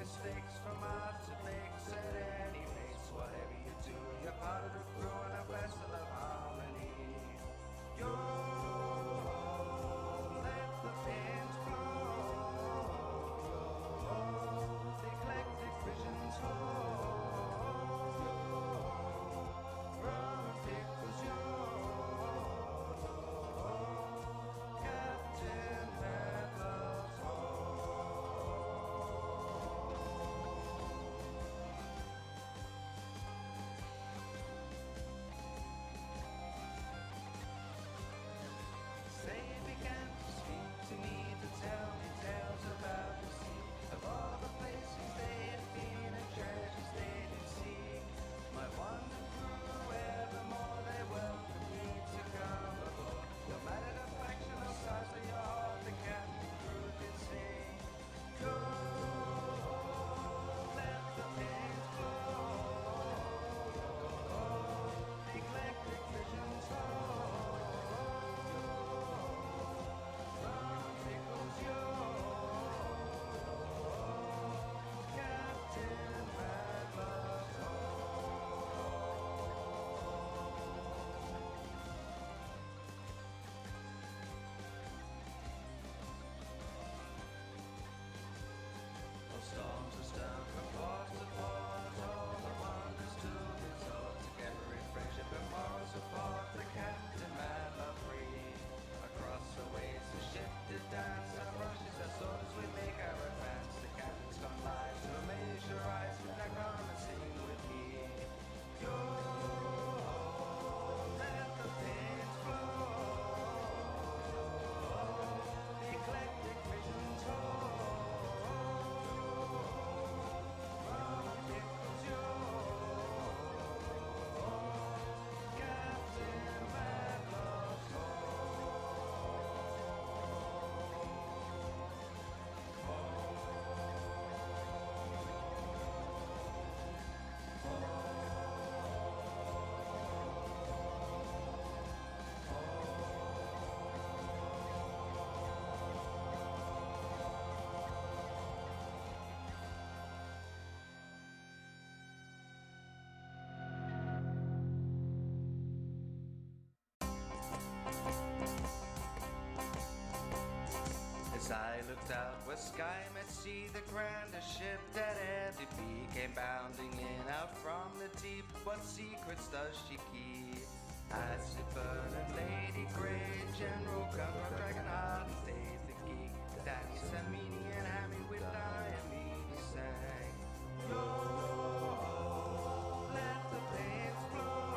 mistakes from odds and lakes at any pace. Whatever you do, you're part of the crew and a vessel of harmony. Yo, let the pins flow, the eclectic visions flow, rum and pickles, yo, Captain Mad Love's Say it began to speak to me, to tell me tales about the sea, of all the places they had been and treasures they did see. My wonder grew evermore, they welcomed me to come aboard. No matter the faction or size of your heart, the captain crew did sing. Go, let the pins flow, the eclectic visions flow. Storms are stung from port to port, all the wonders to resort, together in friendship and moral support, the captain mad love free. Across the waves the ship did dance, our brushes, our swords, we make our advance. The captain's gone live, so amaze your eyes, and now come and sing with me. Go, let the pins flow, the eclectic visions flow. As I looked out where sky met sea, the grandest ship that ever be came bounding in out from the deep. What secrets does she keep? Acid burning Lady Grey, General Gunner, Dragonheart, and Dave the Geek, Danny Samini and Hammy with Diamine sang. Flow, let the planes flow,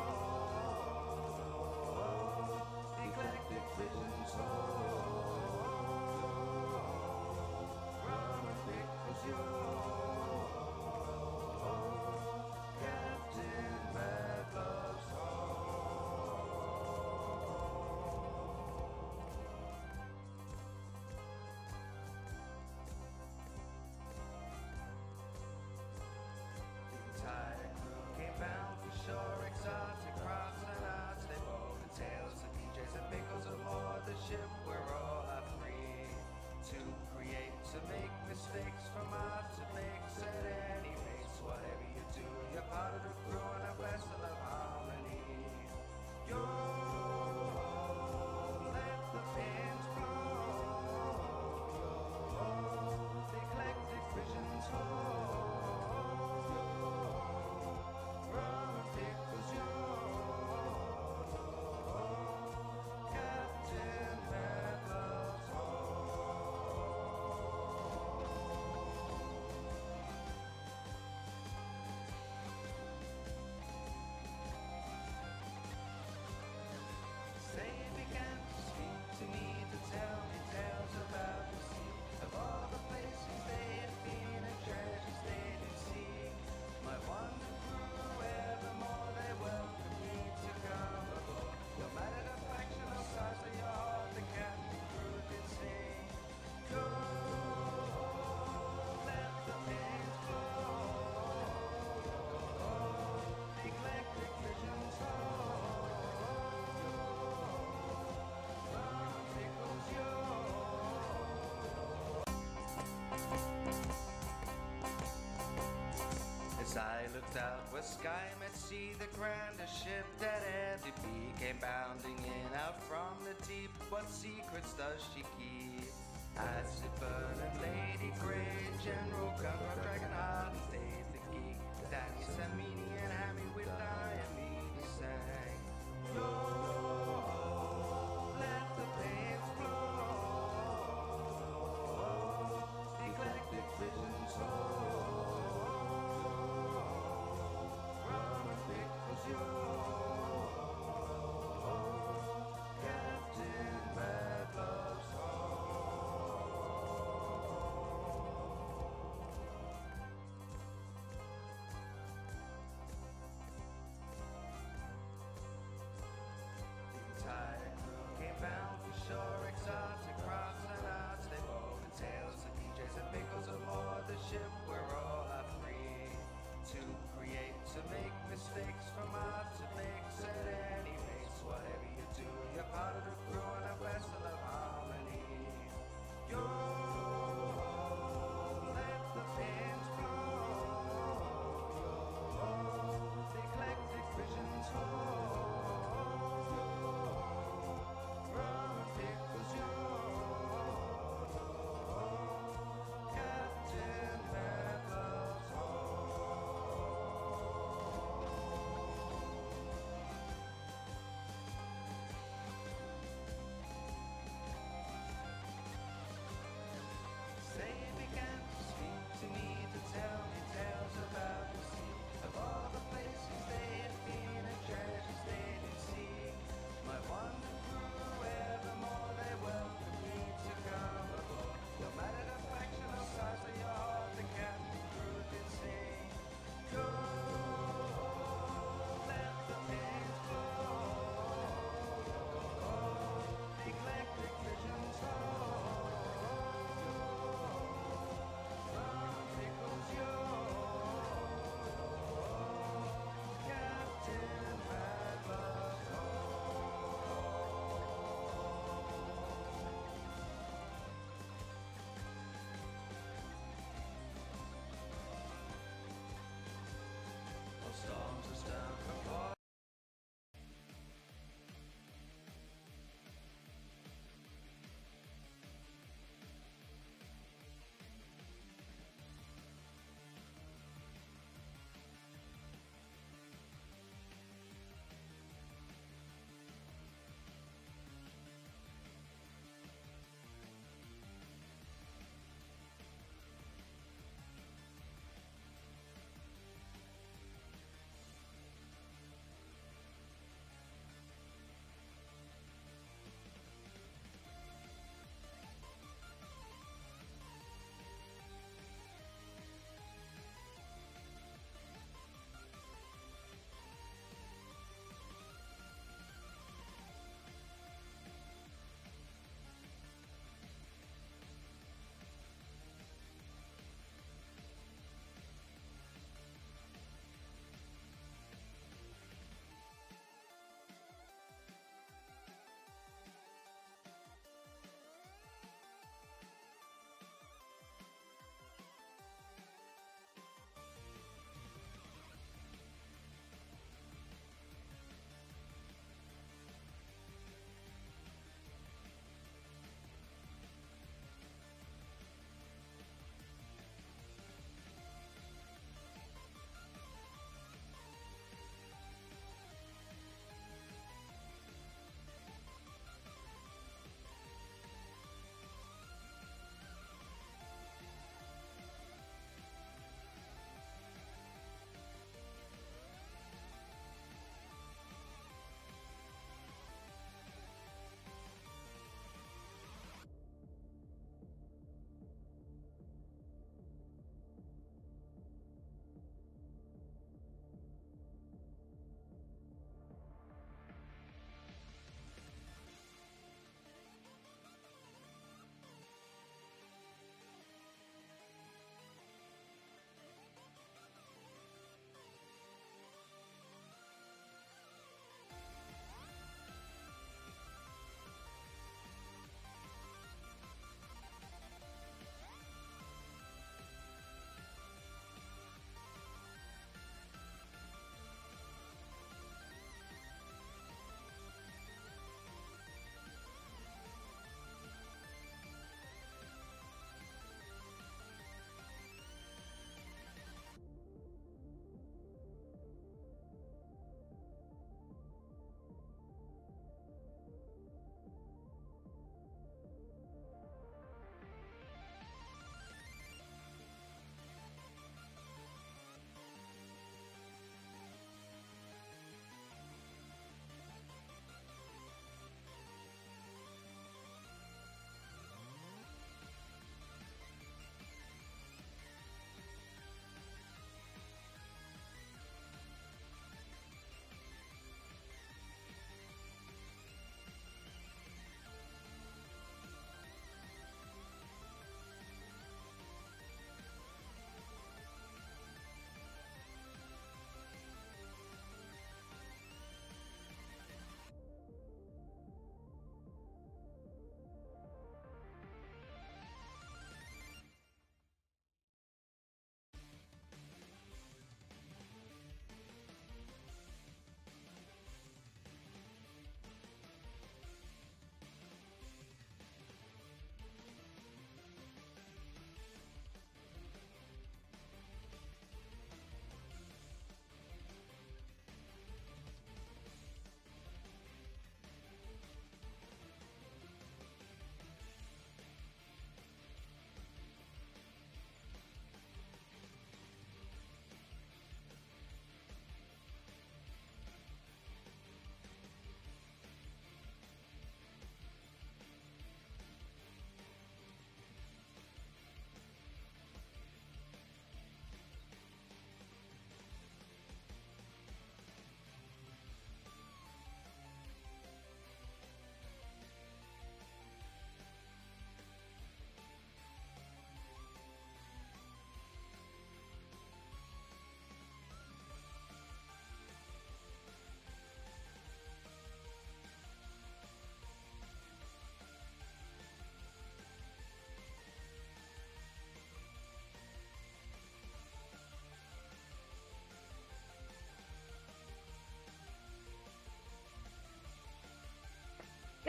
the eclectic visions flow. Captain Mad Love's home. As I looked out where sky met sea, the grandest ship that ever be came bounding in out from the deep. What secrets does she keep? Acid burning Lady Grey, General Gunner, Dragonheart, and Dave the Geek, Danny Samini and Hammy with Diamine sang. Flow, let the flames flow, eclectic visions flow.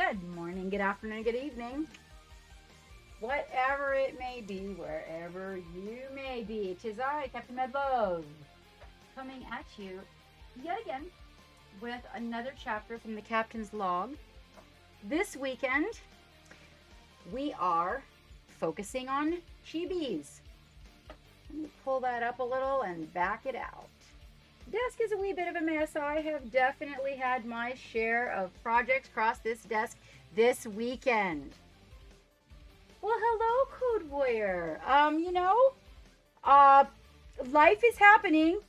Good morning, good afternoon, good evening. Whatever it may be, wherever you may be. 'Tis I, Captain Medlove, coming at you yet again with another chapter from the Captain's Log. This weekend, we are focusing on Chibis. Let me pull that up a little and back it out. Desk is a wee bit of a mess. I have definitely had my share of projects across this desk this weekend. Well, hello, Code Warrior. Life is happening.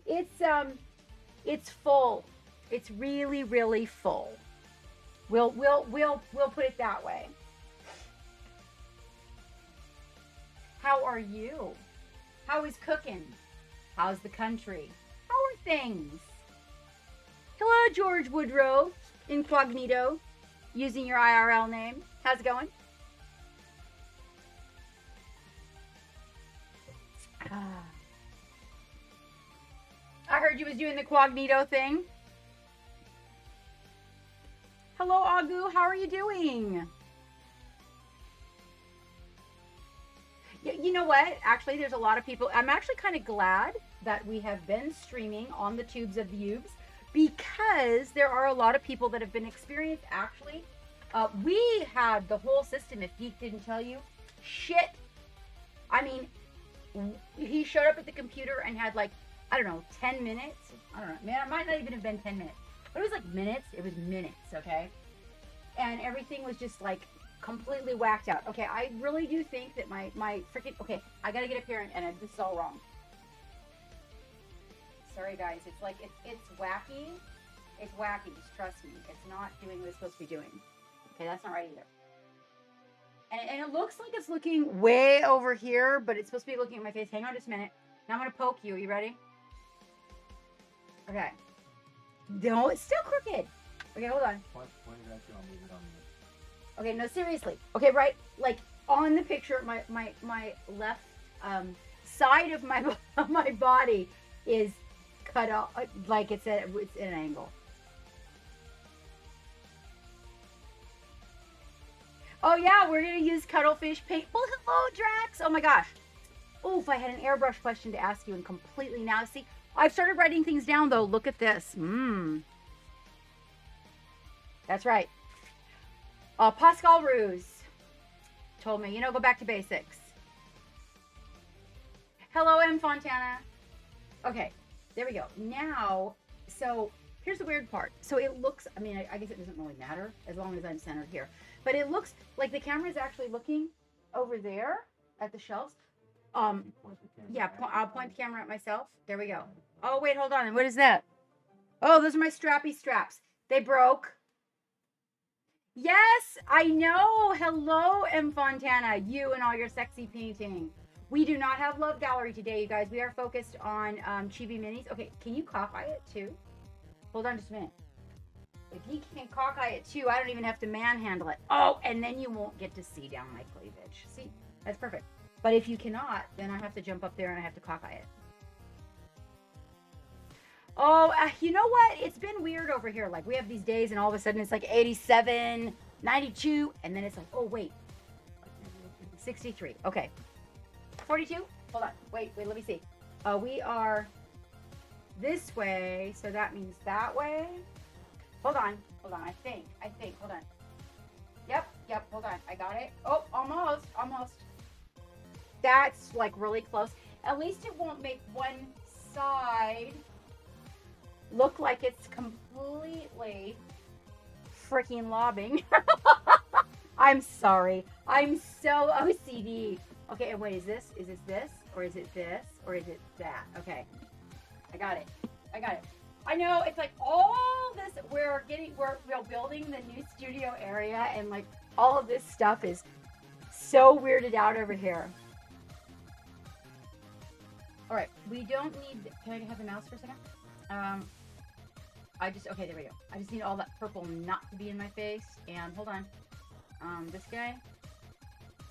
It's full. It's really, really full. We'll put it that way. How are you? How is cooking? How's the country? How are things? Hello, George Woodrow, incognito, using your IRL name. How's it going? I heard you was doing the cognito thing. Hello, Agu. How are you doing? You know what? Actually, there's a lot of people. I'm actually kind of glad that we have been streaming on the tubes of the Ubes, because there are a lot of people that have been experienced. Actually, we had the whole system. If Geek didn't tell you, shit. I mean, he showed up at the computer and had, like, I don't know, 10 minutes. I don't know. Man, it might not even have been 10 minutes. But it was like minutes. It was minutes, okay? And everything was just, like, completely whacked out. Okay, I really do think that my freaking... Okay, I gotta get up here and this is all wrong. Sorry, guys. It's like, it's wacky. It's wacky. Just trust me. It's not doing what it's supposed to be doing. Okay, that's not right either. And it looks like it's looking way over here, but it's supposed to be looking at my face. Hang on just a minute. Now I'm going to poke you. Are you ready? Okay. No, it's still crooked. Okay, hold on. Point it at you, I'll move it on you. Okay, no, seriously. Okay, right, like on the picture, my left side of my my body is cut off, like it's at an angle. Oh yeah, we're gonna use cuttlefish paint. Well, hello, Drax. Oh my gosh. Oof, I had an airbrush question to ask you and completely now. See, I've started writing things down though. Look at this. That's right. Pascal Ruse told me, go back to basics. Hello, M. Fontana. Okay, there we go. Now, so here's the weird part. So it looks, I mean, I guess it doesn't really matter as long as I'm centered here. But it looks like the camera is actually looking over there at the shelves. Yeah, I'll point the camera at myself. There we go. Oh, wait, hold on. What is that? Oh, those are my strappy straps. They broke. Yes, I know. Hello, M. Fontana. You and all your sexy painting. We do not have Love Gallery today, you guys. We are focused on Chibi Minis. Okay, can you cockeye it too? Hold on just a minute. If he can cockeye it too, I don't even have to manhandle it. Oh, and then you won't get to see down my cleavage. See, that's perfect. But if you cannot, then I have to jump up there and I have to cockeye it. Oh, you know what? It's been weird over here. Like, we have these days and all of a sudden it's like 87, 92, and then it's like, oh, wait. 63. Okay. 42? Hold on. Wait, let me see. We are this way, so that means that way. Hold on. I think. Hold on. Yep, hold on. I got it. Oh, almost. That's like really close. At least it won't make one side look like it's completely freaking lobbing. I'm sorry. I'm so OCD. Okay, and wait, is this? Is this? Or is it this? Or is it that? Okay. I got it. I know, it's like all this, we're building the new studio area, and like all of this stuff is so weirded out over here. All right, we don't need, can I have the mouse for a second? Okay, there we go. I just need all that purple not to be in my face. And hold on. This guy.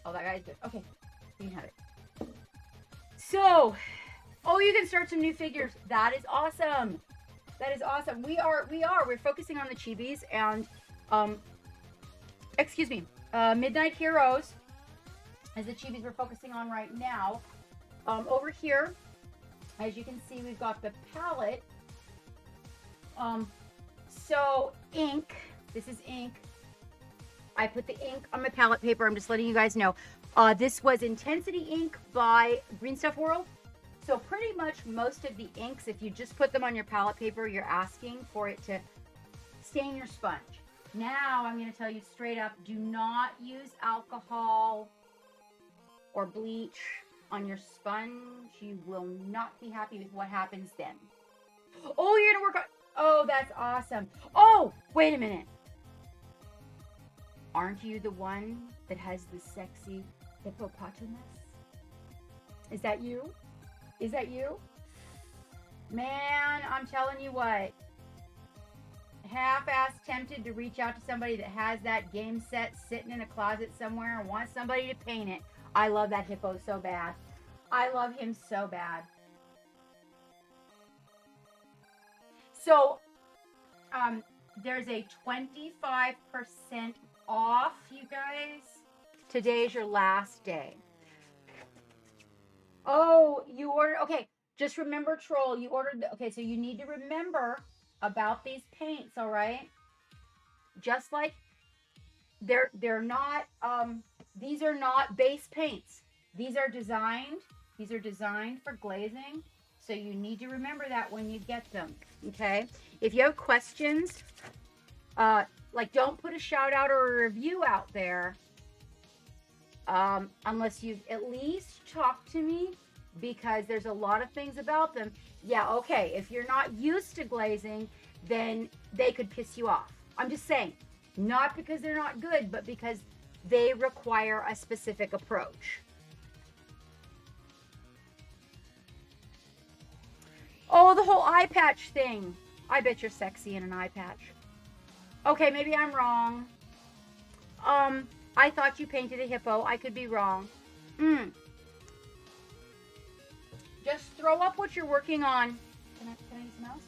Oh, that guy's good. Okay, you can have it. So, you can start some new figures. That is awesome. We're focusing on the Chibis, and Um, excuse me. Midnight Heroes is the chibis we're focusing on right now. Over here, as you can see, we've got the palette. So ink. This is ink. I put the ink on my palette paper. I'm just letting you guys know. This was Intensity ink by Green Stuff World. So pretty much most of the inks, if you just put them on your palette paper, you're asking for it to stain your sponge. Now I'm going to tell you straight up, do not use alcohol or bleach on your sponge. You will not be happy with what happens then. Oh, you're going to work on... Oh, that's awesome. Oh, wait a minute. Aren't you the one that has the sexy hippopotamus? Is that you? Is that you? Man, I'm telling you what. Half-ass tempted to reach out to somebody that has that game set sitting in a closet somewhere and wants somebody to paint it. I love that hippo so bad. I love him so bad. So, there's a 25% off, you guys. Today's your last day. Oh, you ordered, okay, just remember, Troll, you ordered, okay, so you need to remember about these paints, all right? Just like, they're not, these are not base paints. These are designed for glazing, so you need to remember that when you get them, okay? If you have questions, like, don't put a shout out or a review out there unless you've at least talked to me, because there's a lot of things about them. Yeah, okay, if you're not used to glazing, then they could piss you off. I'm just saying, not because they're not good, but because they require a specific approach. Oh, the whole eye patch thing. I bet you're sexy in an eye patch. Okay, maybe I'm wrong. I thought you painted a hippo. I could be wrong. Just throw up what you're working on. Can I use the mouse?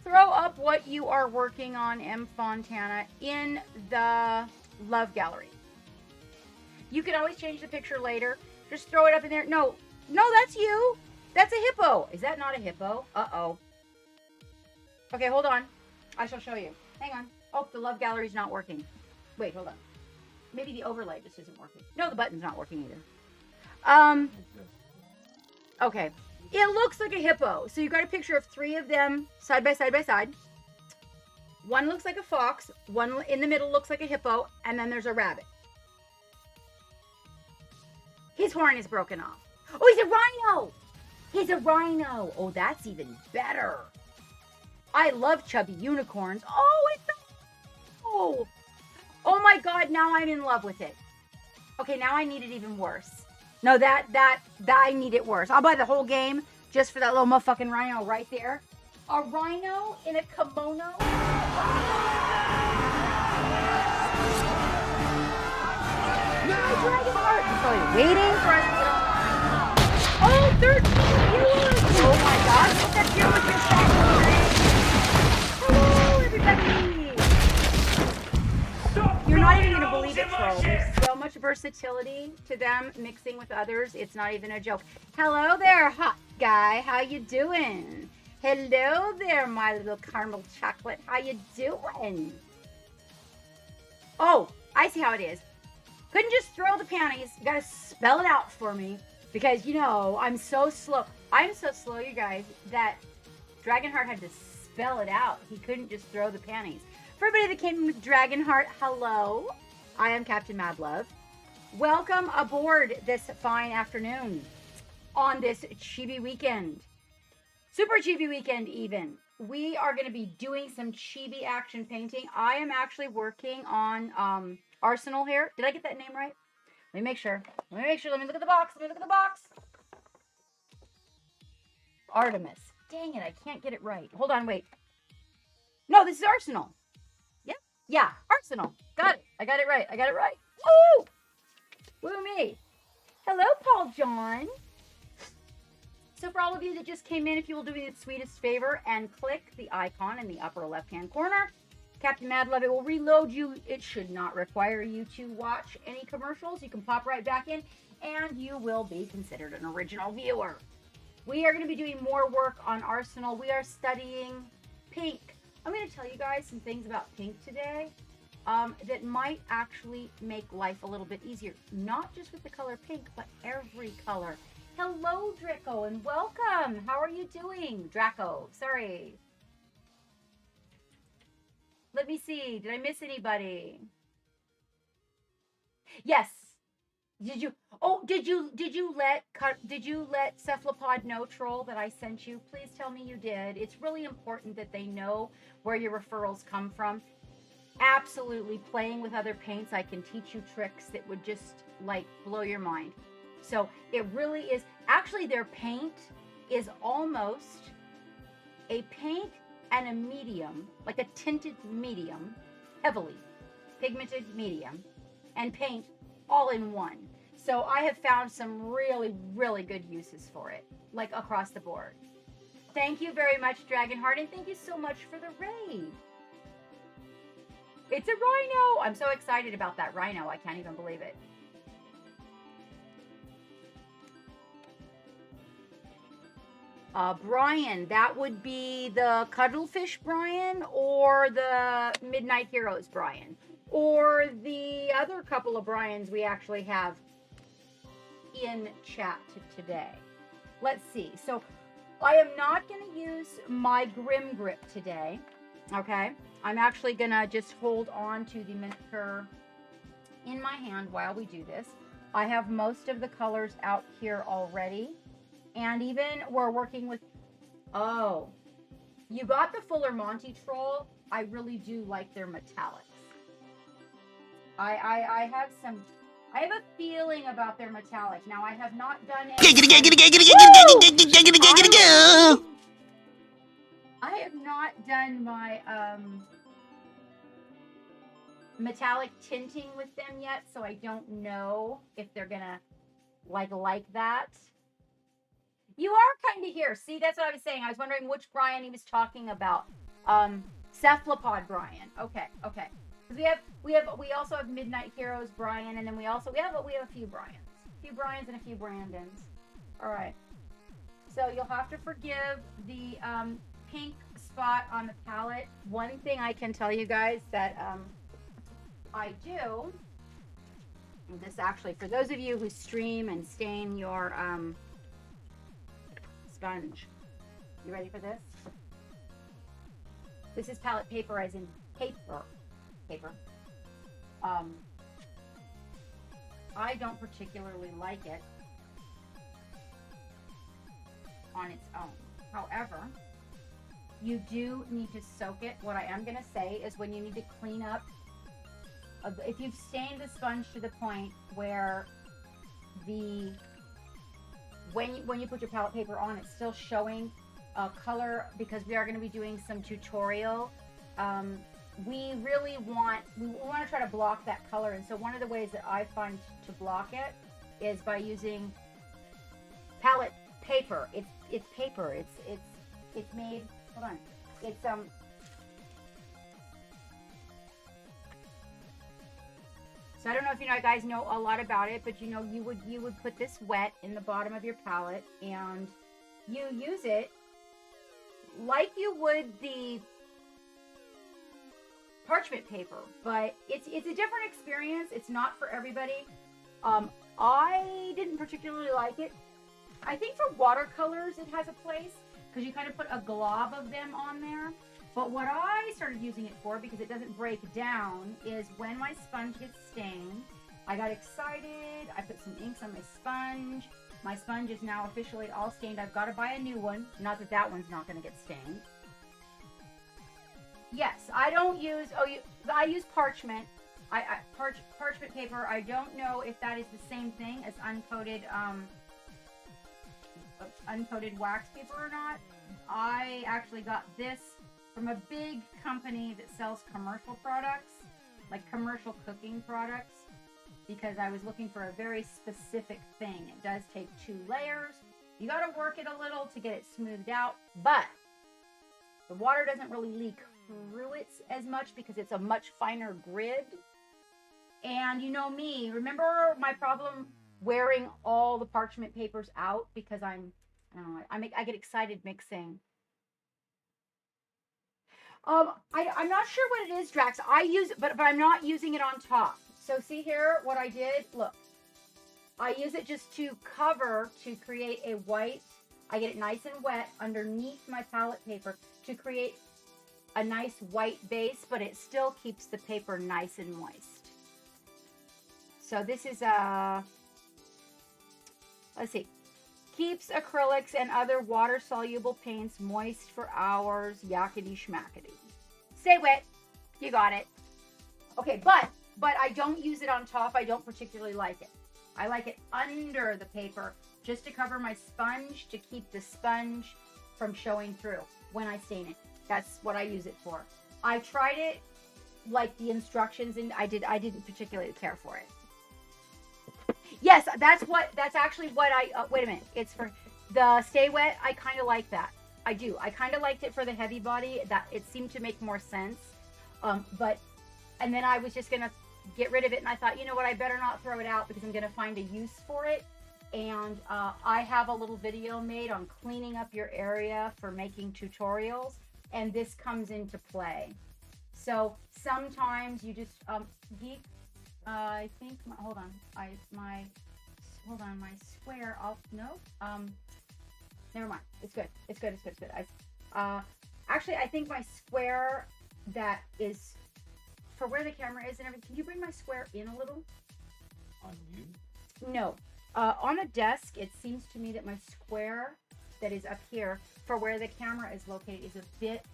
Throw up what you are working on, M. Fontana, in the love gallery. You can always change the picture later. Just throw it up in there. No, that's you. That's a hippo. Is that not a hippo? Uh-oh. Okay, hold on. I shall show you. Hang on. Oh, the love gallery's not working. Wait, hold on. Maybe the overlay just isn't working. No, the button's not working either. Okay. It looks like a hippo. So you got a picture of 3 of them side by side by side. One looks like a fox. One in the middle looks like a hippo. And then there's a rabbit. His horn is broken off. Oh, he's a rhino. He's a rhino. Oh, that's even better. I love chubby unicorns. Oh, it's oh my God, now I'm in love with it. Okay, now I need it even worse. No, that I need it worse. I'll buy the whole game just for that little motherfucking rhino right there. A rhino in a kimono. No, Dragon Heart. I'm probably waiting for us to get online. Oh, 13 viewers. Oh my God, look at you with your hello, everybody. You're not even going to believe it, Troll. There's so much versatility to them mixing with others. It's not even a joke. Hello there, hot guy. How you doing? Hello there, my little caramel chocolate. How you doing? Oh, I see how it is. Couldn't just throw the panties. You got to spell it out for me because, you know, I'm so slow. I'm so slow, you guys, that Dragonheart had to spell it out. He couldn't just throw the panties. For everybody that came with Dragonheart, hello. I am Captain Madlove. Welcome aboard this fine afternoon on this Chibi weekend. Super Chibi weekend even. We are going to be doing some Chibi action painting. I am actually working on Arsenal here. Did I get that name right? Let me make sure. Let me look at the box. Artemis. Dang it, I can't get it right. Hold on, wait. No, this is Arsenal. Yep. Yeah, Arsenal. Got it. I got it right. Oh! Woo me. Hello, Paul John. So for all of you that just came in, if you will do me the sweetest favor and click the icon in the upper left-hand corner, Captain Mad Love. It will reload you. It should not require you to watch any commercials. You can pop right back in, and you will be considered an original viewer. We are going to be doing more work on Arsenal. We are studying pink. I'm going to tell you guys some things about pink today that might actually make life a little bit easier. Not just with the color pink, but every color. Hello, Draco, and welcome. How are you doing? Draco, sorry. Let me see. Did I miss anybody? Yes. Did you let Cephalopod know, Troll, that I sent you? Please tell me you did. It's really important that they know where your referrals come from. Absolutely, playing with other paints, I can teach you tricks that would just like blow your mind. So it really is. Actually, their paint is almost a paint and a medium, like a tinted medium, heavily pigmented medium, and paint all in one. So I have found some really, really good uses for it, like across the board. Thank you very much, Dragonheart, and thank you so much for the raid. It's a rhino. I'm so excited about that rhino. I can't even believe it. Brian, that would be the Cuddlefish Brian or the Midnight Heroes Brian or the other couple of Brians we actually have in chat today. Let's see. So I am not going to use my Grim Grip today. Okay. I'm actually going to just hold on to the miniature in my hand while we do this. I have most of the colors out here already. And even we're working with, oh, you got the Fuller Monty Troll. I really do like their metallics. I have a feeling about their metallic. Now, I have not done it. I have not done my metallic tinting with them yet, so I don't know if they're gonna like that. You are kind of here. See, that's what I was saying. I was wondering which Brian he was talking about. Cephalopod Brian. Okay. Because we also have Midnight Heroes Brian, and then we have a few Brians. A few Brians and a few Brandons. All right. So you'll have to forgive the pink spot on the palette. One thing I can tell you guys that I do, this actually, for those of you who stream and stain your sponge. You ready for this? This is palette paper as in paper. I don't particularly like it on its own. However, you do need to soak it. What I am going to say is when you need to clean up, if you've stained the sponge to the point where when you put your palette paper on, it's still showing color, because we are going to be doing some tutorial. We want to try to block that color, and so one of the ways that I find to block it is by using palette paper. It's paper. It's made. Hold on. It's So I don't know if you guys know a lot about it, but you would put this wet in the bottom of your palette, and you use it like you would the parchment paper, but it's a different experience. It's not for everybody. I didn't particularly like it. I think for watercolors it has a place, because you kind of put a glob of them on there. But what I started using it for, because it doesn't break down, is when my sponge gets stained, I got excited, I put some inks on my sponge. My sponge is now officially all stained. I've got to buy a new one. Not that that one's not going to get stained. Yes, I don't use, I use parchment. Parchment paper. I don't know if that is the same thing as uncoated wax paper or not. I actually got this from a big company that sells commercial products, like commercial cooking products, because I was looking for a very specific thing. It does take 2 layers. You got to work it a little to get it smoothed out, but the water doesn't really leak through it as much because it's a much finer grid. And you know me, remember my problem wearing all the parchment papers out because I don't know, I get excited mixing. I'm not sure what it is, Drax. I use it, but I'm not using it on top. So see here, what I did, look. I use it just to cover, to create a white, I get it nice and wet underneath my palette paper to create a nice white base, but it still keeps the paper nice and moist. So this is let's see, keeps acrylics and other water-soluble paints moist for hours, yakety schmackety. Stay wet, you got it. Okay, but I don't use it on top. I don't particularly like it. I like it under the paper just to cover my sponge, to keep the sponge from showing through when I stain it. That's what I use it for. I tried it like the instructions, and I didn't particularly care for it. Yes, that's actually what I, wait a minute. It's for the Stay Wet. I kind of like that. I do. I kind of liked it for the heavy body. That it seemed to make more sense. And then I was just going to get rid of it. And I thought, you know what? I better not throw it out because I'm going to find a use for it. And I have a little video made on cleaning up your area for making tutorials. And this comes into play. So sometimes you just, Geek, I think, hold on, my square, never mind, it's good. Actually, I think my square that is for where the camera is and everything, can you bring my square in a little? On you? No, on a desk, it seems to me that my square that is up here for where the camera is located is a bit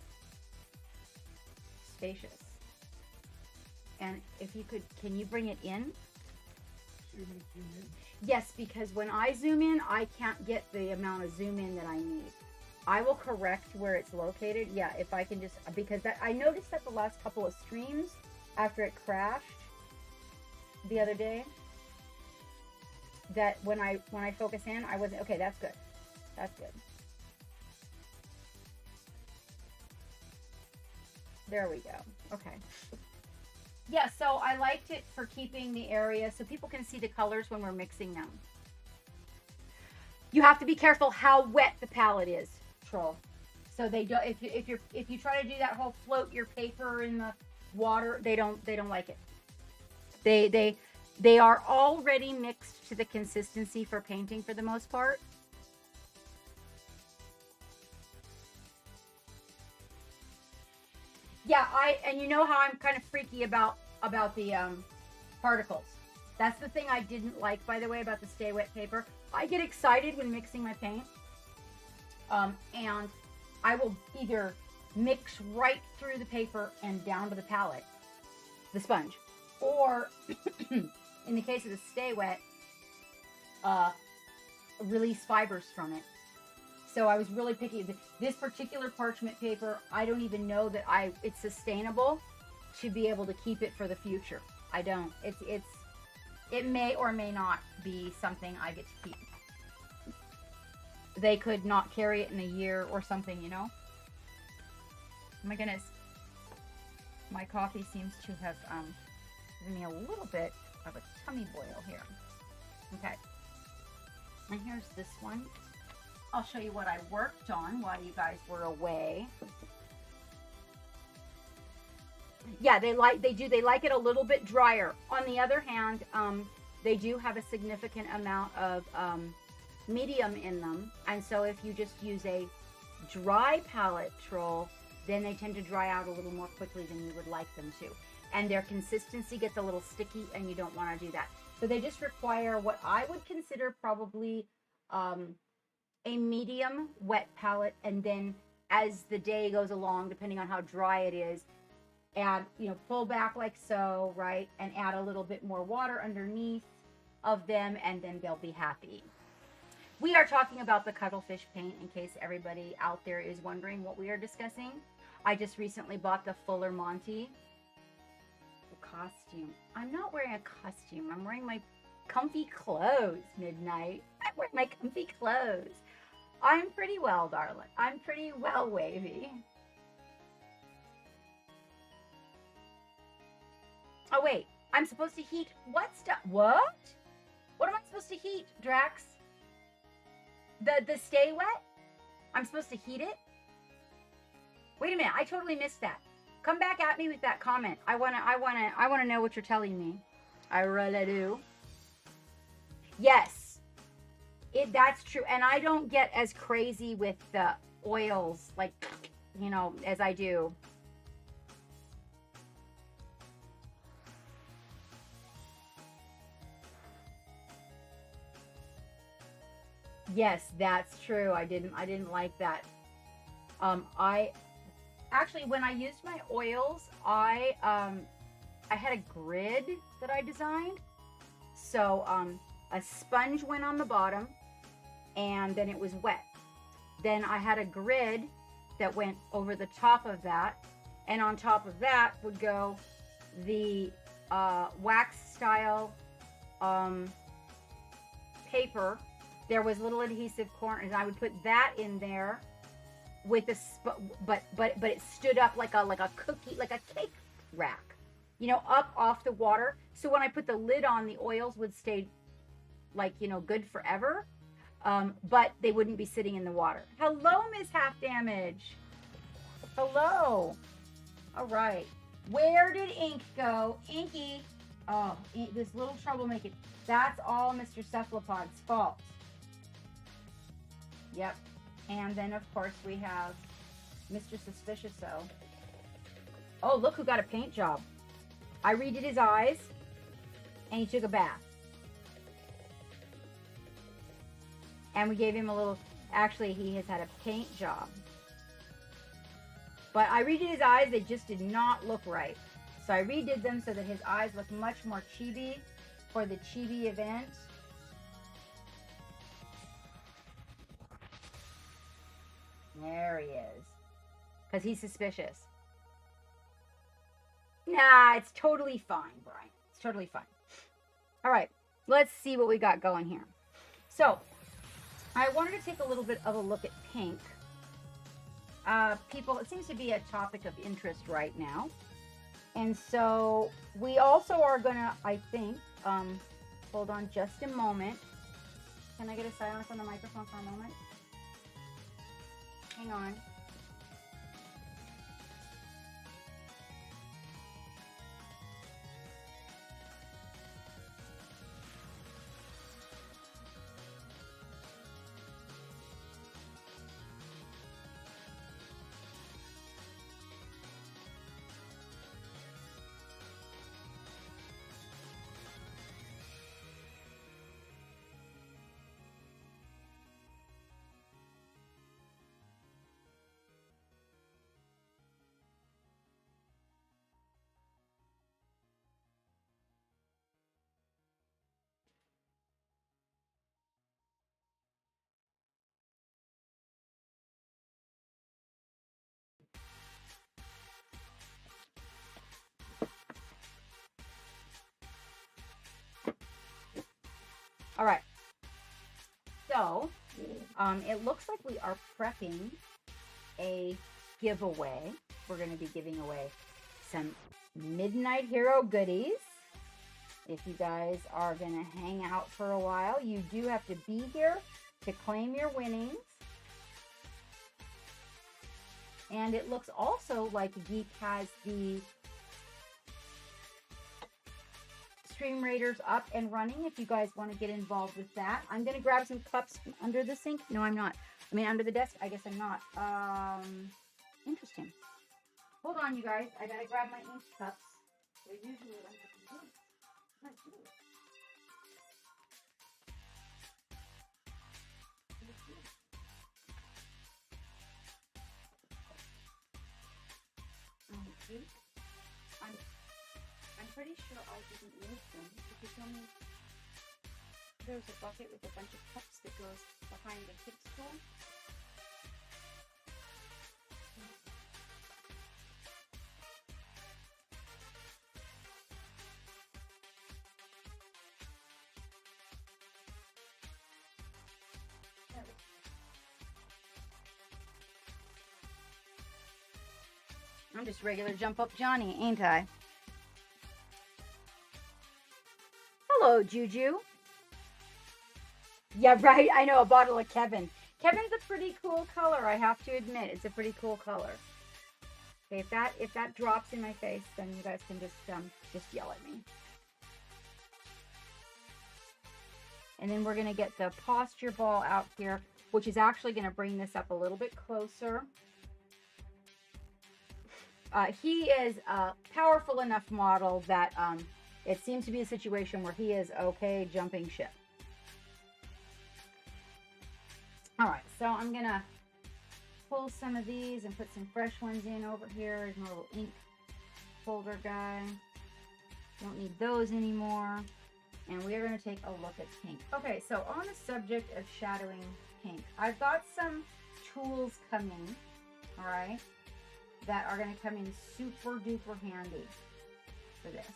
spacious. And if you could, can you bring it in? Yes, because when I zoom in, I can't get the amount of zoom in that I need. I will correct where it's located. Yeah, if I can just, because that, I noticed that the last couple of streams after it crashed the other day, that when I focus in, I wasn't, okay, that's good. That's good. There we go. Okay. Yeah, so I liked it for keeping the area so people can see the colors when we're mixing them. You have to be careful how wet the palette is, Troll. So they don't. If you try to do that whole float your paper in the water, they don't like it. They are already mixed to the consistency for painting for the most part. Yeah, and you know how I'm kind of freaky about the particles. That's the thing I didn't like, by the way, about the Stay Wet paper. I get excited when mixing my paint, and I will either mix right through the paper and down to the palette, the sponge, or in the case of the Stay Wet, release fibers from it. So I was really picky. This particular parchment paper, I don't even know that it's sustainable to be able to keep it for the future. I don't. It may or may not be something I get to keep. They could not carry it in a year or something, you know? Oh my goodness. My coffee seems to have given me a little bit of a tummy boil here. Okay. And here's this one. I'll show you what I worked on while you guys were away. Yeah, they like it a little bit drier. On the other hand, they do have a significant amount of medium in them. And so if you just use a dry palette, Troll, then they tend to dry out a little more quickly than you would like them to. And their consistency gets a little sticky and you don't want to do that. So they just require what I would consider probably a medium wet palette, and then as the day goes along, depending on how dry it is, add, pull back like so, right, and add a little bit more water underneath of them, and then they'll be happy. We are talking about the cuttlefish paint, in case everybody out there is wondering what we are discussing. I just recently bought the Fuller Monty costume. I'm not wearing a costume. I'm wearing my comfy clothes, Midnight. I'm wearing my comfy clothes. I'm pretty well, darling. I'm pretty well, Wavy. Oh, wait. I'm supposed to heat what stuff? What? What am I supposed to heat, Drax? The stay wet? I'm supposed to heat it? Wait a minute. I totally missed that. Come back at me with that comment. I wanna know what you're telling me. I really do. Yes. That's true. And I don't get as crazy with the oils, like, you know, as I do. Yes, that's true. I didn't like that. I actually, when I used my oils, I had a grid that I designed. So a sponge went on the bottom, and then it was wet. Then I had a grid that went over the top of that, and on top of that would go the wax style paper. There was little adhesive corners, and I would put that in there with a but it stood up like a cookie, like a cake rack, you know, up off the water. So when I put the lid on, the oils would stay, like, you know, good forever, but they wouldn't be sitting in the water. Hello, Miss Half Damage. Hello. All right. Where did ink go? Inky. Oh, this little troublemaker. That's all Mr. Cephalopod's fault. Yep. And then, of course, we have Mr. Suspicious-O. Oh, look who got a paint job. I redid his eyes, and he took a bath. And we gave him a little... Actually, he has had a paint job. But I redid his eyes. They just did not look right. So I redid them so that his eyes look much more chibi for the Chibi event. There he is. Because he's suspicious. Nah, it's totally fine, Brian. It's totally fine. All right, let's see what we got going here. So, I wanted to take a little bit of a look at pink. People, it seems to be a topic of interest right now. And so, we also are going to, I think, hold on just a moment. Can I get a silence on the microphone for a moment? Hang on. All right. So, it looks like we are prepping a giveaway. We're going to be giving away some Midnight Hero goodies. If you guys are going to hang out for a while, you do have to be here to claim your winnings. And it looks also like Geek has the Stream Raiders up and running if you guys want to get involved with that. I'm going to grab some cups from under the sink. No, I'm not. I mean, under the desk. I guess I'm not. Interesting. Hold on, you guys. I got to grab my ink cups. They're usually under the desk. I'm pretty sure I didn't use them. Did you tell me there's a bucket with a bunch of cups that goes behind the kick stool? I'm just regular jump up Johnny, ain't I? Hello, Juju. Yeah, right. I know, a bottle of Kevin. Kevin's a pretty cool color, I have to admit. It's a pretty cool color. Okay, if that drops in my face, then you guys can just yell at me. And then we're going to get the posture ball out here, which is actually going to bring this up a little bit closer. He is a powerful enough model that it seems to be a situation where he is okay jumping ship. All right, so I'm going to pull some of these and put some fresh ones in over here. There's my little ink holder guy. Don't need those anymore. And we are going to take a look at pink. Okay, so on the subject of shadowing pink, I've got some tools coming, all right, that are going to come in super duper handy for this.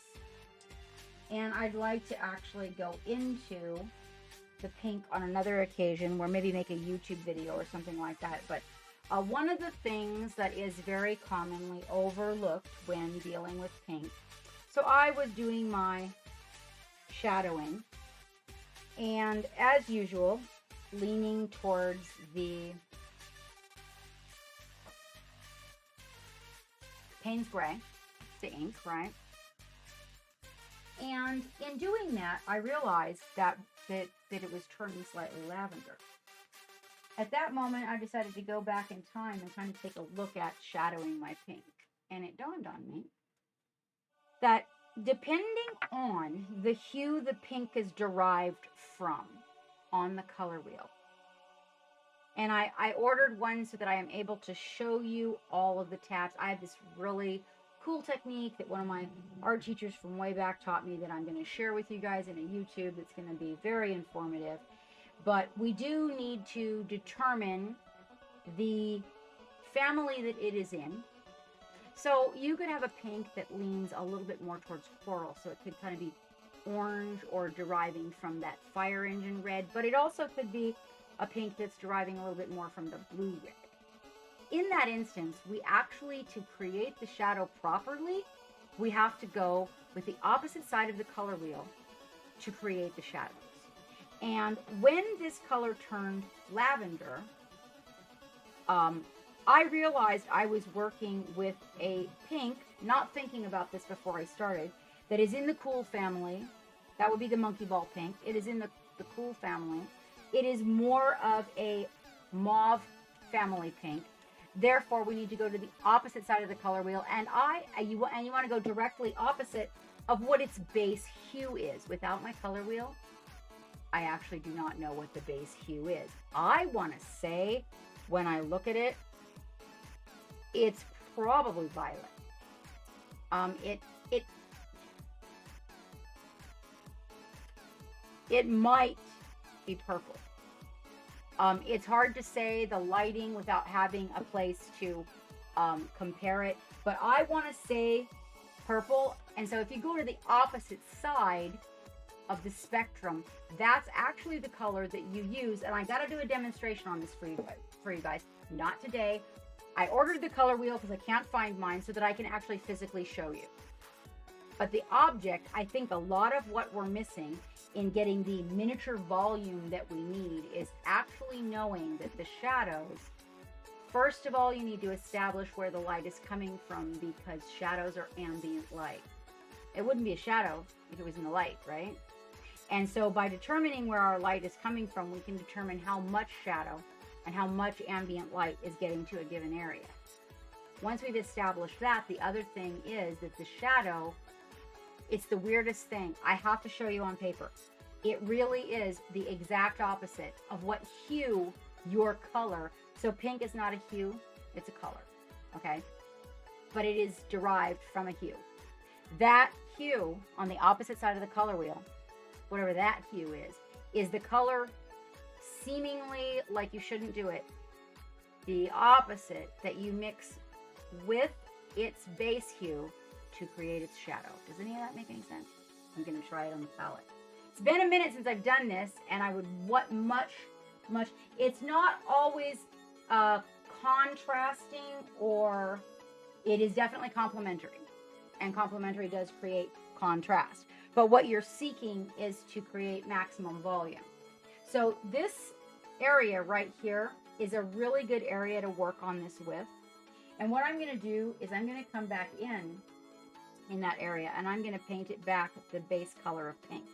And I'd like to actually go into the pink on another occasion, where maybe make a YouTube video or something like that. But one of the things that is very commonly overlooked when dealing with pink, so I was doing my shadowing, and as usual, leaning towards the Payne's Gray, the ink, right? And in doing that, I realized that it was turning slightly lavender. At that moment, I decided to go back in time and kind of take a look at shadowing my pink. And it dawned on me that depending on the hue the pink is derived from on the color wheel, and I ordered one so that I am able to show you all of the tabs. I have this really cool technique that one of my art teachers from way back taught me that I'm going to share with you guys in a YouTube that's going to be very informative. But we do need to determine the family that it is in. So you could have a pink that leans a little bit more towards coral, so it could kind of be orange or deriving from that fire engine red, but it also could be a pink that's deriving a little bit more from the blue red. In that instance, we actually, to create the shadow properly, we have to go with the opposite side of the color wheel to create the shadows. And when this color turned lavender, I realized I was working with a pink, not thinking about this before I started, that is in the cool family. That would be the monkey ball pink. It is in the cool family. It is more of a mauve family pink. Therefore, we need to go to the opposite side of the color wheel, and you want to go directly opposite of what its base hue is. Without my color wheel, I actually do not know what the base hue is. I want to say, when I look at it, it's probably violet. It might be purple. It's hard to say the lighting without having a place to compare it, but I want to say purple. And so if you go to the opposite side of the spectrum, that's actually the color that you use. And I got to do a demonstration on this for you guys. Not today. I ordered the color wheel because I can't find mine so that I can actually physically show you. But the object, I think a lot of what we're missing in getting the miniature volume that we need is actually knowing that the shadows, first of all, you need to establish where the light is coming from, because shadows are ambient light. It wouldn't be a shadow if it was in the light, right? And so by determining where our light is coming from, we can determine how much shadow and how much ambient light is getting to a given area. Once we've established that, the other thing is that the shadow, it's the weirdest thing. I have to show you on paper. It really is the exact opposite of what hue your color. So pink is not a hue, it's a color, okay? But it is derived from a hue. That hue on the opposite side of the color wheel, whatever that hue is the color seemingly like you shouldn't do it. The opposite that you mix with its base hue to create its shadow. Does any of that make any sense? I'm going to try it on the palette. It's been a minute since I've done this, and I would much. It's not always contrasting, or it is definitely complementary, and complementary does create contrast. but what you're seeking is to create maximum volume. So this area right here is a really good area to work on this with. And what I'm going to do is I'm going to come back in that area, and I'm going to paint it back the base color of pink.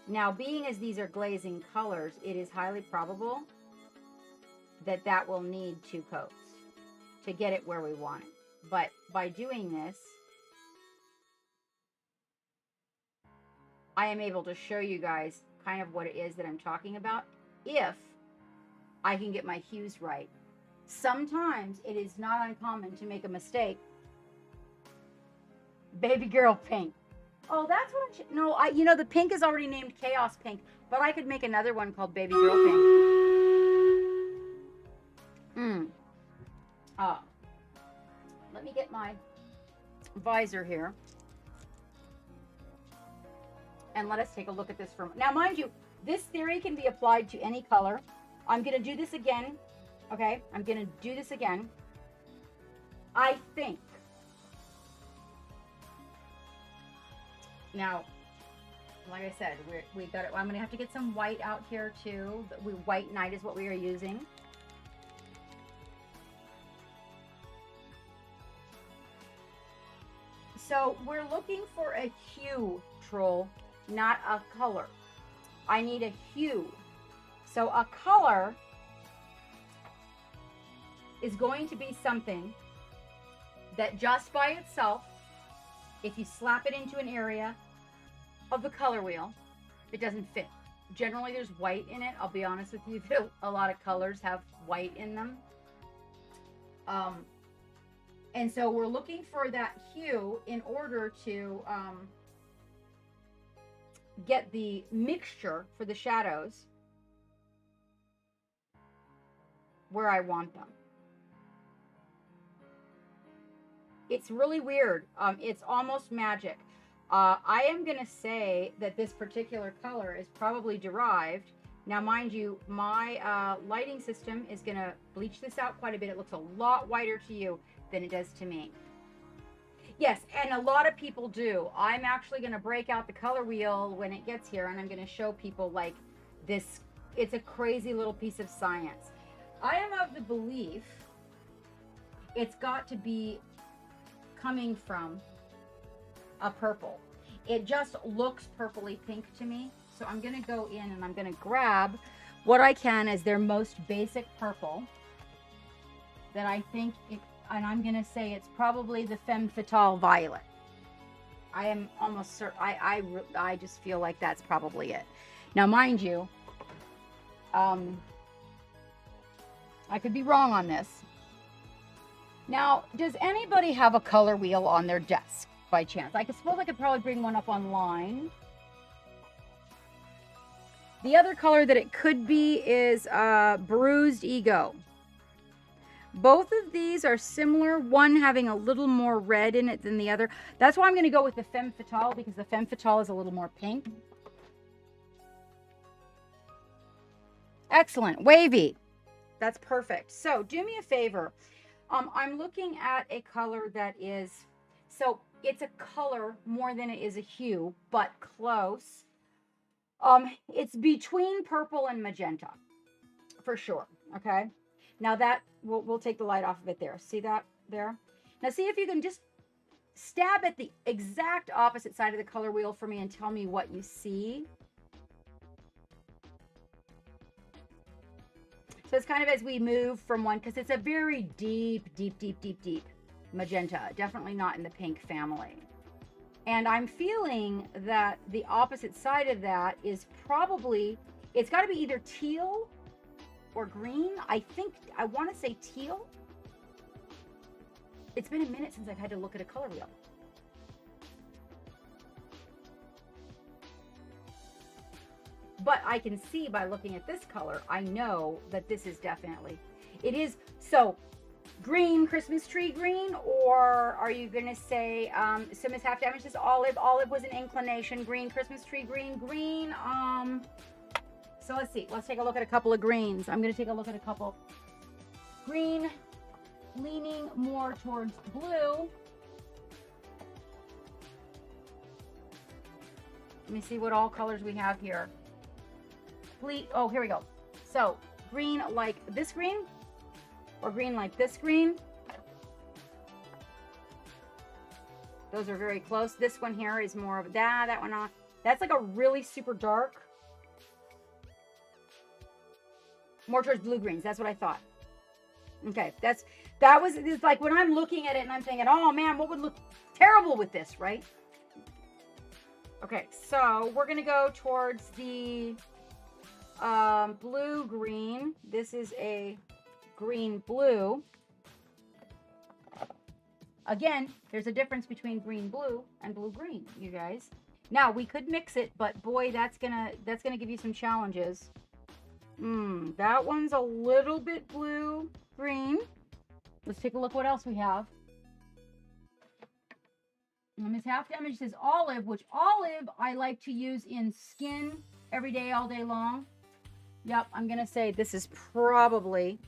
Now, being as these are glazing colors, it is highly probable that that will need 2 coats to get it where we want it. But by doing this, I am able to show you guys kind of what it is that I'm talking about if I can get my hues right. Sometimes it is not uncommon to make a mistake. Baby girl pink. Oh, that's what I should. No, you know, the pink is already named Chaos Pink, but I could make another one called Baby Girl Pink. Let me get my visor here. And let us take a look at this from. Now, mind you, this theory can be applied to any color. I'm going to do this again. Okay, I'm going to do this again. I think. Now, like I said, we got it. I'm going to have to get some white out here too. White night is what we are using. So we're looking for a hue, troll, not a color. I need a hue. So a color is going to be something that just by itself, if you slap it into an area of the color wheel, it doesn't fit. Generally, there's white in it. I'll be honest with you, a lot of colors have white in them. And so we're looking for that hue in order to get the mixture for the shadows where I want them. It's really weird. It's almost magic. I am going to say that this particular color is probably derived. Now, mind you, my lighting system is going to bleach this out quite a bit. It looks a lot whiter to you than it does to me. Yes, and a lot of people do. I'm actually going to break out the color wheel when it gets here, and I'm going to show people like this. It's a crazy little piece of science. I am of the belief it's got to be coming from a purple. It just looks purpley pink to me. So I'm going to go in and I'm going to grab what I can as their most basic purple that I think it, and I'm going to say it's probably the Femme Fatale Violet. I am almost certain. I just feel like that's probably it. Now, mind you, I could be wrong on this. Now, does anybody have a color wheel on their desk by chance? I suppose I could probably bring one up online. The other color that it could be is Bruised Ego. Both of these are similar, one having a little more red in it than the other. That's why I'm going to go with the Femme Fatale, because the Femme Fatale is a little more pink. Excellent. Wavy. That's perfect. So do me a favor. I'm looking at a color that is, so it's a color more than it is a hue, but close. It's between purple and magenta, for sure. Okay. Now that, we'll take the light off of it there. See that there? Now see if you can just stab at the exact opposite side of the color wheel for me and tell me what you see. So it's kind of as we move from one, because it's a very deep magenta. Definitely not in the pink family. And I'm feeling that the opposite side of that is probably, it's got to be either teal or green. I want to say teal. It's been a minute since I've had to look at a color wheel. But I can see by looking at this color, I know that this is definitely, it is. So green, Christmas tree green, or are you going to say, so Miss Half Damage is olive. Olive was an inclination. Green, Christmas tree green, green. So let's see. Let's take a look at a couple of greens. I'm going to take a look at a couple. Green, leaning more towards blue. Let me see what all colors we have here. Oh, here we go. So green like this green, or green like this green. Those are very close. This one here is more of that one on. That's like a really super dark. More towards blue greens. That's what I thought. Okay, it's like when I'm looking at it and I'm thinking, oh man, what would look terrible with this, right? Okay, so we're gonna go towards the blue green. This is a green blue. Again, there's a difference between green blue and blue green, you guys. Now we could mix it, but boy, that's gonna give you some challenges. That one's a little bit blue green. Let's take a look what else we have. Miss Half Damage says olive, which olive I like to use in skin every day, all day long. Yep, I'm gonna say this is probably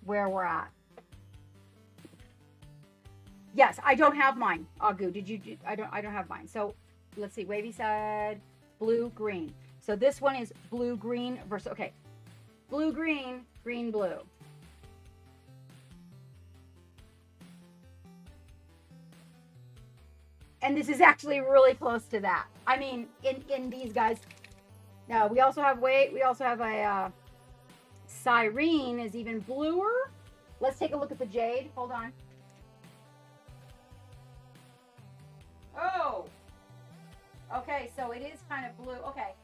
where we're at. Yes, I don't have mine. Agu, I don't have mine. So let's see. Wavy said blue green. So this one is blue green versus blue green, green blue. And this is actually really close to that. I mean, in these guys. Now we also have a Cyrene is even bluer. Let's take a look at the jade. Hold on. Oh. Okay, so it is kind of blue. Okay.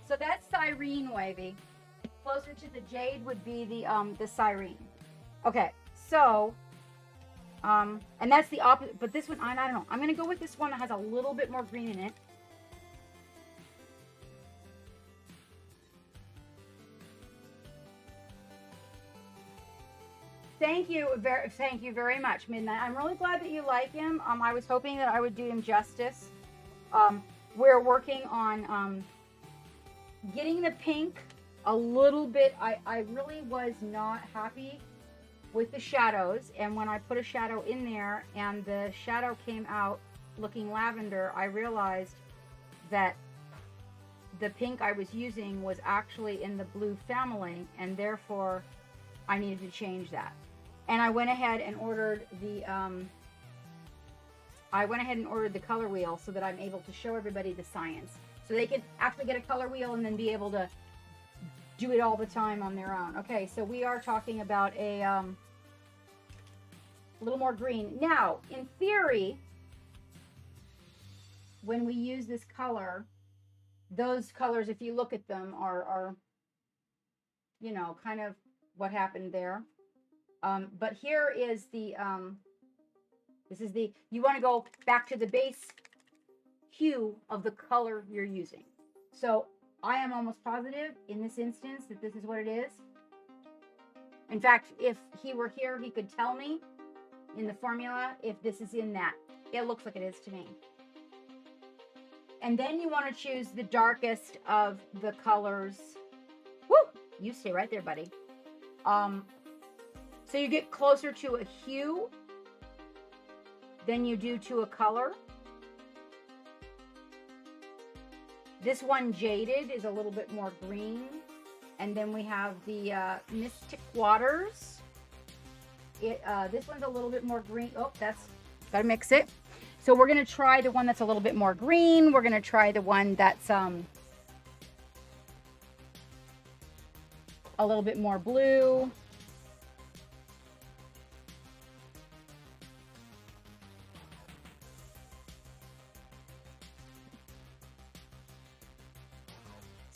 So that's Cyrene, Wavy. Closer to the jade would be the Cyrene. Okay. So and that's the opposite, but this one, I don't know. I'm going to go with this one that has a little bit more green in it. Thank you very much, Midnight. I'm really glad that you like him. I was hoping that I would do him justice. We're working on getting the pink a little bit. I really was not happy with the shadows, and when I put a shadow in there and the shadow came out looking lavender, I realized that the pink I was using was actually in the blue family, and therefore I needed to change that. And I went ahead and ordered the color wheel so that I'm able to show everybody the science, so they can actually get a color wheel and then be able to do it all the time on their own. Okay, so we are talking about a little more green. Now, in theory, when we use this color, those colors, if you look at them, are you know, kind of what happened there. But here is the, you want to go back to the base hue of the color you're using. So I am almost positive in this instance that this is what it is. In fact, if he were here, he could tell me in the formula if this is in that. It looks like it is to me. And then you want to choose the darkest of the colors. Woo! You stay right there, buddy. So you get closer to a hue than you do to a color. This one, Jaded, is a little bit more green. And then we have the Mystic Waters. This one's a little bit more green. Oh, gotta mix it. So we're gonna try the one that's a little bit more green. We're gonna try the one that's a little bit more blue.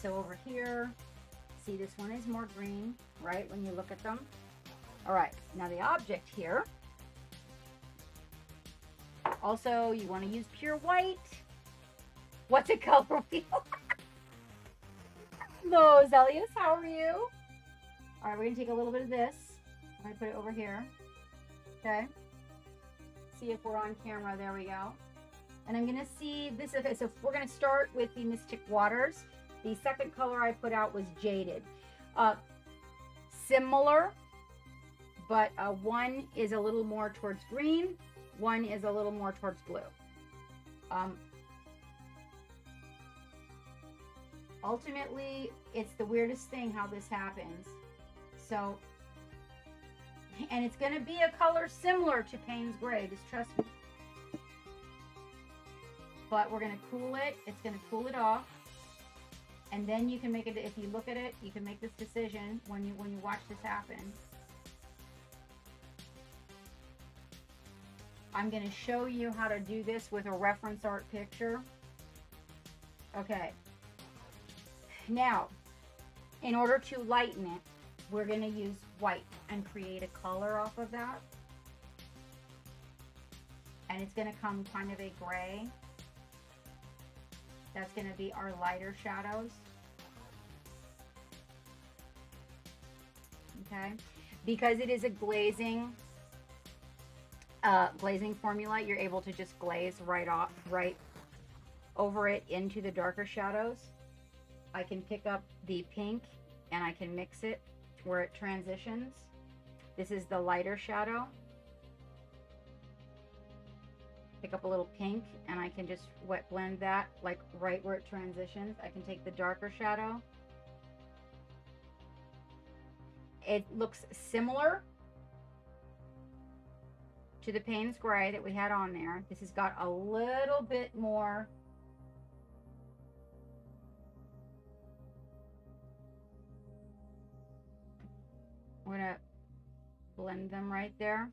So over here, see, this one is more green, right, when you look at them. All right, now the object here. Also, you want to use pure white. What's a color wheel? Hello, Zelius, how are you? All right, we're going to take a little bit of this. I'm going to put it over here. Okay. See if we're on camera. There we go. And I'm going to see this. Okay, so we're going to start with the Mystic Waters. The second color I put out was Jaded. Similar, but one is a little more towards green. One is a little more towards blue. ultimately, it's the weirdest thing how this happens. So, and it's going to be a color similar to Payne's Gray, just trust me. But we're going to cool it. It's going to cool it off. And then you can make it, if you look at it, you can make this decision when you watch this happen. I'm going to show you how to do this with a reference art picture. Okay. Now, in order to lighten it, we're going to use white and create a color off of that. And it's going to come kind of a gray. That's going to be our lighter shadows. Okay. Because it is a glazing formula, you're able to just glaze right over it into the darker shadows. I can pick up the pink and I can mix it where it transitions. This is the lighter shadow. Pick up a little pink and I can just wet blend that like right where it transitions. I can take the darker shadow. It looks similar to the Payne's Gray that we had on there. This has got a little bit more we're gonna blend them right there.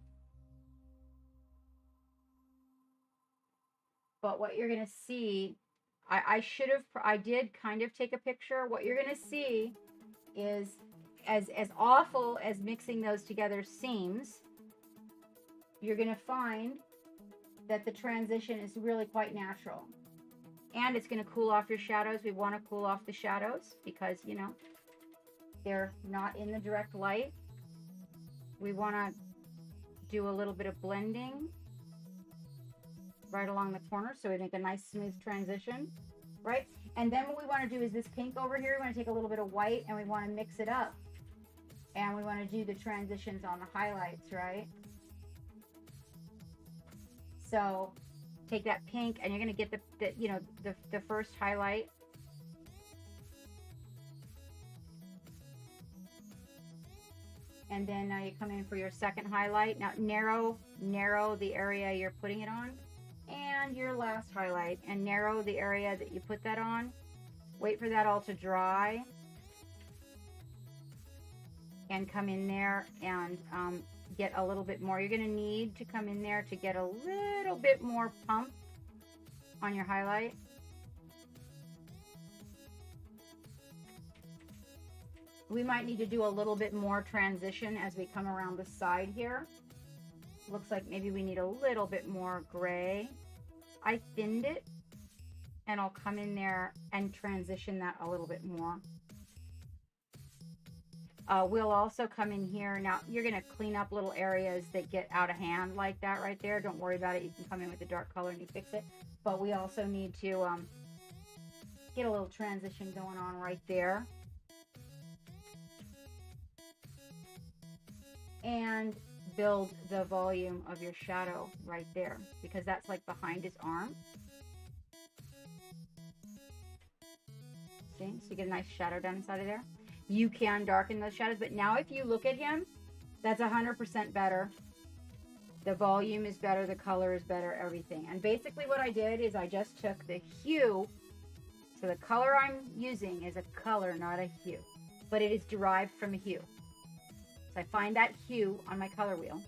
But what you're gonna see, I did kind of take a picture. What you're gonna see is as awful as mixing those together seems, you're going to find that the transition is really quite natural. And it's going to cool off your shadows. We want to cool off the shadows because, you know, they're not in the direct light. We want to do a little bit of blending right along the corner so we make a nice smooth transition, right? And then what we want to do is this pink over here, we want to take a little bit of white and we want to mix it up. And we want to do the transitions on the highlights, right? So take that pink and you're going to get the first highlight. And then now you come in for your second highlight. Now narrow the area you're putting it on. And your last highlight. And narrow the area that you put that on. Wait for that all to dry. And come in there and get a little bit more. You're going to need to come in there to get a little bit more pump on your highlight. We might need to do a little bit more transition as we come around the side here. Looks like maybe we need a little bit more gray. I thinned it and I'll come in there and transition that a little bit more. We'll also come in here. Now, you're going to clean up little areas that get out of hand like that right there. Don't worry about it. You can come in with a dark color and you fix it. But we also need to get a little transition going on right there. And build the volume of your shadow right there because that's like behind his arm. See? So you get a nice shadow down inside of there. You can darken those shadows, but now if you look at him, that's 100% better. The volume is better, the color is better, everything. And basically what I did is I just took the hue. So the color I'm using is a color, not a hue, but it is derived from a hue. So I find that hue on my color wheel.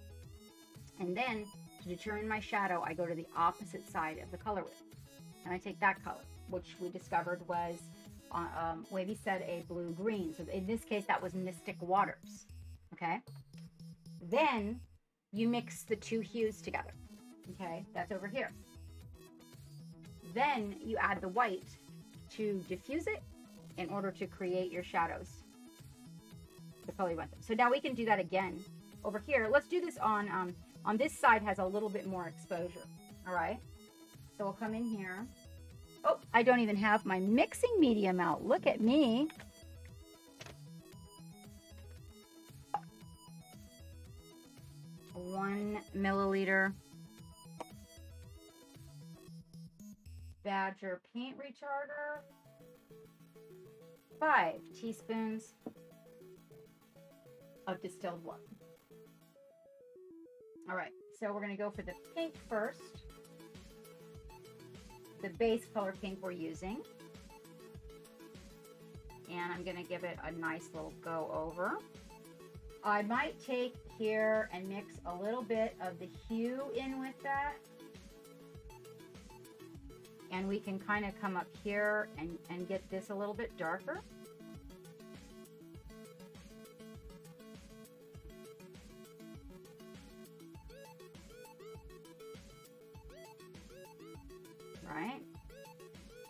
And then to determine my shadow, I go to the opposite side of the color wheel. And I take that color, which we discovered was Wavy said a blue-green. So in this case, that was Mystic Waters. Okay. Then you mix the two hues together. Okay. That's over here. Then you add the white to diffuse it in order to create your shadows. The color you want them. So now we can do that again over here. Let's do this on this side has a little bit more exposure. All right. So we'll come in here. Oh, I don't even have my mixing medium out. Look at me. A 1 milliliter Badger paint retarder. 5 teaspoons of distilled water. All right, so we're going to go for the pink first. The base color pink we're using. And I'm going to give it a nice little go over. I might take here and mix a little bit of the hue in with that. And we can kind of come up here and get this a little bit darker. Right?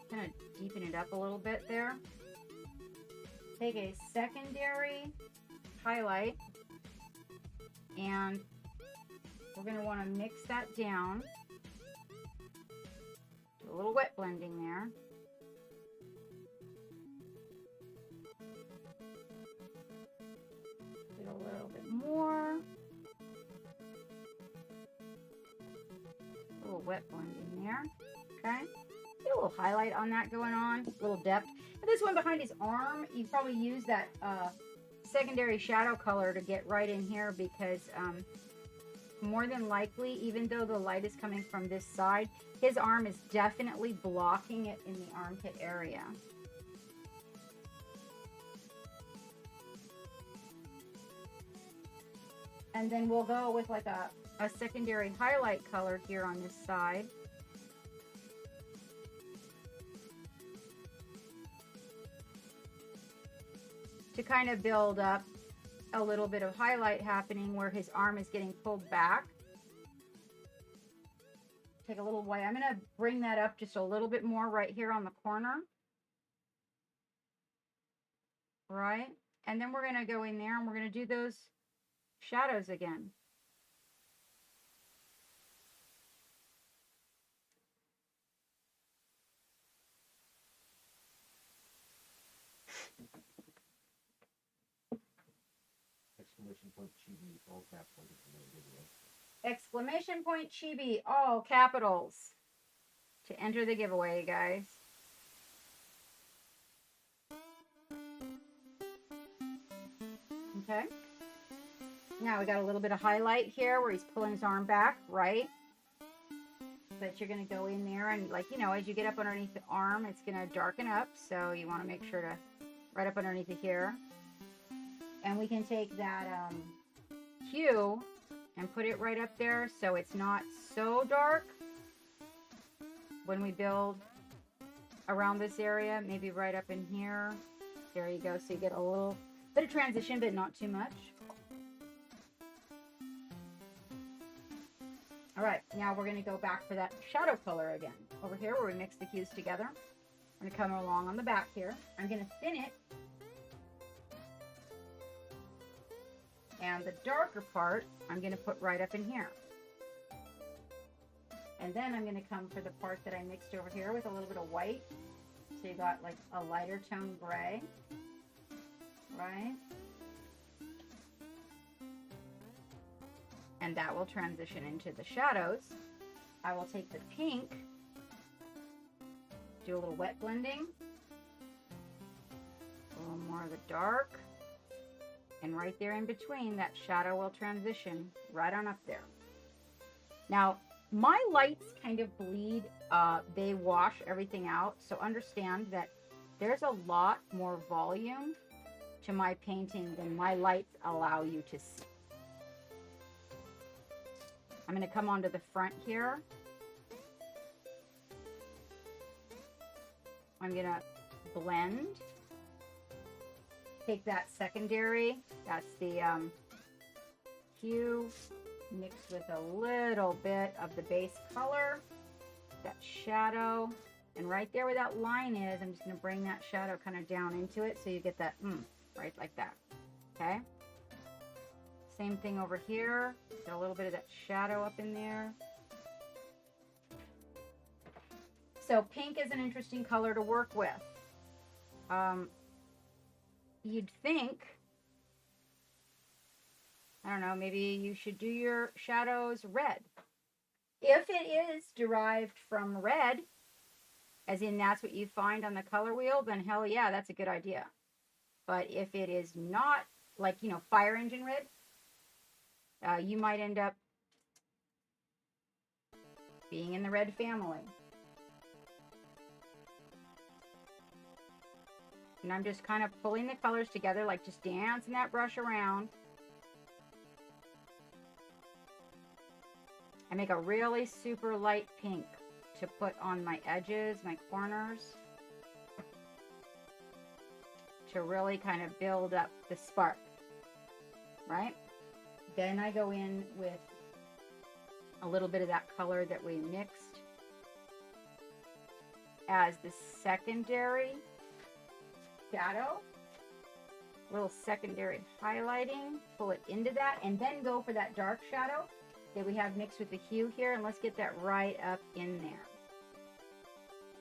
Kind of deepen it up a little bit there. Take a secondary highlight and we're going to want to mix that down. Do a little wet blending there. Do a little bit more. A little wet blending there. Okay. See a little highlight on that going on. A little depth. And this one behind his arm, you probably use that secondary shadow color to get right in here because more than likely, even though the light is coming from this side, his arm is definitely blocking it in the armpit area. And then we'll go with like a secondary highlight color here on this side. To kind of build up a little bit of highlight happening where his arm is getting pulled back. Take a little white. I'm going to bring that up just a little bit more right here on the corner. Right? And then we're going to go in there and we're going to do those shadows again. Exclamation point Chibi, all capitals. Exclamation point Chibi, all capitals. To enter the giveaway, guys. Okay. Now we got a little bit of highlight here where he's pulling his arm back, right? But you're going to go in there and, like, you know, as you get up underneath the arm, it's going to darken up. So you want to make sure to right up underneath it here. And we can take that hue and put it right up there so it's not so dark when we build around this area. Maybe right up in here. There you go. So you get a little bit of transition, but not too much. All right, now we're going to go back for that shadow color again. Over here where we mix the hues together. I'm going to come along on the back here. I'm going to thin it. And the darker part, I'm going to put right up in here. And then I'm going to come for the part that I mixed over here with a little bit of white. So you got like a lighter tone gray. Right? And that will transition into the shadows. I will take the pink, do a little wet blending, a little more of the dark, and right there in between, that shadow will transition right on up there. Now, my lights kind of bleed, they wash everything out, so understand that there's a lot more volume to my painting than my lights allow you to see. I'm going to come onto the front here. I'm going to blend. Take that secondary, that's the hue, mixed with a little bit of the base color, that shadow, and right there where that line is, I'm just going to bring that shadow kind of down into it so you get that right like that. Okay? Same thing over here. Get a little bit of that shadow up in there. So pink is an interesting color to work with. You'd think, I don't know, maybe you should do your shadows red. If it is derived from red, as in that's what you find on the color wheel, then hell yeah, that's a good idea. But if it is not, like, you know, fire engine red, you might end up being in the red family. And I'm just kind of pulling the colors together, like just dancing that brush around. I make a really super light pink to put on my edges, my corners, to really kind of build up the spark, right? Then I go in with a little bit of that color that we mixed as the secondary shadow, little secondary highlighting, pull it into that, and then go for that dark shadow that we have mixed with the hue here, and let's get that right up in there.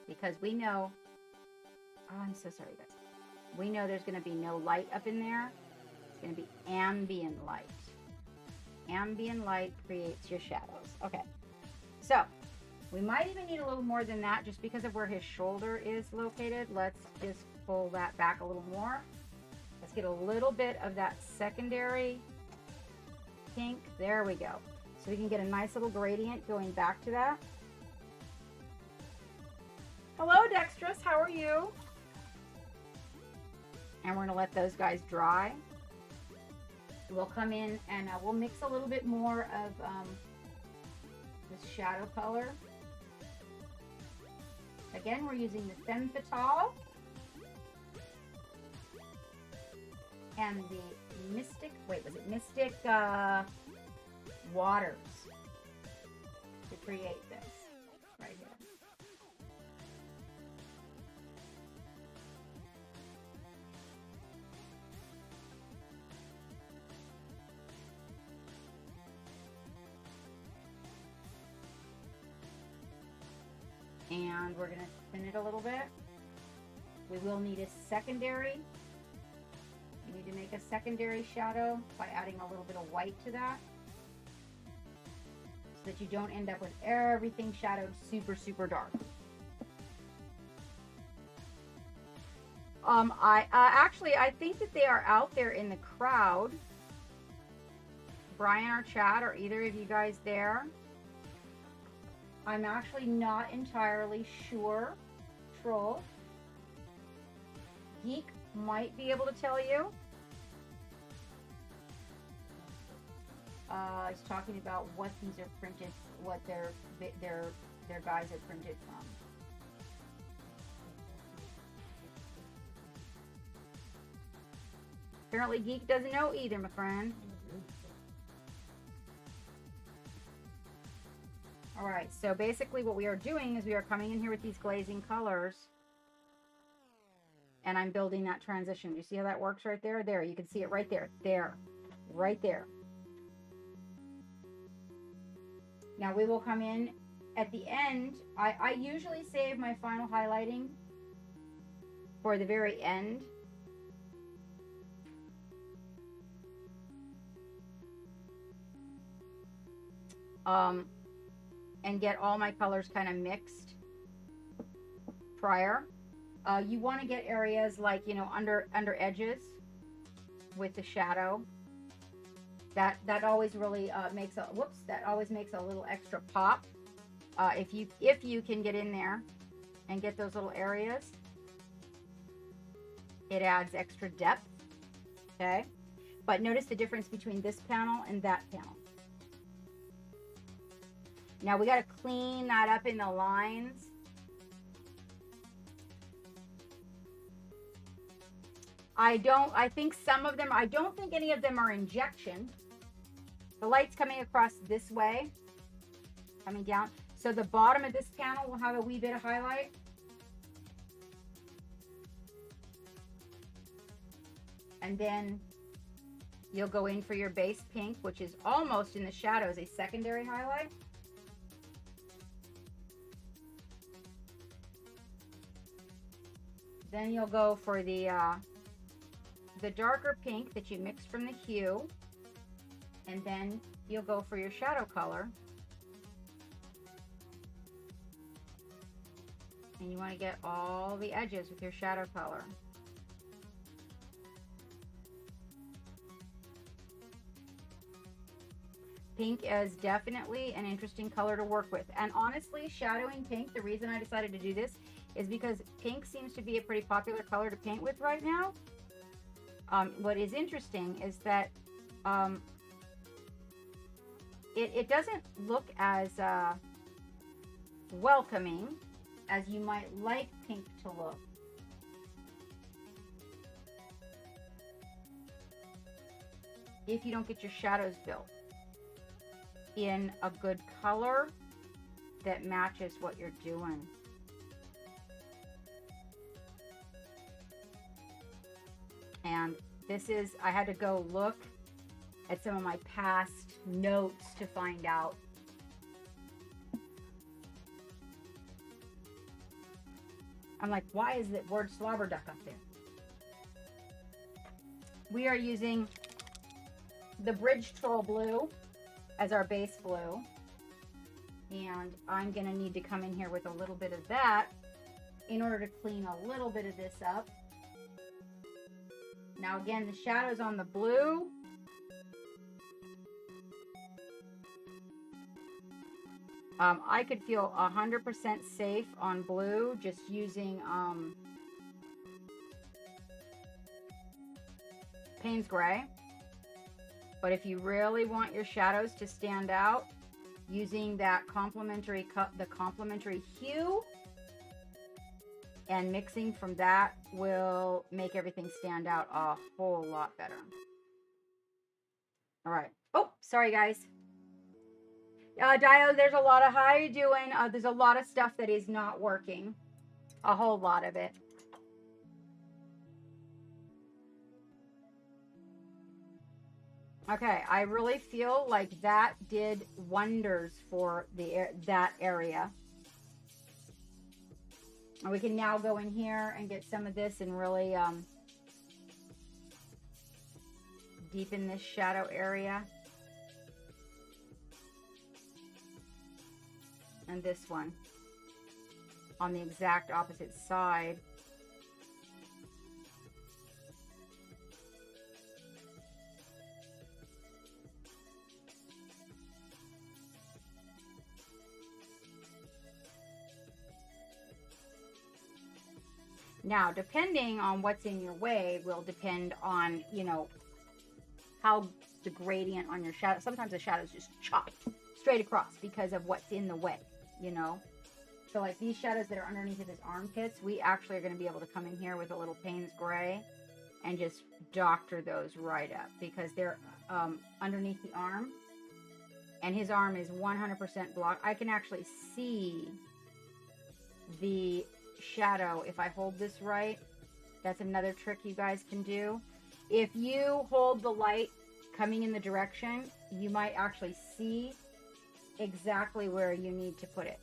Because we know, oh, I'm so sorry guys. We know there's going to be no light up in there. It's going to be ambient light. Ambient light creates your shadows. Okay, so we might even need a little more than that just because of where his shoulder is located. Let's just pull that back a little more. Let's get a little bit of that secondary pink. There we go. So we can get a nice little gradient going back to that. Hello, Dextrous. How are you? And we're going to let those guys dry. We'll come in and we'll mix a little bit more of this shadow color. Again, we're using the Femme Fatale and the Mystic, wait, was it Mystic Waters to create this right here. And we're going to thin it a little bit. We will need a secondary. You need to make a secondary shadow by adding a little bit of white to that, so that you don't end up with everything shadowed super, super dark. I think that they are out there in the crowd. Brian or Chad, are either of you guys there? I'm actually not entirely sure. Troll. Geek might be able to tell you. He's talking about what these are printed, what their guys are printed from. Apparently Geek doesn't know either, my friend. Alright, so basically what we are doing is we are coming in here with these glazing colors, and I'm building that transition. You see how that works right there? There, you can see it right there. There. Right there. Now we will come in at the end. I usually save my final highlighting for the very end. And get all my colors kind of mixed prior. You want to get areas like, you know, under edges with the shadow. That always really makes a, whoops, that always makes a little extra pop. If you can get in there and get those little areas, it adds extra depth. Okay, but notice the difference between this panel and that panel. Now we got to clean that up in the lines. I think some of them, I don't think any of them are injection. The light's coming across this way, coming down. So the bottom of this panel will have a wee bit of highlight. And then you'll go in for your base pink, which is almost in the shadows, a secondary highlight. Then you'll go for the darker pink that you mixed from the hue, and then you'll go for your shadow color, And you want to get all the edges with your shadow color. Pink is definitely an interesting color to work with. And honestly, shadowing pink, the reason I decided to do this is because pink seems to be a pretty popular color to paint with right now. What is interesting is that it doesn't look as welcoming as you might like pink to look. If you don't get your shadows built in a good color that matches what you're doing. And this is, I had to go look at some of my past notes to find out. I'm like, why is the word slobberduck up there? We are using the Bridge Troll Blue as our base blue. And I'm gonna need to come in here with a little bit of that in order to clean a little bit of this up. Now again, the shadows on the blue. I could feel 100% safe on blue just using Payne's Gray. But if you really want your shadows to stand out, using that complementary hue and mixing from that will make everything stand out a whole lot better. All right. Oh, sorry guys. Dio, there's a lot of, how are you doing? There's a lot of stuff that is not working. A whole lot of it. Okay, I really feel like that did wonders for that area. And we can now go in here and get some of this and really deepen this shadow area. And this one on the exact opposite side. Now, depending on what's in your way will depend on, you know, how the gradient on your shadow. Sometimes the shadow's just chopped straight across because of what's in the way, you know. So like these shadows that are underneath of his armpits, we actually are going to be able to come in here with a little Payne's Gray and just doctor those right up because they're underneath the arm. And his arm is 100% blocked. I can actually see the shadow if I hold this right. That's another trick you guys can do. If you hold the light coming in the direction, you might actually see exactly where you need to put it.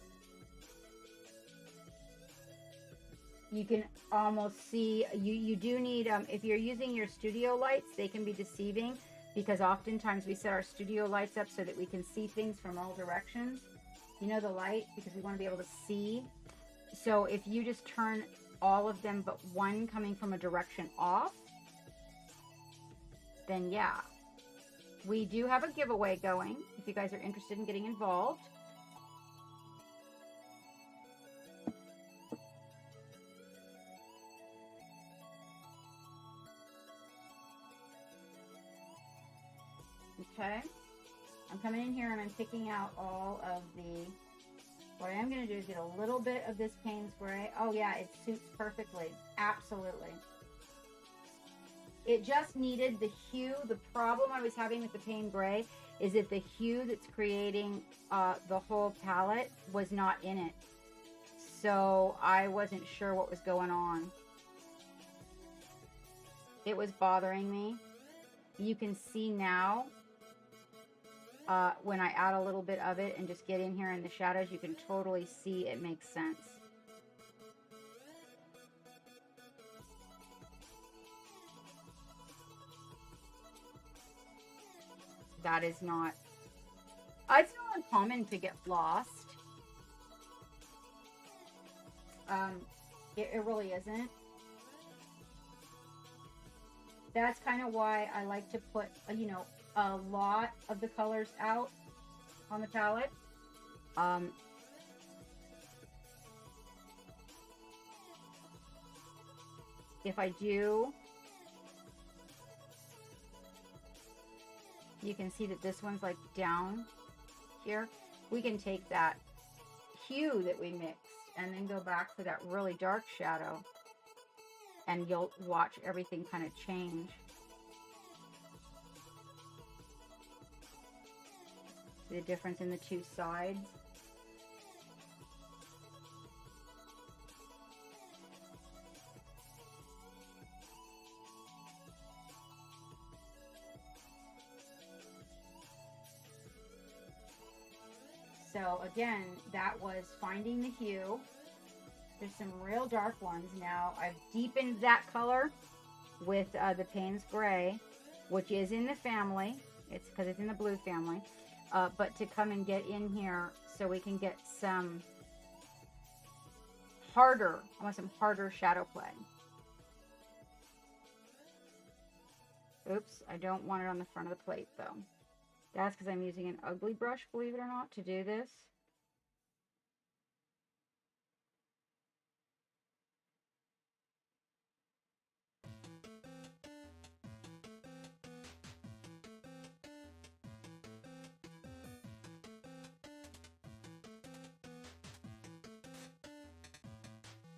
You can almost see, you do need, if you're using your studio lights, they can be deceiving because oftentimes we set our studio lights up so that we can see things from all directions. You know, the light, because we want to be able to see. So if you just turn all of them but one coming from a direction off, then yeah. We do have a giveaway going if you guys are interested in getting involved. Okay. I'm coming in here and I'm picking out all of the... What I am going to do is get a little bit of this Payne's Gray. Oh yeah, it suits perfectly. Absolutely. It just needed the hue. The problem I was having with the Payne's Gray is that the hue that's creating the whole palette was not in it. So I wasn't sure what was going on. It was bothering me. You can see now when I add a little bit of it and just get in here in the shadows, you can totally see it makes sense. That is not, it's not uncommon to get lost. It really isn't. That's kind of why I like to put, you know, a lot of the colors out on the palette. If I do, you can see that this one's like down here. We can take that hue that we mixed and then go back to that really dark shadow, and you'll watch everything kind of change. See the difference in the two sides? So again, that was finding the hue. There's some real dark ones now. I've deepened that color with the Payne's Gray, which is in the family. It's because it's in the blue family. But to come and get in here so we can get some harder, I want some harder shadow play. Oops, I don't want it on the front of the plate though. That's because I'm using an ugly brush, believe it or not, to do this.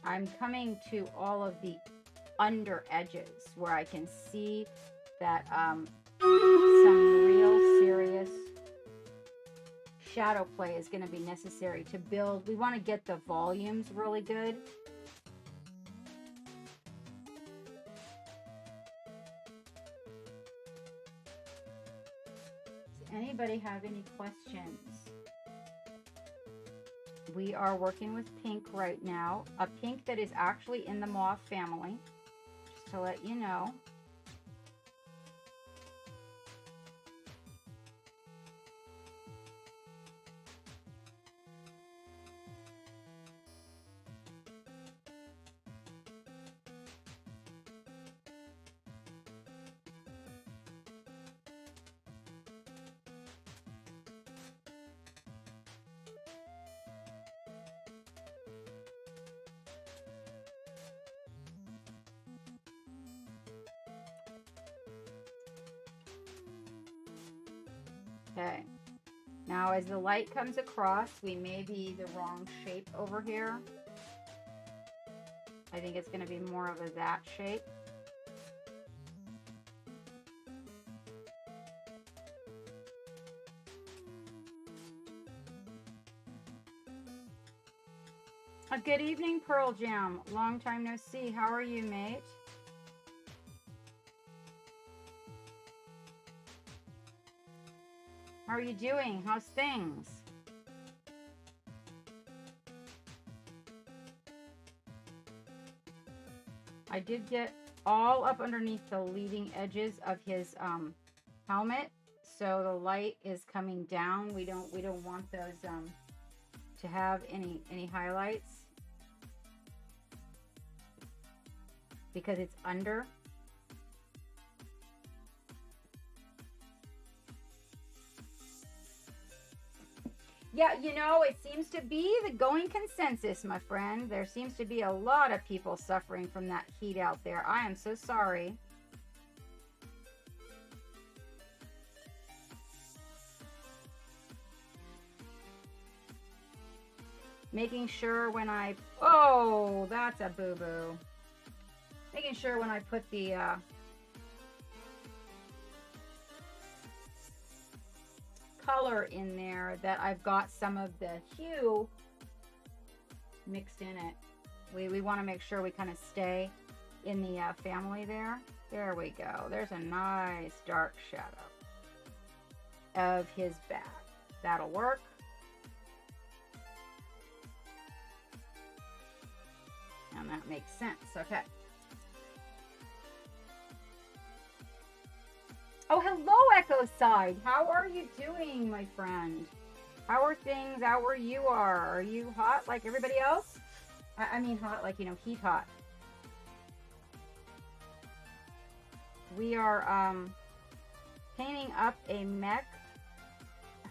I'm coming to all of the under edges where I can see that some real serious shadow play is going to be necessary to build. We want to get the volumes really good. Does anybody have any questions? We are working with pink right now, a pink that is actually in the mauve family, just to let you know. Okay, now as the light comes across, we may be the wrong shape over here. I think it's going to be more of a that shape. Good evening, Pearl Jam. Long time no see. How are you, mate? How are you doing? How's things? I did get all up underneath the leading edges of his helmet, so the light is coming down. We don't want those to have any highlights because it's under. Yeah, you know, it seems to be the going consensus, my friend. There seems to be a lot of people suffering from that heat out there. I am so sorry. Making sure when I... Oh, that's a boo-boo. Making sure when I put the... color in there that I've got some of the hue mixed in it. We want to make sure we kind of stay in the family there. There we go. There's a nice dark shadow of his back. That'll work. And that makes sense. Okay. Oh, hello, Echo Side. How are you doing, my friend? How are things out where you are? Are you hot like everybody else? I mean hot, like, you know, heat hot. We are painting up a mech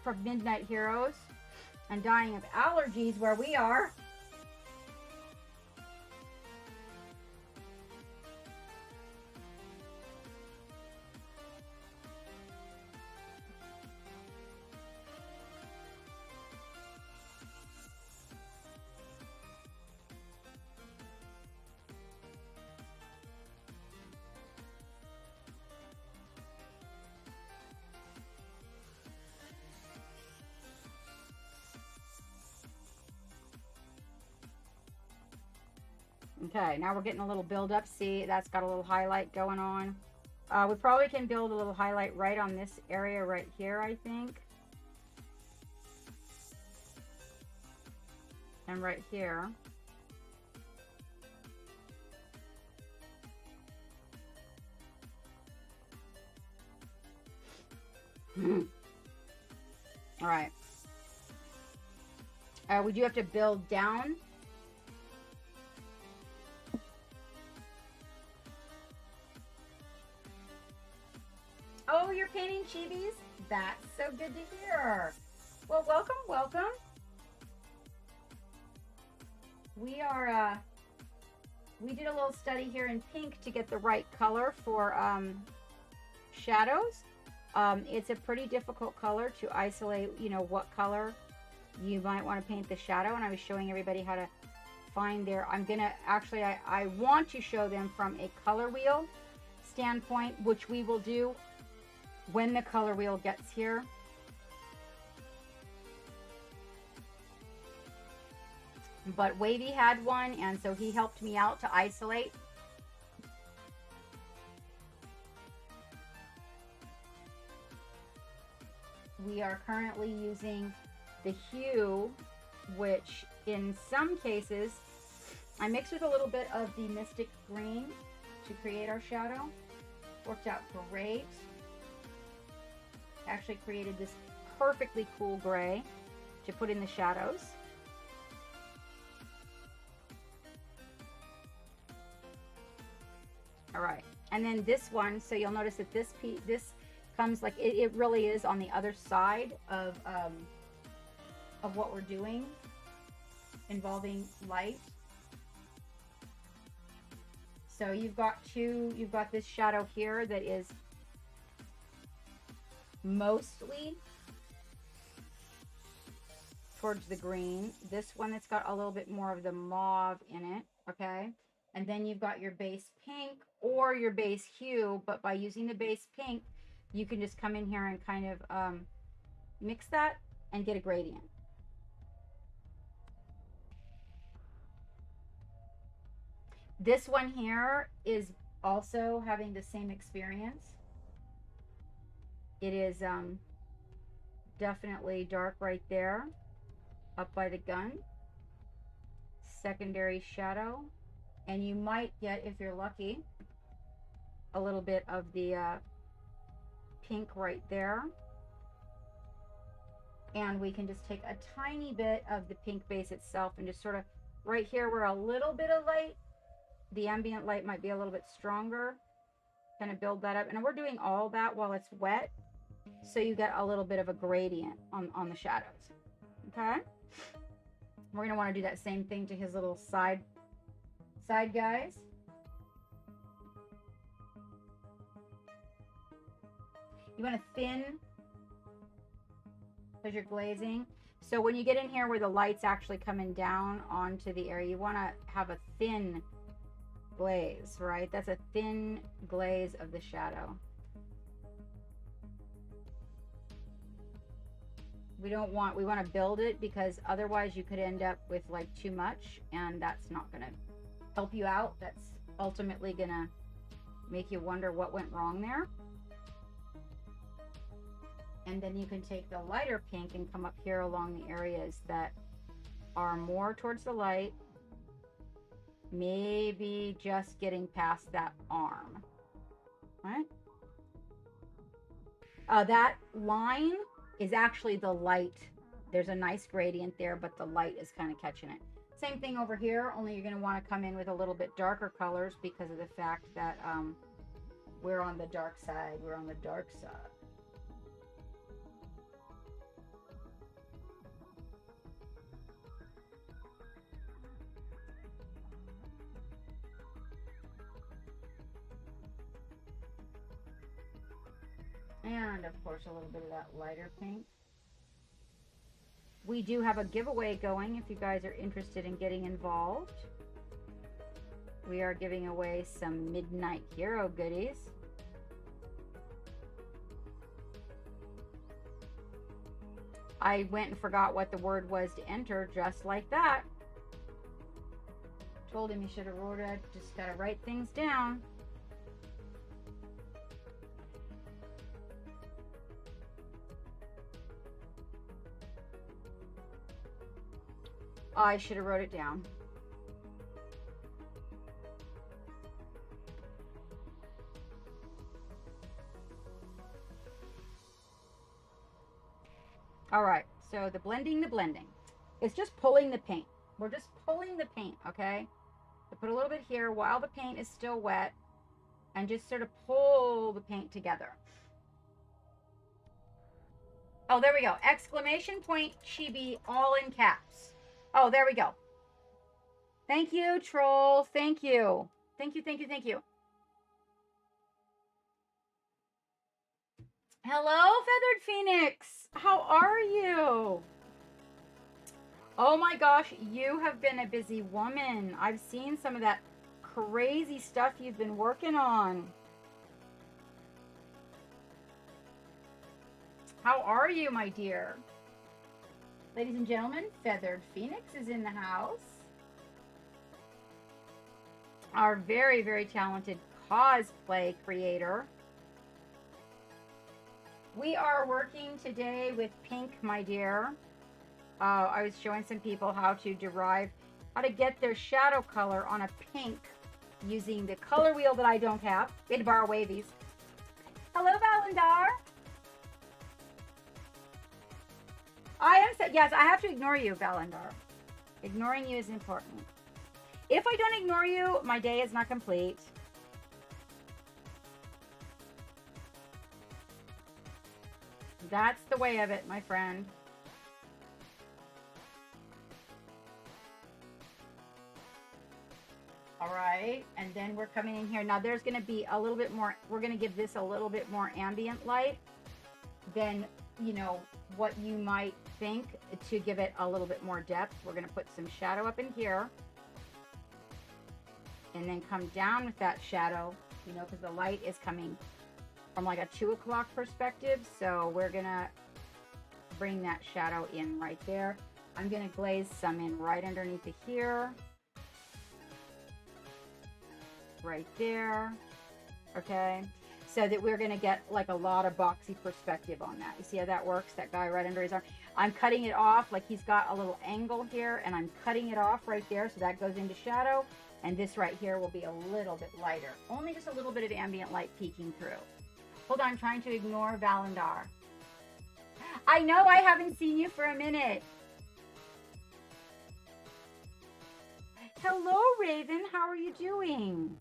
for Midnight Heroes and dying of allergies where we are. Okay, now we're getting a little build up. See, that's got a little highlight going on. We probably can build a little highlight right on this area right here, I think. And right here. All right. We do have to build down. Oh, you're painting chibis? That's so good to hear. Well, welcome, welcome. We are, we did a little study here in pink to get the right color for shadows. It's a pretty difficult color to isolate, you know, what color you might want to paint the shadow. And I was showing everybody how to find their, I'm going to actually, I want to show them from a color wheel standpoint, which we will do when the color wheel gets here. But Wavy had one, and so he helped me out to isolate. We are currently using the hue, which in some cases I mixed with a little bit of the Mystic Green to create our shadow. Worked out great. Actually created this perfectly cool gray to put in the shadows. All right, and then this one, so you'll notice that this piece, this comes like, it really is on the other side of what we're doing involving light. So you've got this shadow here that is mostly towards the green. This one that's got a little bit more of the mauve in it, okay? And then you've got your base pink or your base hue, but by using the base pink, you can just come in here and kind of mix that and get a gradient. This one here is also having the same experience. It is definitely dark right there, up by the gun. Secondary shadow. And you might get, if you're lucky, a little bit of the pink right there. And we can just take a tiny bit of the pink base itself and just sort of right here where a little bit of light, the ambient light might be a little bit stronger, kind of build that up. And we're doing all that while it's wet, so you get a little bit of a gradient on the shadows. Okay, we're gonna want to do that same thing to his little side guys. You want to thin because you're glazing. So when you get in here where the light's actually coming down onto the area, you want to have a thin glaze, right? That's a thin glaze of the shadow. We want to build it, because otherwise you could end up with like too much, and that's not going to help you out. That's ultimately going to make you wonder what went wrong there. And then you can take the lighter pink and come up here along the areas that are more towards the light, maybe just getting past that arm, right? That line is actually the light. There's a nice gradient there, but the light is kind of catching it. Same thing over here, only you're going to want to come in with a little bit darker colors because of the fact that we're on the dark side. We're on the dark side. And of course a little bit of that lighter pink. We do have a giveaway going if you guys are interested in getting involved. We are giving away some Midnight Hero goodies. I went and forgot what the word was to enter just like that. Told him he should have wrote it. Just gotta write things down. I should have wrote it down. All right, so the blending. It's just pulling the paint. We're just pulling the paint, okay? So put a little bit here while the paint is still wet and just sort of pull the paint together. Oh, there we go. Exclamation point Chibi, all in caps. Oh, there we go. Thank you, troll. Thank you. Thank you, thank you, thank you. Hello, Feathered Phoenix. How are you? Oh my gosh, you have been a busy woman. I've seen some of that crazy stuff you've been working on. How are you, my dear? Ladies and gentlemen, Feathered Phoenix is in the house. Our very, very talented cosplay creator. We are working today with pink, my dear. I was showing some people how to get their shadow color on a pink using the color wheel that I don't have. We had to borrow Wavies. Hello, Valandar. Yes, I have to ignore you, Valandar. Ignoring you is important. If I don't ignore you, my day is not complete. That's the way of it, my friend. All right, and then we're coming in here. Now there's going to be a little bit more, we're going to give this a little bit more ambient light than, you know, what you might think to give it a little bit more depth. We're going to put some shadow up in here and then come down with that shadow, you know, because the light is coming from like a 2 o'clock perspective. So we're going to bring that shadow in right there. I'm going to glaze some in right underneath it here. Right there. Okay. So that we're going to get like a lot of boxy perspective on that. You see how that works? That guy right under his arm. I'm cutting it off like he's got a little angle here, and I'm cutting it off right there. So that goes into shadow. And this right here will be a little bit lighter. Only just a little bit of ambient light peeking through. Hold on, I'm trying to ignore Valandar. I know I haven't seen you for a minute. Hello, Raven. How are you doing?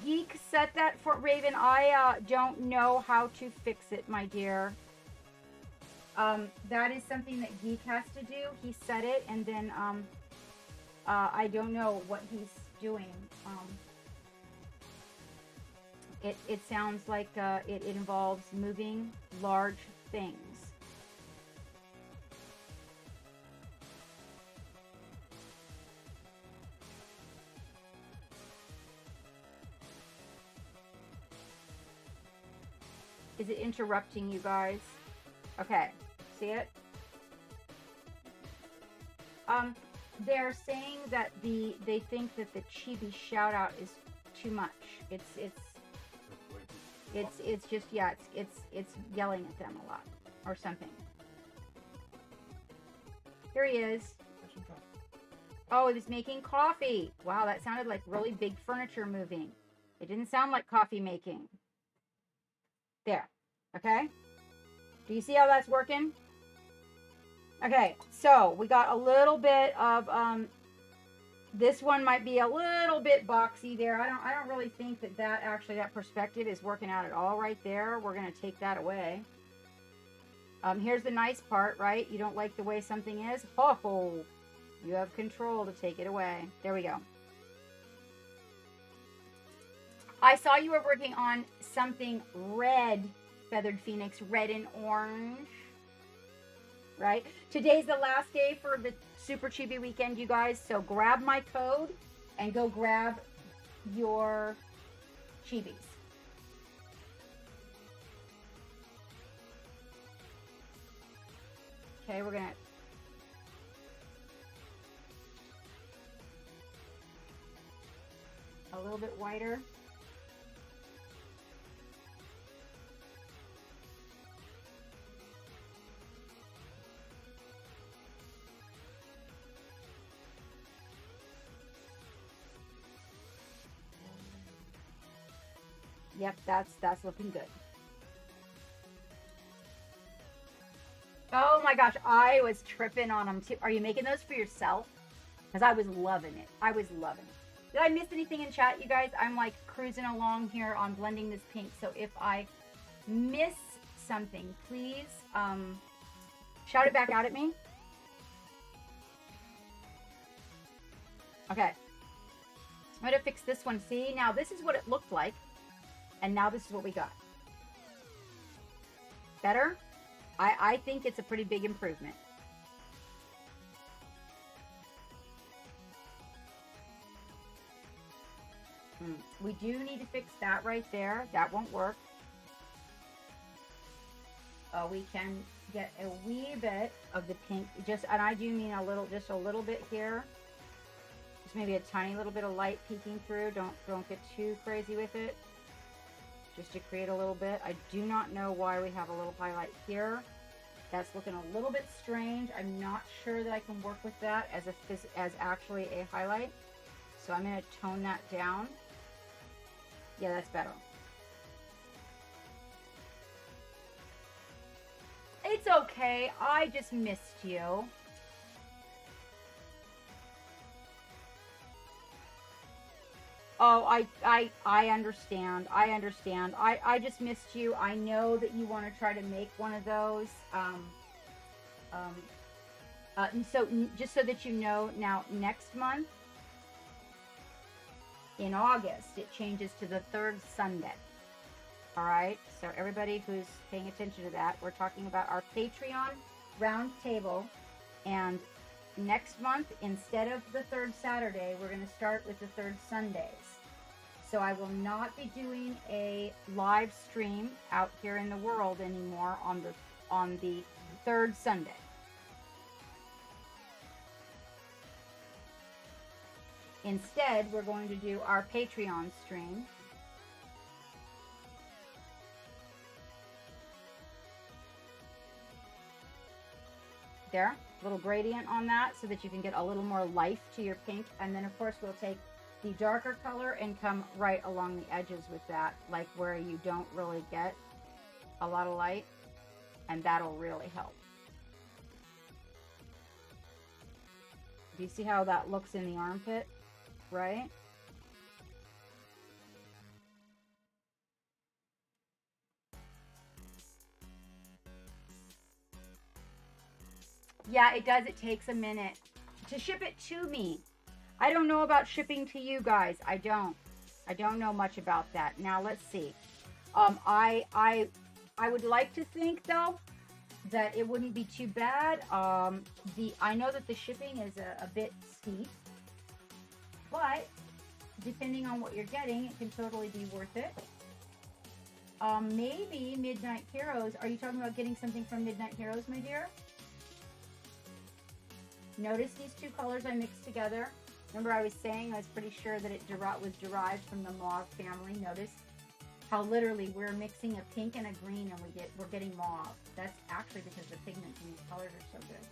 Geek set that for Raven. I don't know how to fix it, my dear. That is something that Geek has to do. He set it, and then I don't know what he's doing. It sounds like it involves moving large things. Is it interrupting you guys? Okay, see it? They're saying that they think that the Chibi shout out is too much. It's just, yeah, it's yelling at them a lot or something. Here he is. Oh, he was making coffee. Wow, that sounded like really big furniture moving. It didn't sound like coffee making. There. Okay? Do you see how that's working? Okay, so we got a little bit of this one might be a little bit boxy there. I don't really think that actually that perspective is working out at all right there. We're going to take that away. Here's the nice part, right? You don't like the way something is? Ho ho! You have control to take it away. There we go. I saw you were working on something red, Feathered Phoenix, red and orange. Right? Today's the last day for the Super Chibi weekend, you guys. So grab my code and go grab your Chibis. Okay, we're gonna a little bit whiter. Yep, that's looking good. Oh my gosh, I was tripping on them too. Are you making those for yourself? Because I was loving it. I was loving it. Did I miss anything in chat, you guys? I'm like cruising along here on blending this pink. So if I miss something, please shout it back out at me. Okay. I'm going to fix this one. See, now this is what it looked like. And now this is what we got. Better? I think it's a pretty big improvement. We do need to fix that right there. That won't work. We can get a wee bit of the pink. And I do mean just a little bit here. Just maybe a tiny little bit of light peeking through. Don't get too crazy with it. Just to create a little bit. I do not know why we have a little highlight here. That's looking a little bit strange. I'm not sure that I can work with that as actually a highlight. So I'm going to tone that down. Yeah, that's better. It's okay. I just missed you. Oh, I understand. I understand. I just missed you. I know that you want to try to make one of those. And so just so that you know, now next month in August, it changes to the third Sunday. All right. So everybody who's paying attention to that, we're talking about our Patreon round table. And next month, instead of the third Saturday, we're going to start with the third Sundays. So I will not be doing a live stream out here in the world anymore on the third Sunday. Instead, we're going to do our Patreon stream. There, little gradient on that so that you can get a little more life to your pink. And then of course we'll take the darker color and come right along the edges with that, like where you don't really get a lot of light, and that'll really help. Do you see how that looks in the armpit, right? Yeah, it does. It takes a minute to ship it to me. I don't know about shipping to you guys. I don't know much about that. Now let's see. I would like to think though that it wouldn't be too bad. I know that the shipping is a bit steep, but depending on what you're getting, it can totally be worth it. Maybe Midnight Heroes. Are you talking about getting something from Midnight Heroes, my dear? Notice these two colors I mixed together. Remember I was saying I was pretty sure that it was derived from the mauve family. Notice how literally we're mixing a pink and a green and we're getting mauve. That's actually because the pigments in these colors are so good.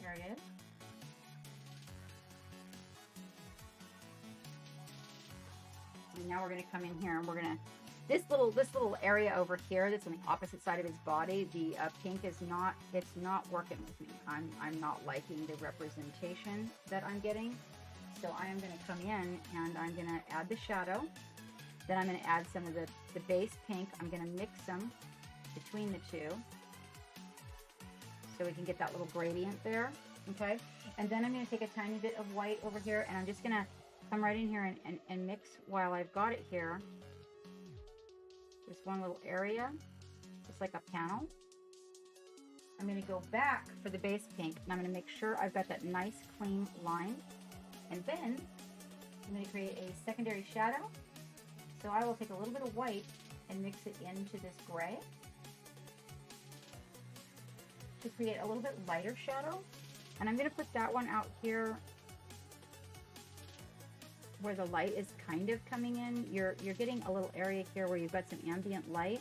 There it is. now we're going to come in here and we're going to, this little area over here that's on the opposite side of his body, the pink is not, it's not working with me. I'm not liking the representation that I'm getting. So I am going to come in and I'm going to add the shadow. Then I'm going to add some of the base pink. I'm going to mix them between the two so we can get that little gradient there. Okay. And then I'm going to take a tiny bit of white over here and I'm just going to come right in here and mix while I've got it here. Just one little area, just like a panel. I'm going to go back for the base pink and I'm going to make sure I've got that nice clean line. And then I'm going to create a secondary shadow. So I will take a little bit of white and mix it into this gray to create a little bit lighter shadow. And I'm going to put that one out here where the light is kind of coming in. You're getting a little area here where you've got some ambient light,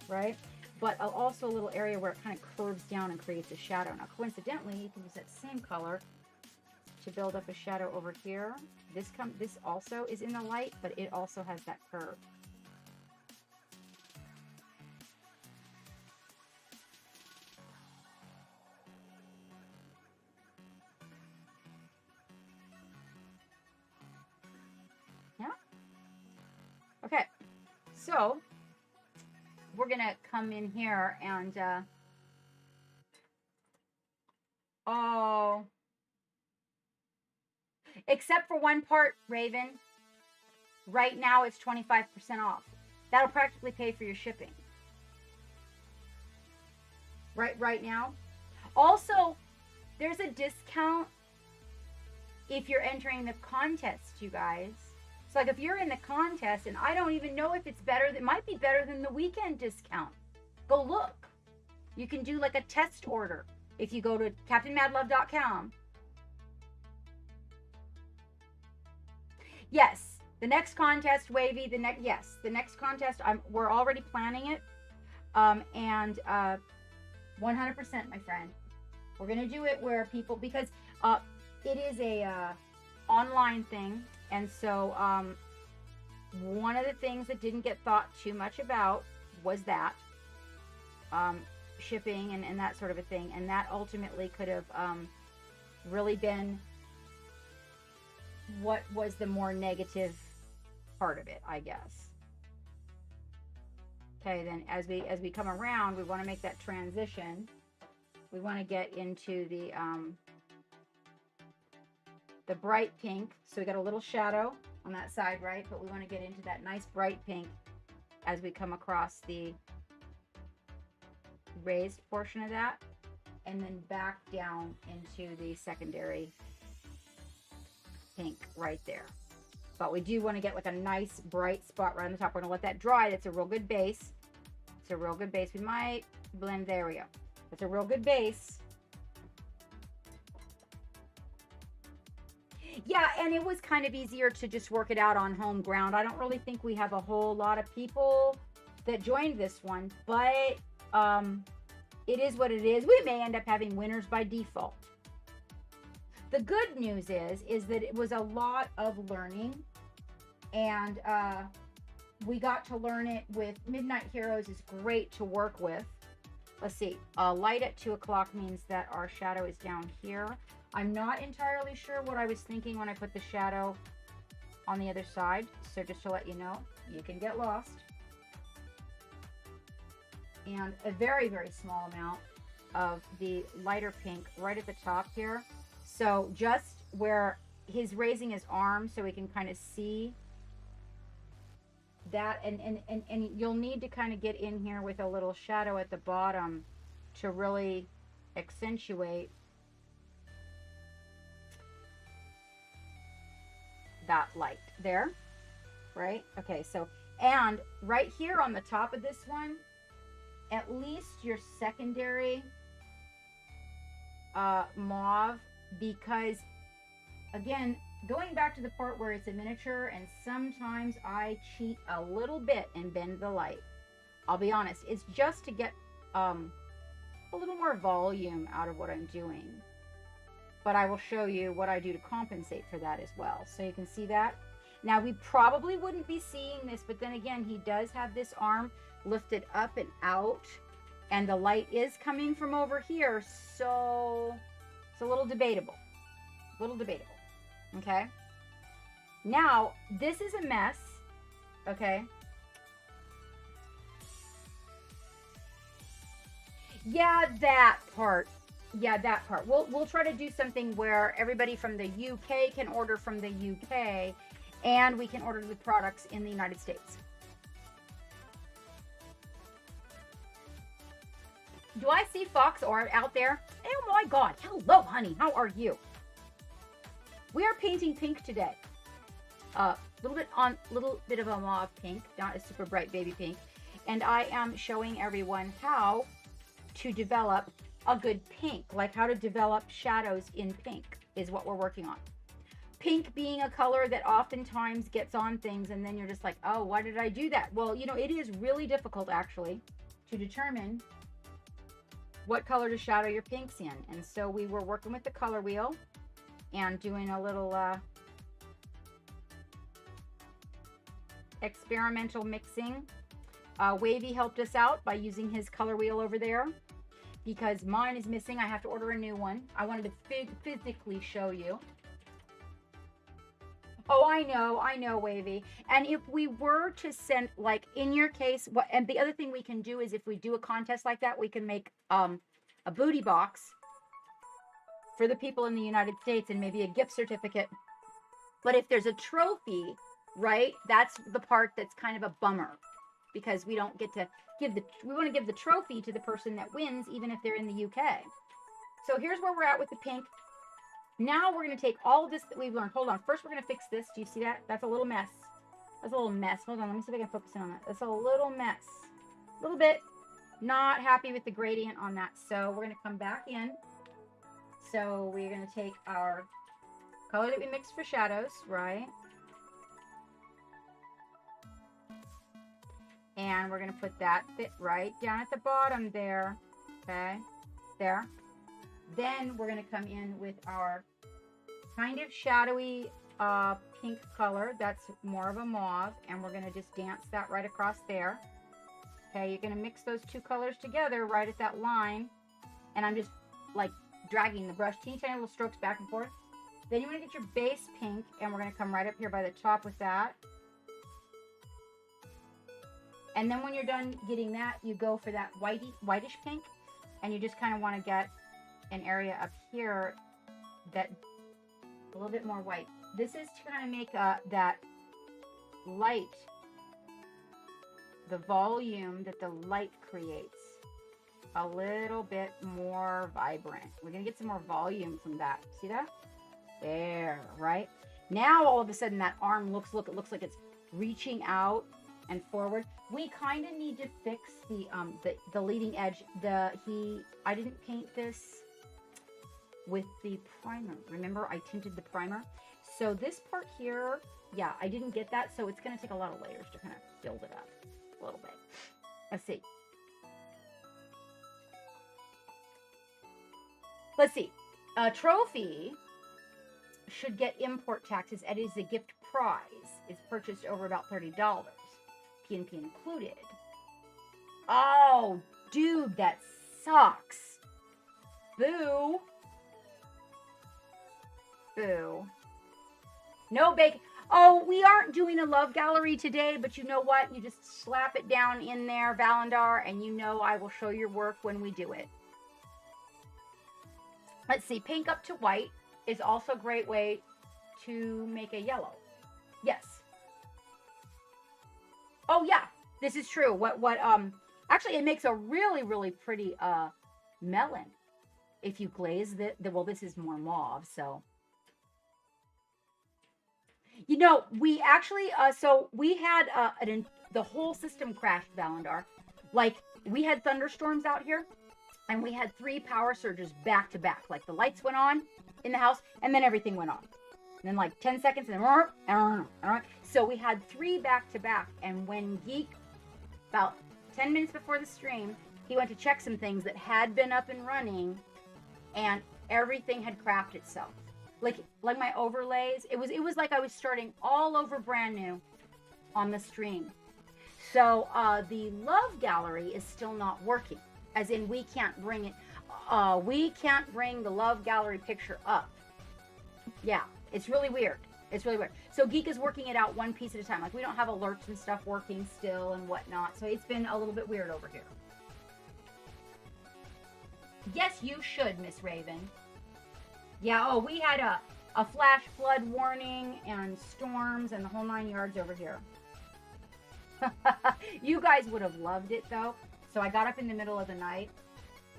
right? But also a little area where it kind of curves down and creates a shadow. Now, coincidentally, you can use that same color to build up a shadow over here. This also is in the light, but it also has that curve. Okay, so we're gonna come in here and oh, except for one part, Raven, right now it's 25% off. That'll practically pay for your shipping. Right now. Also, there's a discount if you're entering the contest, you guys. So like if you're in the contest, and I don't even know if it's better, it might be better than the weekend discount. Go look. You can do like a test order if you go to CaptainMadLove.com. Yes, the next contest, Wavy, the next contest, we're already planning it. And 100%, my friend. We're going to do it where people, because it is a online thing. And so one of the things that didn't get thought too much about was that shipping and that sort of a thing. And that ultimately could have really been what was the more negative part of it, I guess. Okay, then as we come around, we want to make that transition. We want to get into the bright pink. So we got a little shadow on that side, right? But we want to get into that nice bright pink as we come across the raised portion of that, and then back down into the secondary pink right there. But we do want to get like a nice bright spot right on the top. We're going to let that dry. That's a real good base. It's a real good base. We might blend, there we go. That's a real good base. Yeah, and it was kind of easier to just work it out on home ground. I don't really think we have a whole lot of people that joined this one, but it is what it is. We may end up having winners by default. The good news is that it was a lot of learning, and we got to learn it with Midnight Heroes is great to work with. Let's see, light at 2 o'clock means that our shadow is down here. I'm not entirely sure what I was thinking when I put the shadow on the other side. So just to let you know, you can get lost. And a very, very small amount of the lighter pink right at the top here. So just where he's raising his arm so we can kind of see that. And you'll need to kind of get in here with a little shadow at the bottom to really accentuate that light there, right? Okay, so, and right here on the top of this one, at least your secondary mauve, because again, going back to the part where it's a miniature, and sometimes I cheat a little bit and bend the light. I'll be honest, it's just to get a little more volume out of what I'm doing. But I will show you what I do to compensate for that as well. So you can see that. Now, we probably wouldn't be seeing this, but then again, he does have this arm lifted up and out, and the light is coming from over here, so it's a little debatable. Okay? Now, this is a mess, okay? Yeah, that part. We'll try to do something where everybody from the UK can order from the UK, and we can order the products in the United States. Do I see Fox Art out there? Oh my God. Hello, honey. How are you? We are painting pink today. Little bit of a mauve pink, not a super bright baby pink. And I am showing everyone how to develop a good pink, like how to develop shadows in pink is what we're working on. Pink being a color that oftentimes gets on things and then you're just like, oh, why did I do that? Well, you know, it is really difficult actually to determine what color to shadow your pinks in. And so we were working with the color wheel and doing a little experimental mixing. Wavy helped us out by using his color wheel over there. Because mine is missing, I have to order a new one. I wanted to physically show you. Oh, I know, Wavy. And if we were to send, like in your case, and the other thing we can do is if we do a contest like that, we can make a booty box for the people in the United States and maybe a gift certificate. But if there's a trophy, right, that's the part that's kind of a bummer. Because we don't get to we want to give the trophy to the person that wins, even if they're in the UK. So here's where we're at with the pink. Now we're going to take all of this that we've learned. Hold on. First, we're going to fix this. Do you see that? That's a little mess. That's a little mess. Hold on. Let me see if I can focus in on that. That's a little mess. A little bit. Not happy with the gradient on that. So we're going to come back in. So we're going to take our color that we mixed for shadows, right? And we're going to put that bit right down at the bottom there. Okay. There. Then we're going to come in with our kind of shadowy pink color. That's more of a mauve. And we're going to just dance that right across there. Okay. You're going to mix those two colors together right at that line. And I'm just like dragging the brush. Teeny tiny little strokes back and forth. Then you want to get your base pink. And we're going to come right up here by the top with that. And then when you're done getting that, you go for that whitish pink. And you just kind of want to get an area up here that a little bit more white. This is to kind of make that light, the volume that the light creates, a little bit more vibrant. We're going to get some more volume from that. See that? There, right? Now all of a sudden that arm looks like it's reaching out and forward. We kind of need to fix the leading edge. I didn't paint this with the primer. Remember, I tinted the primer. So this part here, yeah, I didn't get that. So it's going to take a lot of layers to kind of build it up a little bit. Let's see. Let's see. A trophy should get import taxes. It is a gift prize. It's purchased over about $30. PNP included. Oh, dude, that sucks. Boo. Boo. No bacon. Oh, we aren't doing a love gallery today, but you know what? You just slap it down in there, Valendar, and you know I will show your work when we do it. Let's see. Pink up to white is also a great way to make a yellow. Yes. Oh yeah, this is true. Actually it makes a really, really pretty melon if you glaze well, this is more mauve, so. You know, we actually, so we had the whole system crashed, Valendar. Like, we had thunderstorms out here, and we had 3 power surges back to back. Like, the lights went on in the house, and then everything went on. And then like 10 seconds, and then, so we had 3 back to back. And when Geek, about 10 minutes before the stream, he went to check some things that had been up and running, and everything had crapped itself. like my overlays. It was like I was starting all over brand new on the stream. So the love gallery is still not working, as in we can't bring it. We can't bring the love gallery picture up. Yeah, it's really weird. It's really weird. So Geek is working it out one piece at a time. Like we don't have alerts and stuff working still and whatnot. So it's been a little bit weird over here. Yes, you should, Miss Raven. Yeah, oh, we had a flash flood warning and storms and the whole 9 yards over here. You guys would have loved it though. So I got up in the middle of the night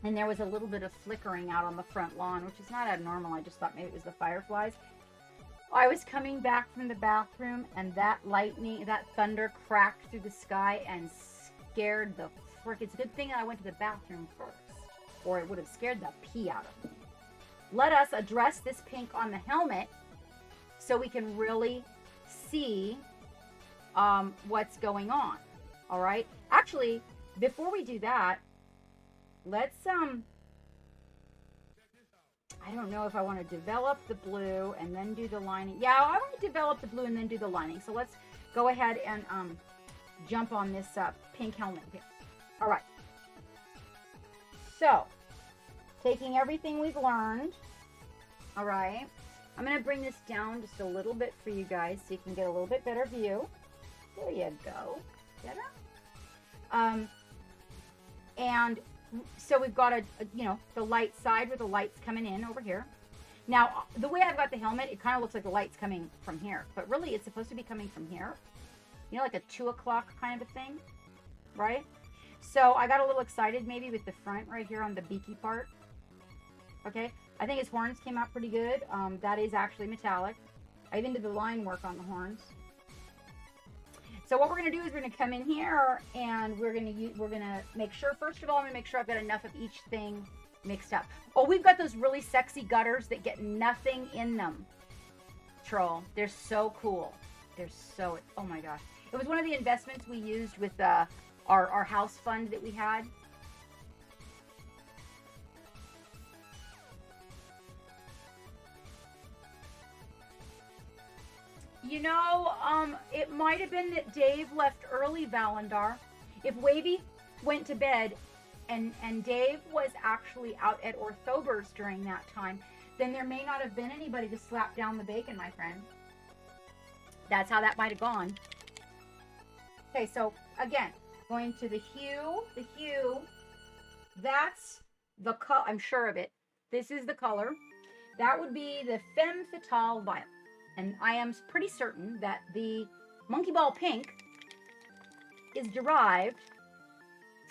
and there was a little bit of flickering out on the front lawn, which is not abnormal. I just thought maybe it was the fireflies. I was coming back from the bathroom and that lightning, that thunder cracked through the sky and scared the frick. It's a good thing that I went to the bathroom first, or it would have scared the pee out of me. Let us address this pink on the helmet so we can really see what's going on. All right. Actually, before we do that, let's I don't know if I want to develop the blue and then do the lining. Yeah, I want to develop the blue and then do the lining. So let's go ahead and jump on this pink helmet here. All right. So, taking everything we've learned, all right, I'm going to bring this down just a little bit for you guys so you can get a little bit better view. There you go. Better? And so we've got the light side where the light's coming in over here. Now, the way I've got the helmet, it kind of looks like the light's coming from here, but really it's supposed to be coming from here. You know, like a 2 o'clock kind of a thing, right? So I got a little excited maybe with the front right here on the beaky part. Okay, I think his horns came out pretty good. That is actually metallic. I even did the line work on the horns. So what we're going to do is we're going to come in here and we're going to make sure, first of all, I'm going to make sure I've got enough of each thing mixed up. Oh, we've got those really sexy gutters that get nothing in them. Troll. They're so cool. They're so, oh my gosh. It was one of the investments we used with our house fund that we had. You know, it might have been that Dave left early, Valandar. If Wavy went to bed and Dave was actually out at Orthober's during that time, then there may not have been anybody to slap down the bacon, my friend. That's how that might have gone. Okay, so again, going to the hue, that's the color, I'm sure of it. This is the color. That would be the Femme Fatale Violet. And I am pretty certain that the Monkey Ball Pink is derived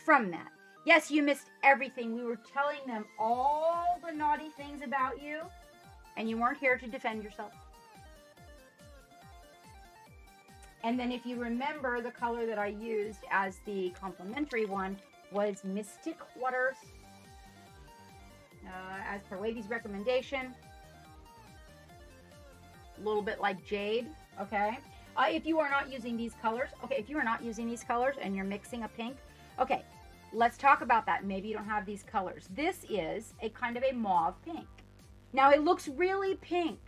from that. Yes, you missed everything. We were telling them all the naughty things about you, and you weren't here to defend yourself. And then if you remember, the color that I used as the complimentary one was Mystic Waters, as per Wavy's recommendation. A little bit like jade, okay? If you are not using these colors, and you're mixing a pink, okay, let's talk about that. Maybe you don't have these colors. This is a kind of a mauve pink. Now, it looks really pink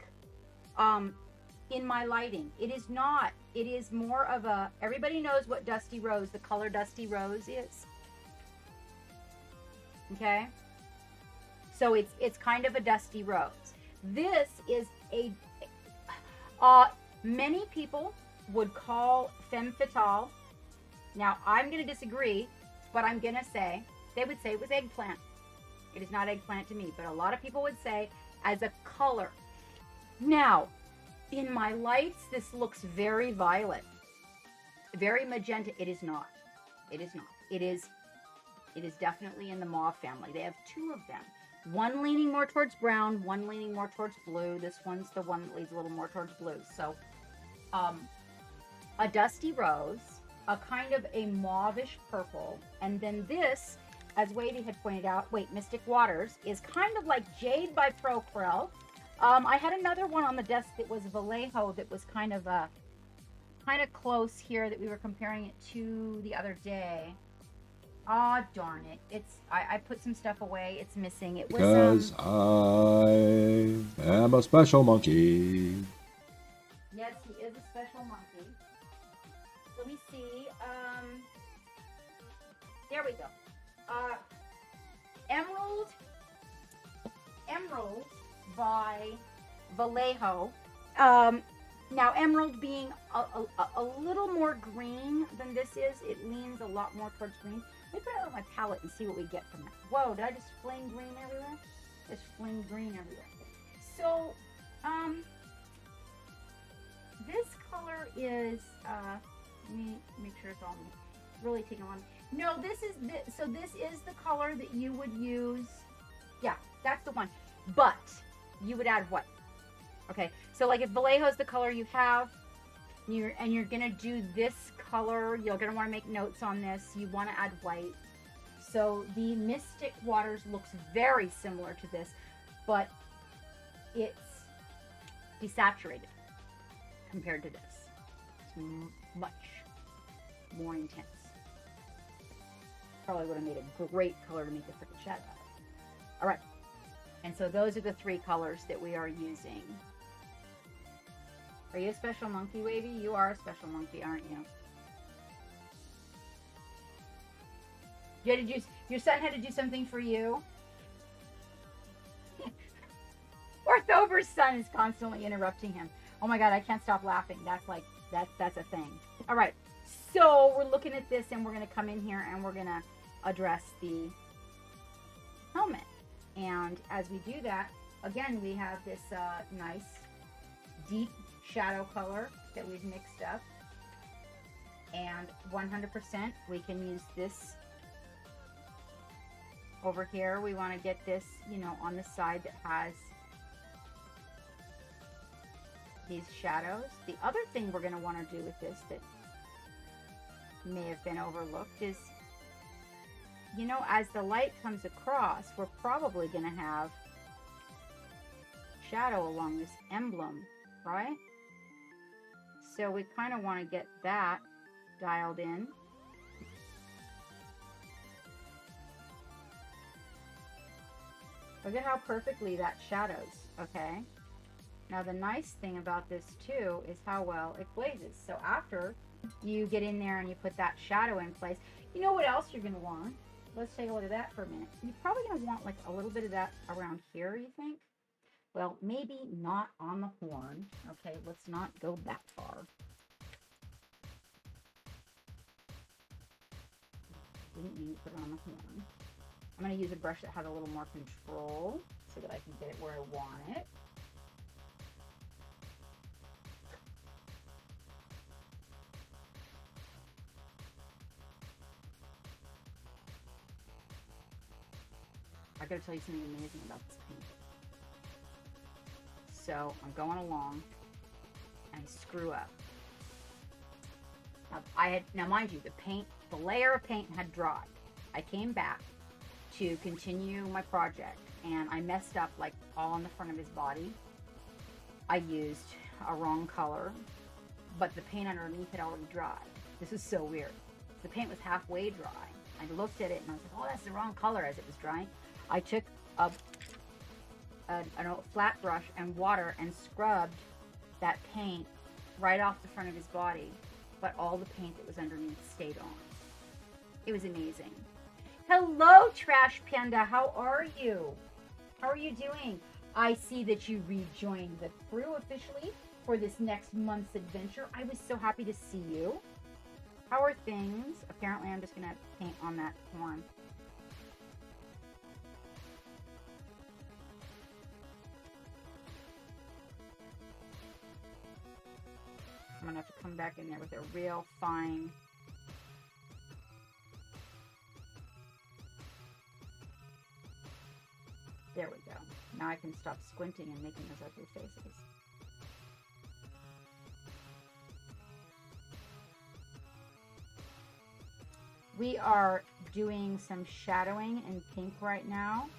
in my lighting. It is not. It is more of a, everybody knows what Dusty Rose, the color Dusty Rose is. Okay? So it's kind of a Dusty Rose. This is a many people would call Femme Fatale. Now, I'm going to disagree, but I'm going to say, they would say it was eggplant. It is not eggplant to me, but a lot of people would say as a color. Now, in my lights, this looks very violet, very magenta. It is not. It is not. It is definitely in the mauve family. They have two of them. One leaning more towards brown, one leaning more towards blue. This one's the one that leads a little more towards blue. So, a Dusty Rose, a kind of a mauvish purple, and then this, as Wavy had pointed out, Mystic Waters, is kind of like Jade by Procrel. I had another one on the desk that was Vallejo that was kind of close here that we were comparing it to the other day. Oh, darn it. I put some stuff away. It's missing. It was, Because I am a special monkey. yes, he is a special monkey. Let me see. There we go. Emerald by Vallejo. Now Emerald being a little more green than this is, it leans a lot more towards green. Let me put it on my palette and see what we get from that. Whoa, did I just fling green everywhere? Just fling green everywhere. So, this color is, let me make sure it's all really taking on. No, this is the color that you would use. Yeah, that's the one. But you would add white. Okay, so like if Vallejo is the color you have, you're gonna do this color, you're gonna want to make notes on this. You want to add white. So the Mystic Waters looks very similar to this, but it's desaturated compared to this. It's much more intense. Probably would have made a great color to make the freaking shadow. All right, and so those are the three colors that we are using. Are you a special monkey, Wavy? You are a special monkey, aren't you? Your son had to do something for you? Orthover's son is constantly interrupting him. Oh my god, I can't stop laughing. That's a thing. All right, so we're looking at this and we're going to come in here and we're going to address the helmet. And as we do that, again, we have this nice deep shadow color that we've mixed up, and 100% we can use this over here. We want to get this, you know, on the side that has these shadows. The other thing we're going to want to do with this that may have been overlooked is, you know, as the light comes across, we're probably going to have shadow along this emblem, right? So we kind of want to get that dialed in. Look at how perfectly that shadows, okay? Now the nice thing about this too is how well it glazes. So after you get in there and you put that shadow in place, you know what else you're going to want? Let's take a look at that for a minute. You're probably going to want like a little bit of that around here, you think? Well, maybe not on the horn. Okay, let's not go that far. Didn't mean to put it on the horn. I'm going to use a brush that has a little more control so that I can get it where I want it. I gotta tell you something amazing about this paint. So I'm going along and I screw up. Now mind you, the layer of paint had dried. I came back to continue my project and I messed up like all on the front of his body. I used a wrong color, but the paint underneath had already dried. This is so weird. The paint was halfway dry. I looked at it and I was like, oh, that's the wrong color as it was drying. I took a flat brush and water and scrubbed that paint right off the front of his body, but all the paint that was underneath stayed on. It was amazing. Hello, Trash Panda. How are you? How are you doing? I see that you rejoined the crew officially for this next month's adventure. I was so happy to see you. How are things? Apparently, I'm just going to paint on that horn. I'm going to have to come back in there with a real fine... There we go. Now I can stop squinting and making those ugly faces. We are doing some shadowing in pink right now.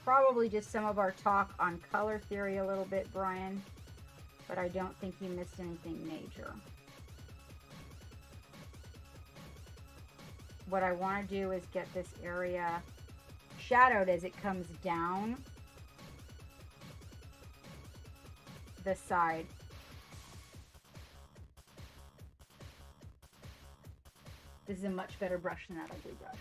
Probably just some of our talk on color theory a little bit, Brian, but I don't think you missed anything major. what I want to do is get this area shadowed as it comes down the side. This is a much better brush than that ugly brush.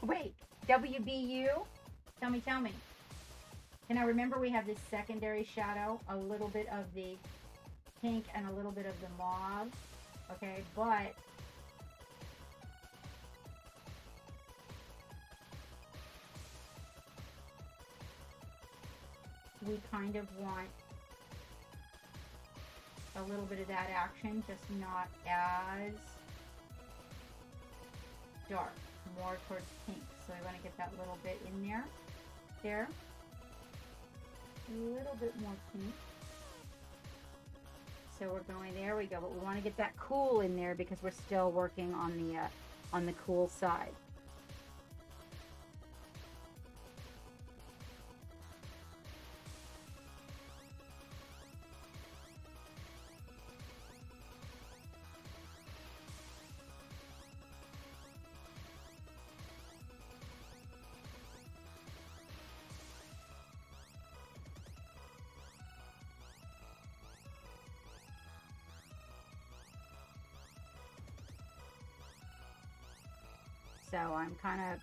Wait, WBU? Tell me. Can I remember we have this secondary shadow, a little bit of the pink and a little bit of the mauve. Okay, but we kind of want a little bit of that action, just not as dark, more towards pink. So I want to get that little bit in there. There. A little bit more pink. So we're going, there we go. But we want to get that cool in there because we're still working on the cool side. So I'm kind of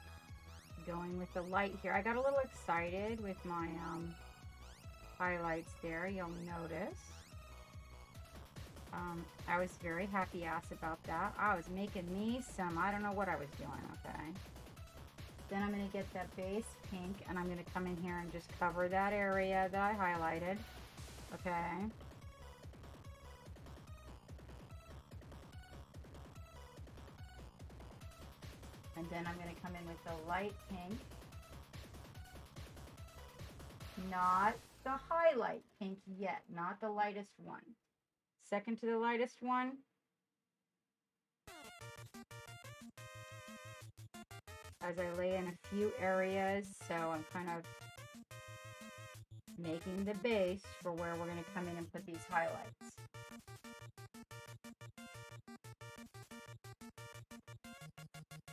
going with the light here. I got a little excited with my highlights there, you'll notice. I was very happy ass about that. I was making me some, I don't know what I was doing, okay? Then I'm going to get that base pink and I'm going to come in here and just cover that area that I highlighted, okay? And then I'm going to come in with the light pink. Not the highlight pink yet, not the lightest one. Second to the lightest one. As I lay in a few areas, so I'm kind of making the base for where we're going to come in and put these highlights.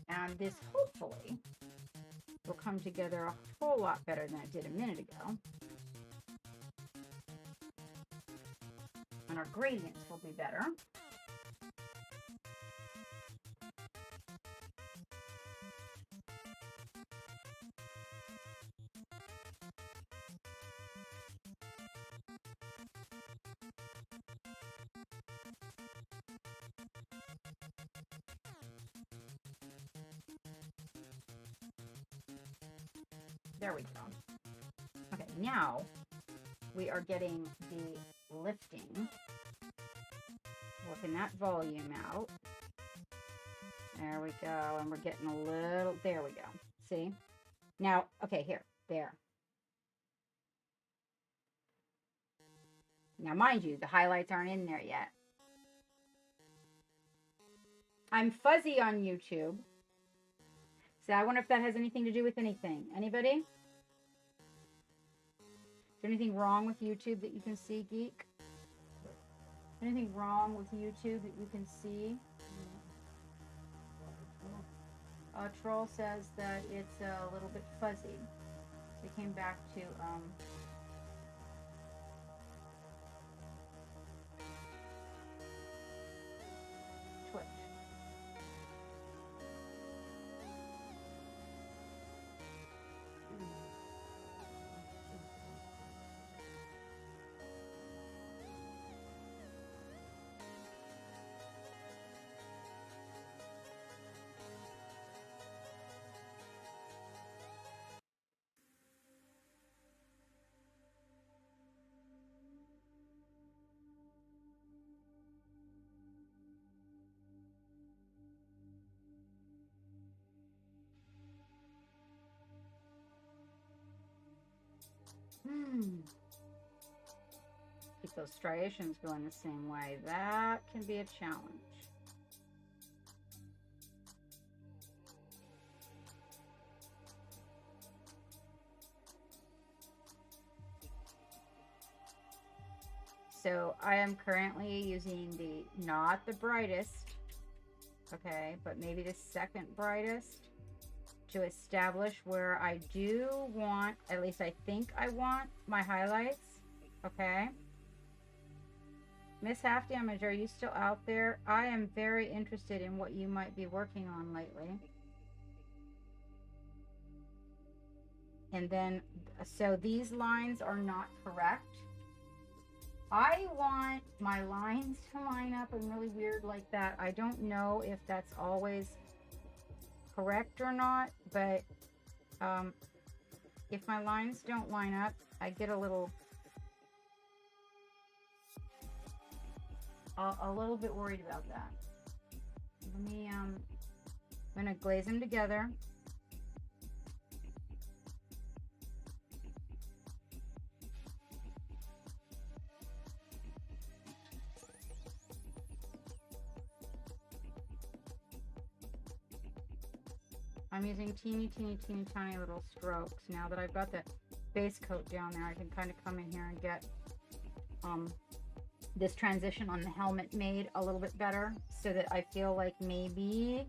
And this hopefully will come together a whole lot better than it did a minute ago. And our gradients will be better. There we go. Okay, now we are getting the lifting. Working that volume out. There we go. And we're getting a little, there we go. See? Now, okay, here, there. Now, mind you, the highlights aren't in there yet. I'm fuzzy on YouTube. So I wonder if that has anything to do with anything. Anybody? Is there anything wrong with YouTube that you can see, Geek? Anything wrong with YouTube that you can see? Troll says that it's a little bit fuzzy. So we came back to Twitch. Keep those striations going the same way. That can be a challenge. So I am currently using not the brightest, okay, but maybe the second brightest to establish where I do want, at least I think I want my highlights, okay. Miss Half Damage, are you still out there? I am very interested in what you might be working on lately. And then, so these lines are not correct. I want my lines to line up and really weird like that. I don't know if that's always correct or not, but if my lines don't line up, I get a little bit worried about that. Let me, I'm gonna glaze them together. I'm using teeny tiny little strokes. Now that I've got the base coat down there, I can kind of come in here and get this transition on the helmet made a little bit better, so that I feel like maybe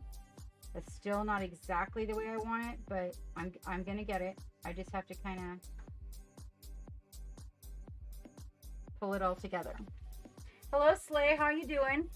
it's still not exactly the way I want it, but I'm gonna get it. I just have to kind of pull it all together. Hello Slay, how you doing?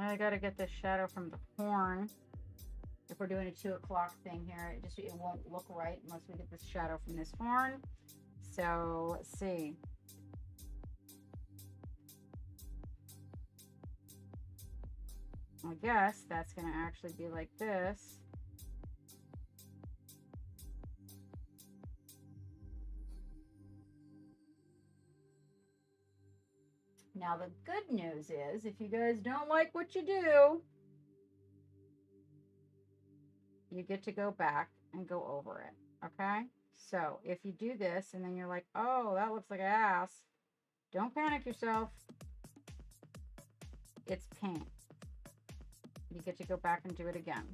I gotta get this shadow from the horn. If we're doing a 2 o'clock thing here, it won't look right unless we get this shadow from this horn. So let's see. I guess that's gonna actually be like this. Now the good news is, if you guys don't like what you do, you get to go back and go over it, okay? So if you do this and then you're like, oh, that looks like ass, don't panic yourself. It's paint. You get to go back and do it again.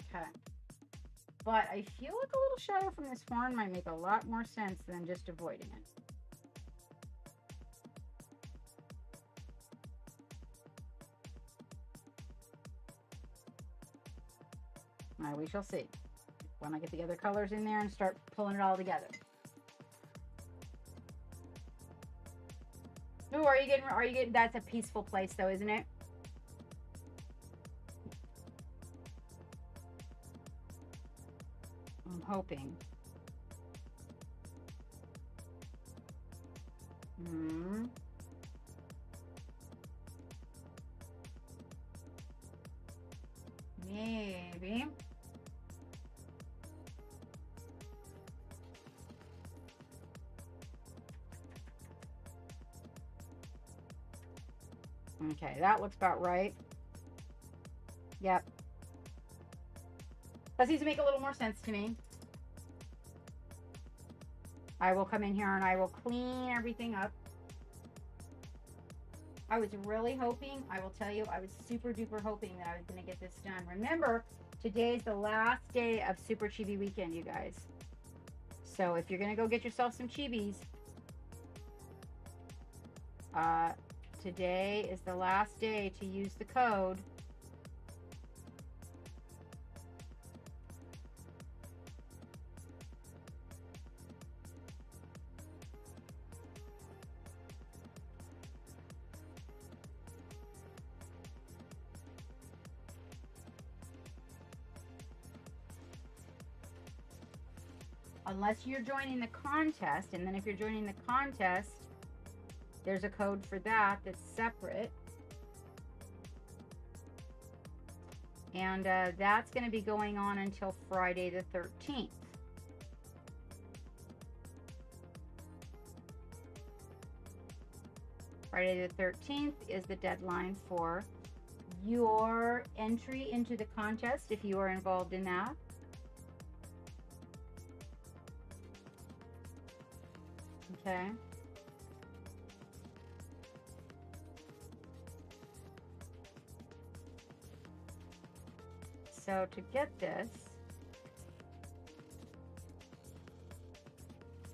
Okay. But I feel like a little shadow from this horn might make a lot more sense than just avoiding it. We shall see when I get the other colors in there and start pulling it all together. Ooh, are you getting, that's a peaceful place though, isn't it? I'm hoping. Maybe. Okay, that looks about right. Yep. That seems to make a little more sense to me. I will come in here and I will clean everything up. I was really hoping, I will tell you, I was super duper hoping that I was going to get this done. Remember, today is the last day of Super Chibi Weekend, you guys. So if you're going to go get yourself some Chibis, today is the last day to use the code. Unless you're joining the contest, and then if you're joining the contest, there's a code for that that's separate. And that's going to be going on until Friday the 13th. Friday the 13th is the deadline for your entry into the contest if you are involved in that. Okay. So to get this,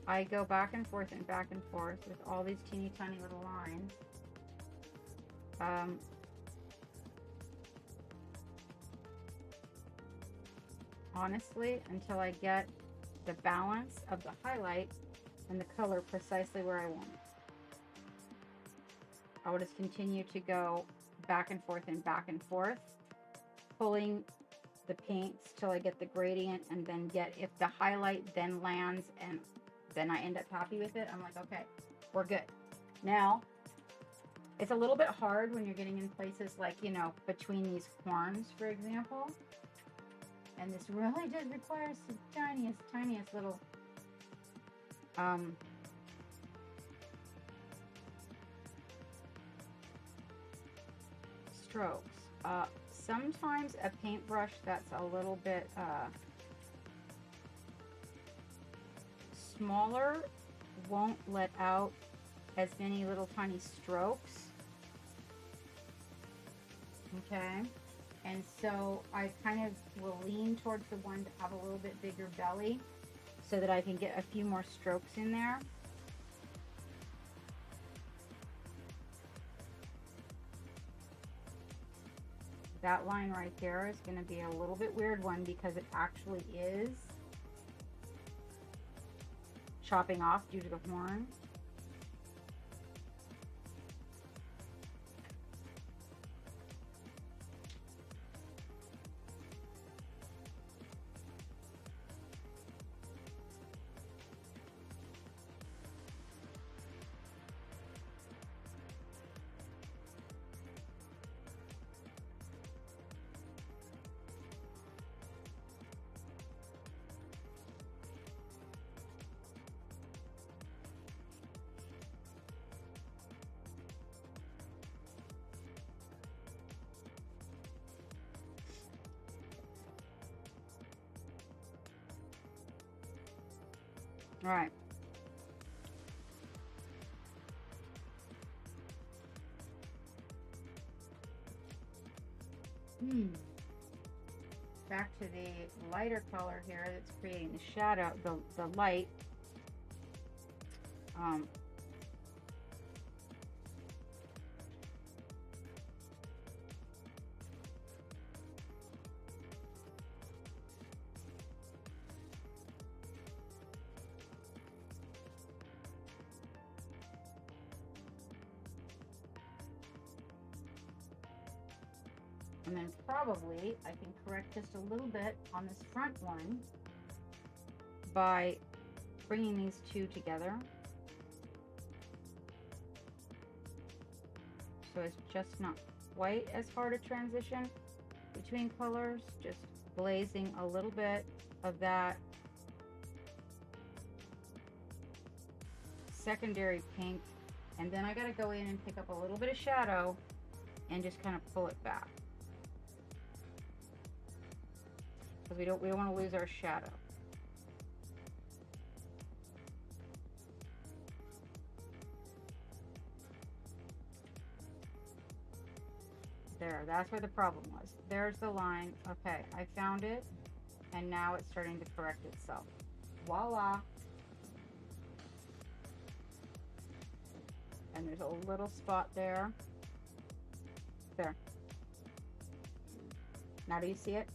I go back and forth with all these teeny tiny little lines. Honestly, until I get the balance of the highlight and the color precisely where I want it. I will just continue to go back and forth, pulling the paints till I get the gradient, and then if the highlight then lands and then I end up happy with it, I'm like, okay, we're good. Now, it's a little bit hard when you're getting in places like, you know, between these horns, for example. And this really does require some tiniest little strokes. Sometimes a paintbrush that's a little bit smaller won't let out as many little tiny strokes. Okay, and so I kind of will lean towards the one to have a little bit bigger belly so that I can get a few more strokes in there. That line right there is going to be a little bit weird one because it actually is chopping off due to the horn. All right. Back to the lighter color here that's creating the shadow, the light. And then probably I can correct just a little bit on this front one by bringing these two together. So it's just not quite as hard a transition between colors, just glazing a little bit of that secondary pink, and then I got to go in and pick up a little bit of shadow and just kind of pull it back. Because we don't want to lose our shadow. There, that's where the problem was. There's the line. Okay, I found it, and now it's starting to correct itself. Voila. And there's a little spot there. There. Now do you see it?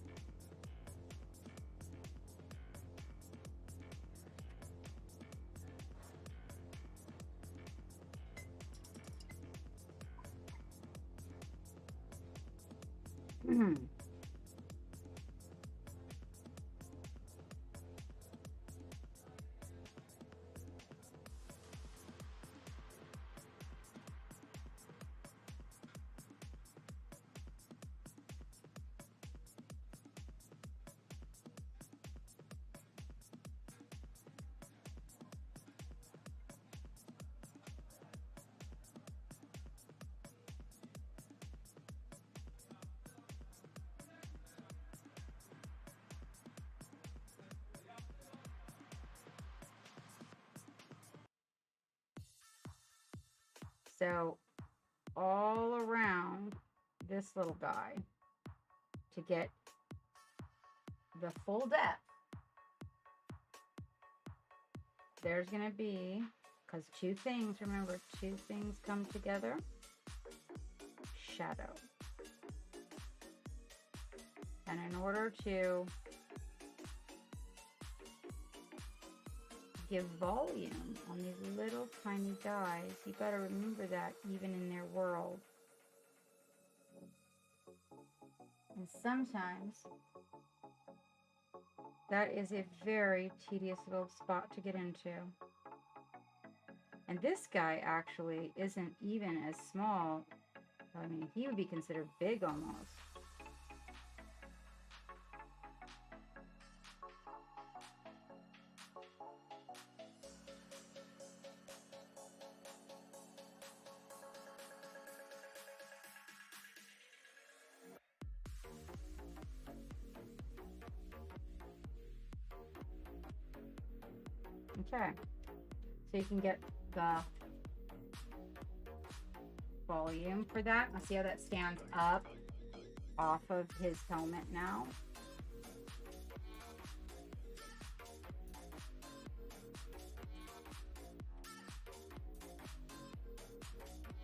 So all around this little guy to get the full depth, there's going to be, because two things, remember, two things come together, shadow. And in order to give volume on these little tiny guys, you got to remember that even in their world. And sometimes that is a very tedious little spot to get into. And this guy actually isn't even as small. I mean, he would be considered big almost. Okay, so you can get the volume for that. Now see how that stands up off of his helmet now.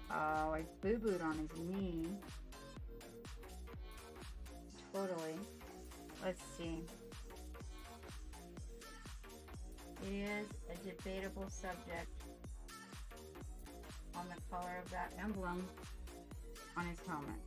Oh, I boo-booed on his knee. Totally. Let's see. It is a debatable subject on the color of that emblem on his helmet.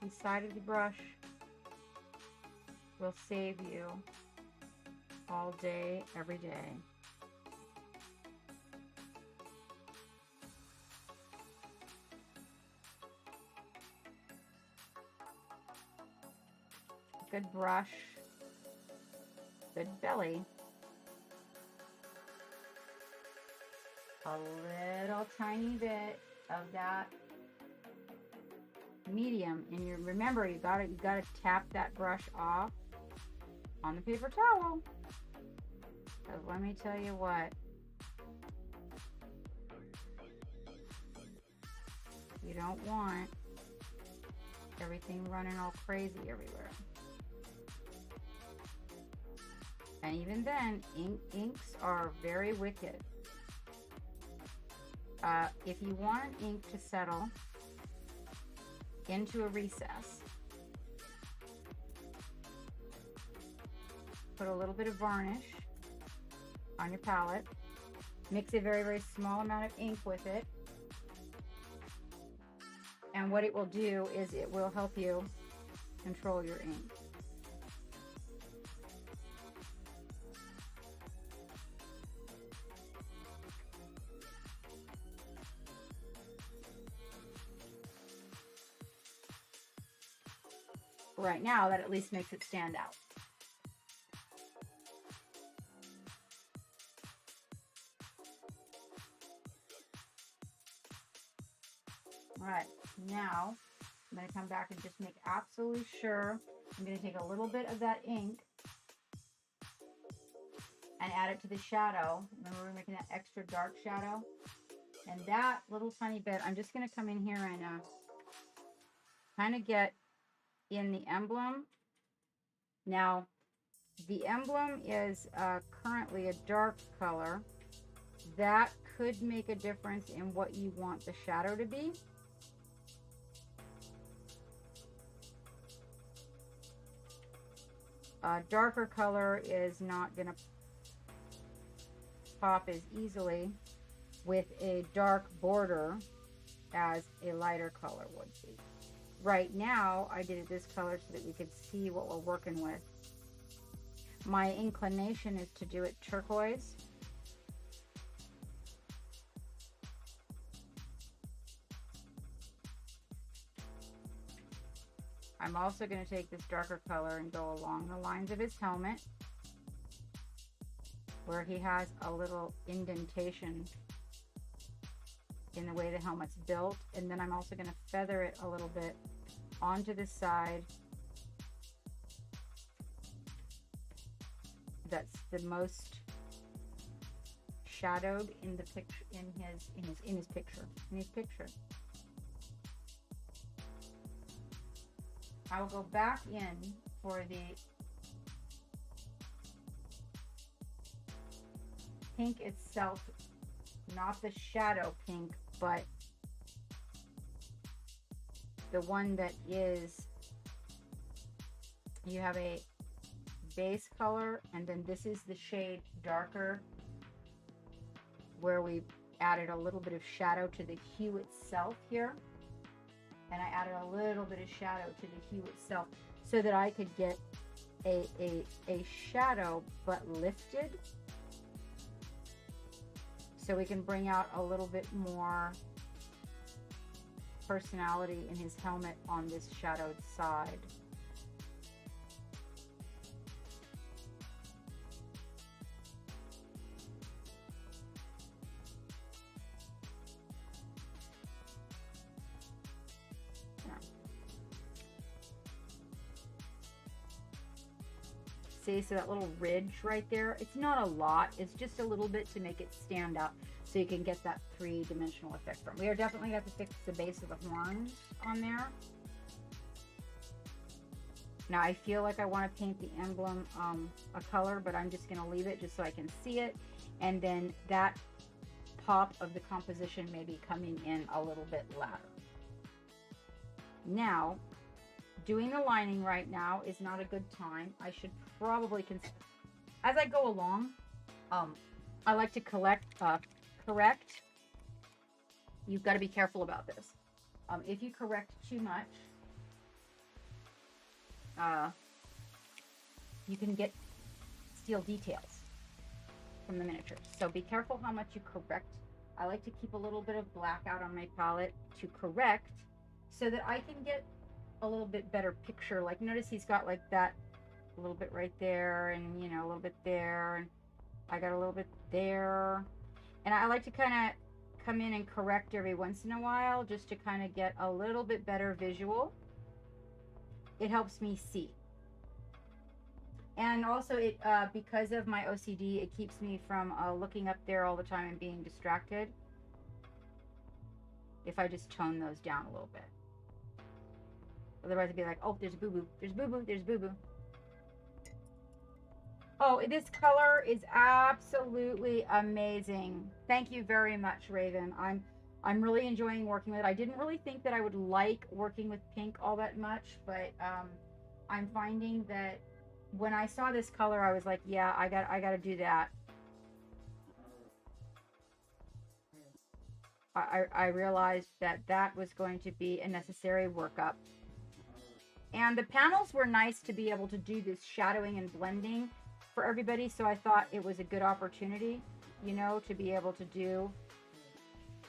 The side of the brush will save you all day, every day. Good brush, good belly. A little tiny bit of that medium, and you remember you gotta tap that brush off on the paper towel. Because let me tell you what, you don't want everything running all crazy everywhere. And even then, inks are very wicked. If you want an ink to settle into a recess, put a little bit of varnish on your palette, mix a very, very small amount of ink with it, and what it will do is it will help you control your ink. Right now, that at least makes it stand out. All right, now I'm going to come back and just make absolutely sure. I'm going to take a little bit of that ink and add it to the shadow. Remember, we're making that extra dark shadow. And that little tiny bit, I'm just going to come in here and kind of get in the emblem. Now, the emblem is currently a dark color. That could make a difference in what you want the shadow to be. A darker color is not going to pop as easily with a dark border as a lighter color would be. Right now, I did it this color so that we could see what we're working with. My inclination is to do it turquoise. I'm also going to take this darker color and go along the lines of his helmet where he has a little indentation in the way the helmet's built. And then I'm also going to feather it a little bit onto the side that's the most shadowed in the picture, in his picture. I will go back in for the pink itself, not the shadow pink, but the one that is, you have a base color, and then this is the shade darker where we added a little bit of shadow to the hue itself here. And I added a little bit of shadow to the hue itself so that I could get a shadow but lifted, so we can bring out a little bit more personality in his helmet on this shadowed side. See, so that little ridge right there, it's not a lot, it's just a little bit to make it stand out so you can get that three-dimensional effect from. We are definitely going to have to fix the base of the horns on there. Now I feel like I want to paint the emblem a color, but I'm just going to leave it just so I can see it, and then that pop of the composition maybe coming in a little bit louder. Now, doing the lining right now is not a good time. I should probably consider, as I go along, I like to correct. You've got to be careful about this. If you correct too much, you can steal details from the miniatures. So be careful how much you correct. I like to keep a little bit of black out on my palette to correct so that I can get a little bit better picture. Like, notice he's got like that a little bit right there, and you know, a little bit there, and I got a little bit there. And I like to kind of come in and correct every once in a while just to kind of get a little bit better visual. It helps me see. And also it because of my OCD, it keeps me from looking up there all the time and being distracted if I just tone those down a little bit. Otherwise it'd be like, oh, there's a boo-boo, there's boo-boo, there's boo-boo. Oh, this color is absolutely amazing. Thank you very much, Raven. I'm really enjoying working with it. I didn't really think that I would like working with pink all that much, but I'm finding that when I saw this color, I was like, yeah, I got to do that. I realized that that was going to be a necessary workup. And the panels were nice to be able to do this shadowing and blending for everybody, so I thought it was a good opportunity, you know, to be able to do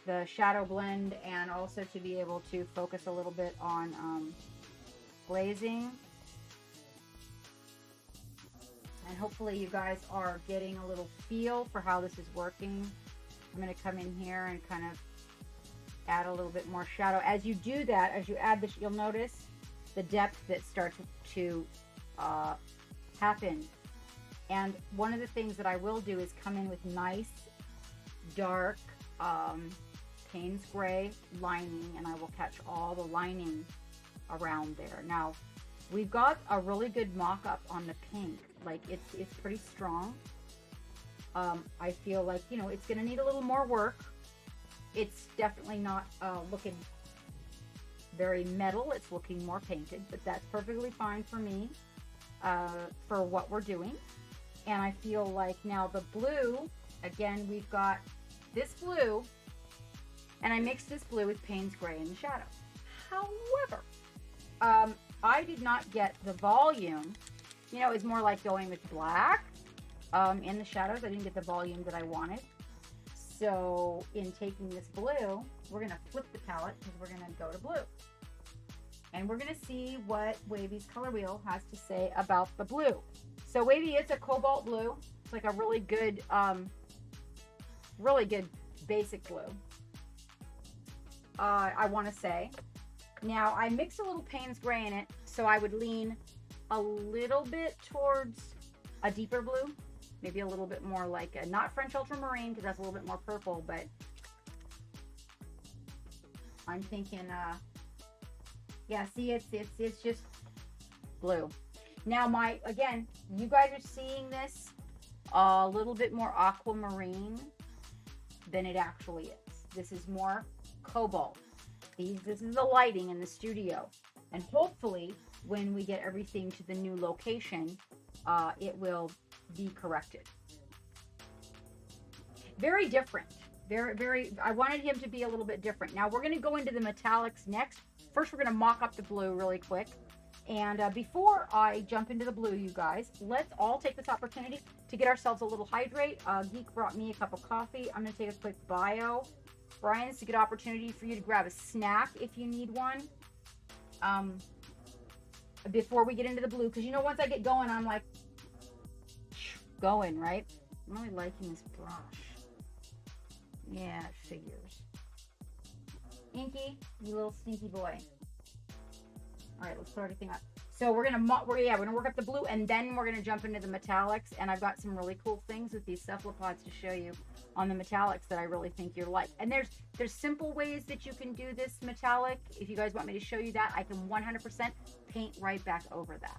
the shadow blend and also to be able to focus a little bit on glazing. And hopefully you guys are getting a little feel for how this is working. I'm going to come in here and kind of add a little bit more shadow. As you do that, as you add this, you'll notice the depth that starts to happen. And one of the things that I will do is come in with nice, dark, Payne's gray lining, and I will catch all the lining around there. Now, we've got a really good mock-up on the pink. Like, it's pretty strong. I feel like, you know, it's going to need a little more work. It's definitely not looking very metal. It's looking more painted, but that's perfectly fine for me for what we're doing. And I feel like now the blue, again, we've got this blue, and I mixed this blue with Payne's gray in the shadow. However, I did not get the volume. You know, it's more like going with black in the shadows. I didn't get the volume that I wanted. So in taking this blue, we're going to flip the palette because we're going to go to blue. And we're going to see what Wavy's color wheel has to say about the blue. So Wavy, it's a cobalt blue. It's like a really good basic blue. I want to say. Now, I mixed a little Payne's gray in it, so I would lean a little bit towards a deeper blue. Maybe a little bit more like a, not French ultramarine, because that's a little bit more purple, but I'm thinking, yeah, see, it's just blue. Now, again, you guys are seeing this a little bit more aquamarine than it actually is. This is more cobalt. This is the lighting in the studio. And hopefully, when we get everything to the new location, it will be corrected. Very different. Very, I wanted him to be a little bit different. Now, we're going to go into the metallics next. First, we're going to mock up the blue really quick. And before I jump into the blue, you guys, let's all take this opportunity to get ourselves a little hydrate. Geek brought me a cup of coffee. I'm going to take a quick bio. Brian, it's a good opportunity for you to grab a snack if you need one. Before we get into the blue, because you know, once I get going, I'm like, going, right? I'm really liking this brush. Yeah, it figures. Inky, you little sneaky boy. All right, let's start everything up. So we're gonna work up the blue, and then we're gonna jump into the metallics. And I've got some really cool things with these cephalopods to show you on the metallics that I really think you'll like. And there's simple ways that you can do this metallic. If you guys want me to show you that, I can 100% paint right back over that.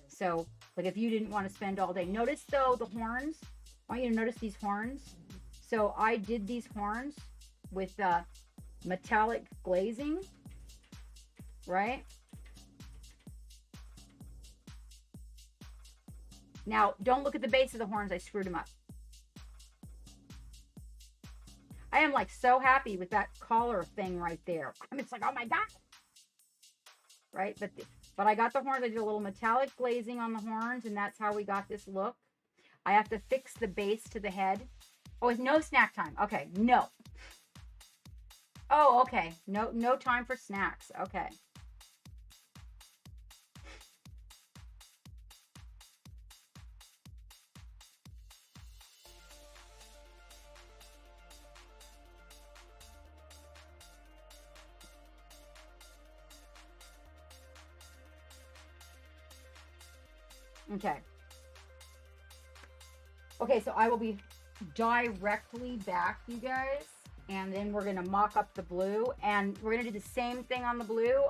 So, like, if you didn't want to spend all day. Notice though the horns. I want you to notice these horns. So I did these horns with metallic glazing, right? Now, don't look at the base of the horns. I screwed them up. I am like so happy with that collar thing right there. I mean, it's like, oh my God. Right? But I got the horns. I did a little metallic glazing on the horns, and that's how we got this look. I have to fix the base to the head. Oh, it's no snack time. Okay, no. Oh, okay. No time for snacks. Okay. Okay. Okay, so I will be directly back, you guys. And then we're going to mock up the blue. And we're going to do the same thing on the blue.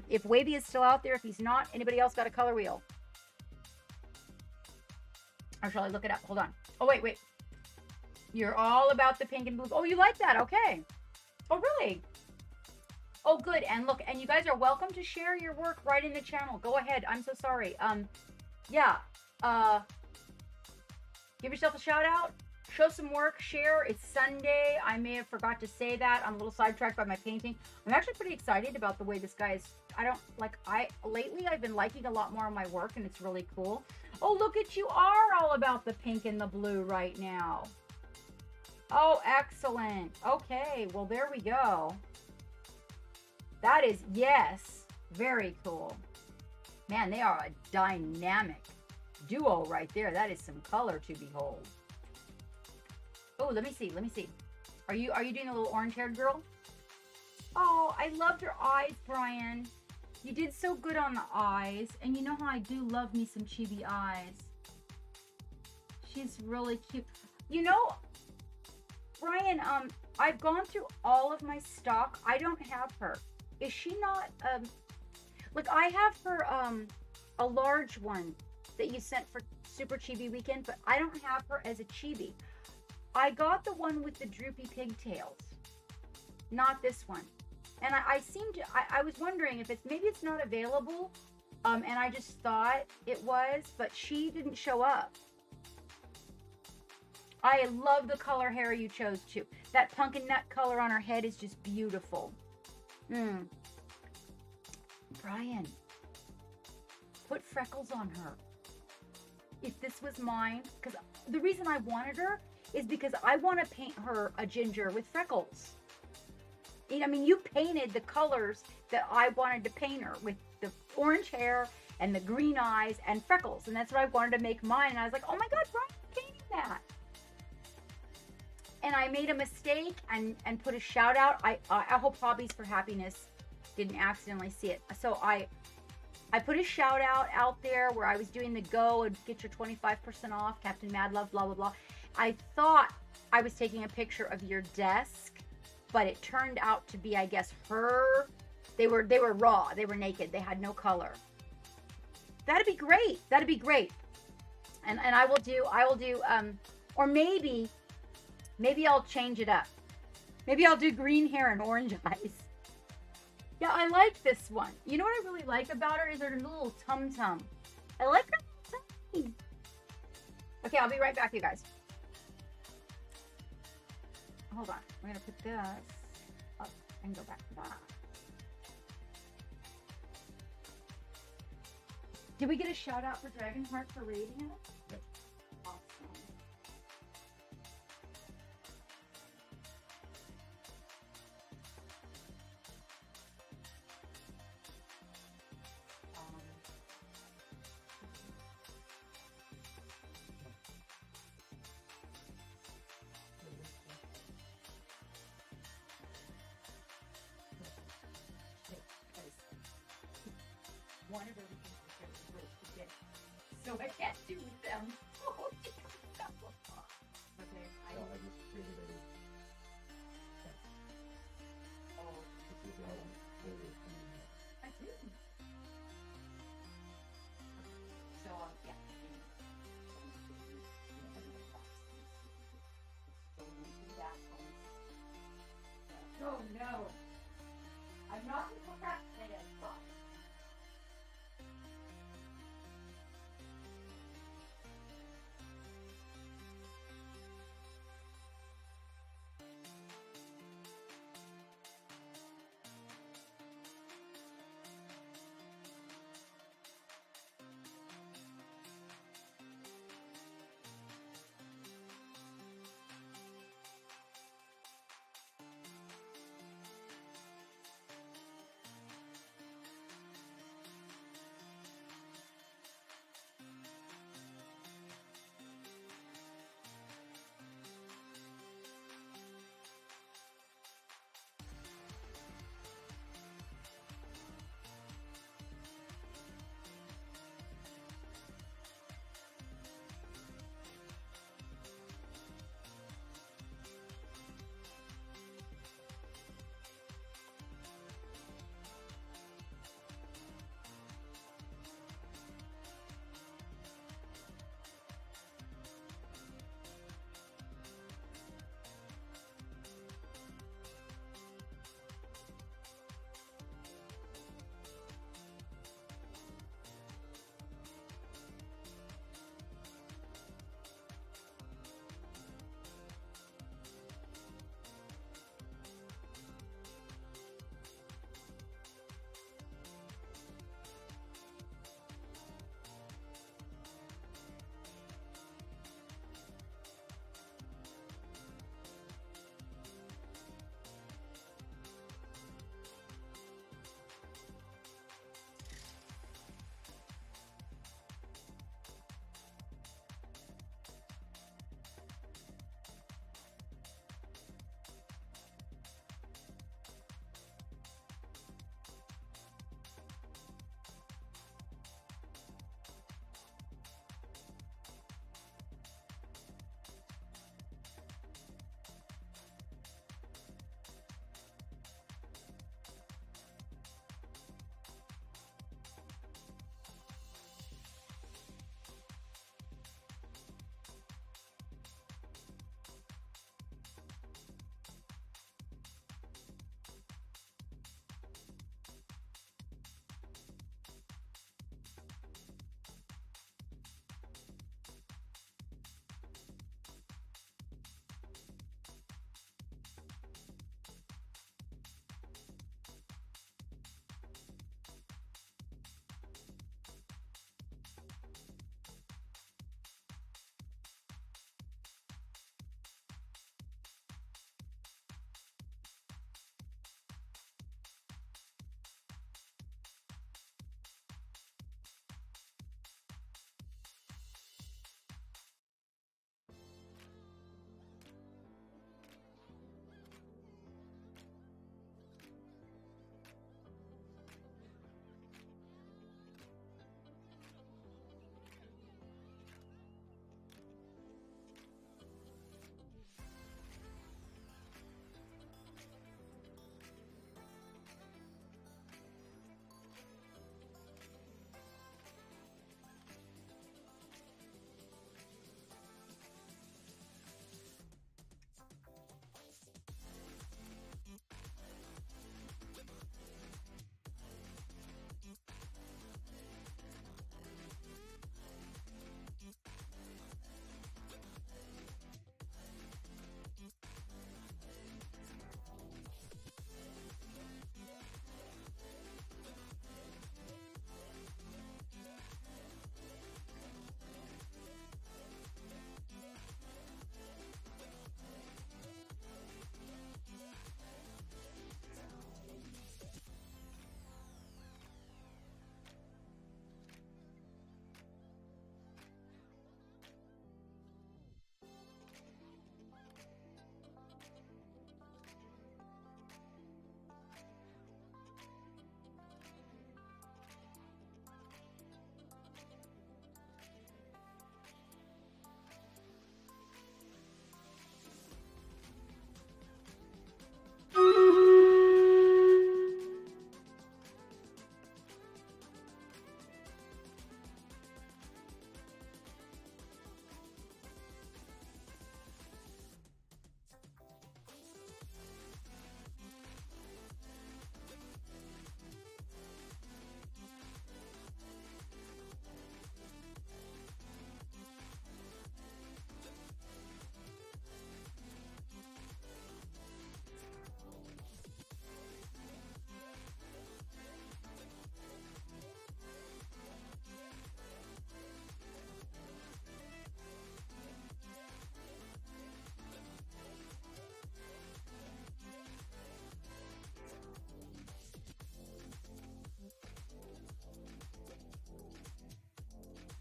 If Wavy is still out there, if he's not, anybody else got a color wheel? Or shall I look it up? Hold on. Oh, wait. You're all about the pink and blue. Oh, you like that? Okay. Oh, really? Oh, good. And look, and you guys are welcome to share your work right in the channel. Go ahead. I'm so sorry. Yeah. Give yourself a shout out. Show some work. Share. It's Sunday. I may have forgot to say that. I'm a little sidetracked by my painting. I'm actually pretty excited about the way this guy is. Lately I've been liking a lot more of my work, and it's really cool. Oh, look at you are all about the pink and the blue right now. Oh, excellent. Okay. Well, there we go. That is, yes. Very cool. Man, they are a dynamic duo right there. That is some color to behold. Oh, let me see. Are you doing a little orange-haired girl? Oh, I loved her eyes, Brian. You did so good on the eyes. And you know how I do love me some Chibi eyes. She's really cute. You know, Brian, I've gone through all of my stock. I don't have her. Is she not, like, I have her, a large one that you sent for Super Chibi Weekend, but I don't have her as a Chibi. I got the one with the droopy pigtails, not this one. And I was wondering if maybe it's not available, and I just thought it was, but she didn't show up. I love the color hair you chose too. That pumpkin nut color on her head is just beautiful. Brian, put freckles on her. If this was mine, because the reason I wanted her is because I want to paint her a ginger with freckles. I mean, you painted the colors that I wanted to paint her with the orange hair and the green eyes and freckles. And that's what I wanted to make mine. And I was like, oh my God, Brian's painting that. And I made a mistake and put a shout out. I hope Hobbies for Happiness didn't accidentally see it. So I put a shout out there where I was doing the go and get your 25% off, Captain Mad Love, blah, blah, blah. I thought I was taking a picture of your desk, but it turned out to be, I guess, her. They were raw. They were naked. They had no color. That'd be great. That'd be great. And I will do, or maybe I'll change it up. Maybe I'll do green hair and orange eyes. Yeah, I like this one. You know what I really like about her is her little tum-tum. I like her tum. Okay, I'll be right back, you guys. Hold on. I'm going to put this up and go back to that. Did we get a shout out for Dragonheart for rating it? Yep. Awesome. One of everything is going to get, so I can't do them. Oh, okay, No, I just created a. Oh, This is the one. I did. So yeah. Oh no! I'm not the procrastinator.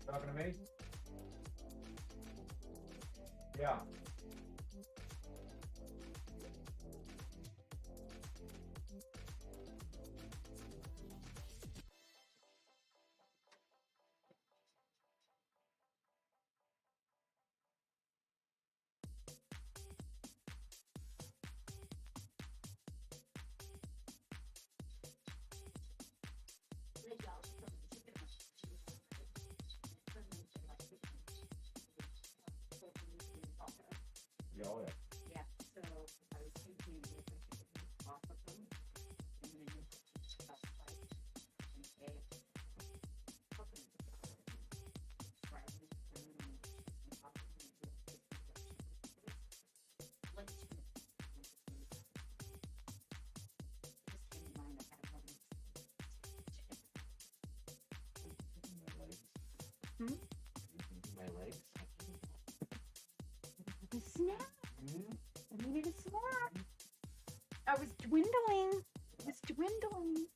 Talking to me? Yeah. Yeah, oh yeah. Yeah, so I was thinking if I could get off of them and then just like and say, open the flower, try to make them and off of them like just came to mind I had one. My legs. Hmm? My legs. The snap. I needed a snap. I was dwindling. It was dwindling.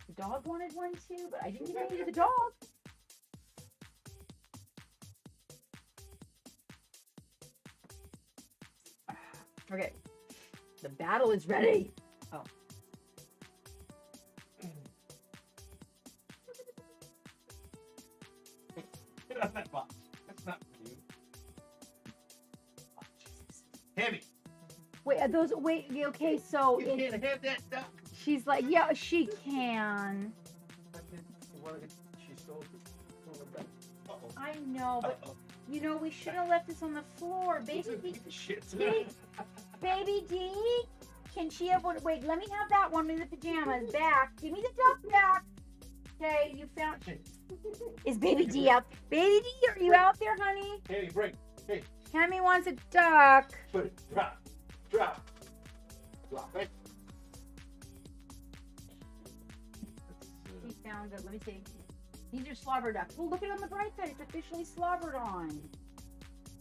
The dog wanted one too, but I didn't get any of the dog. Okay. The battle is ready. Oh. Get off that box. That's not for you. Oh, Jesus. Heavy. Wait, are those okay, so You can't have that duck. she's like, yeah, she can. She stole the duck. Uh-oh. I know, but Uh-oh. you know, we should have left this on the floor. Baby D, Shit. baby D, can she have one? Wait, let me have that one in the pajamas. Back. Give me the duck back. Okay, you found. Is Baby D out? Baby D, are you out there, honey? Hey, break. Hey, Cammy wants a duck. put it. Drop. Drop. Drop it. He found it. Let me see. These are slobber ducks. Well, look at it on the bright side. It's officially slobbered on.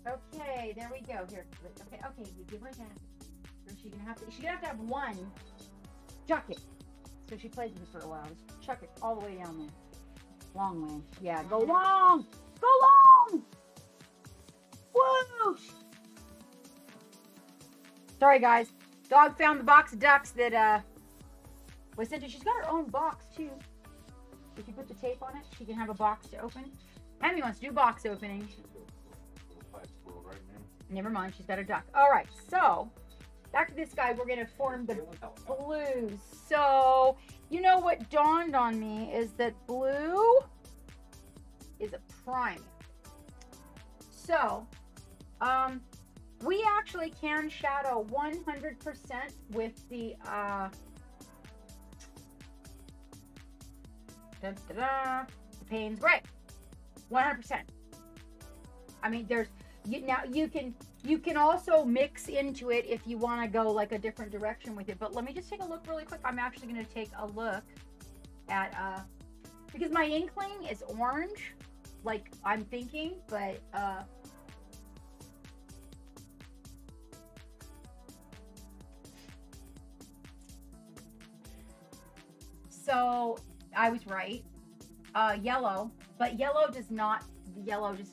Okay, there we go. Here. Okay, you give her that. So she's gonna have to have one. Chuck it. So she plays with it for a while. Just chuck it all the way down there. Long way. Yeah, go long! Go long! Whoosh! Sorry guys. Dog found the box of ducks that was sent to. She's got her own box too. If you put the tape on it, she can have a box to open. Hammy wants to do box opening. Never mind, she's got a duck. All right, so back to this guy. We're gonna form the blues. So you know what dawned on me is that blue is a primary. So we actually can shadow 100% with the the Payne's Gray. 100%. I mean, you can also mix into it if you want to go like a different direction with it. But let me just take a look really quick. I'm actually going to take a look at because my inkling is orange, like I'm thinking, but so I was right. Yellow, but yellow just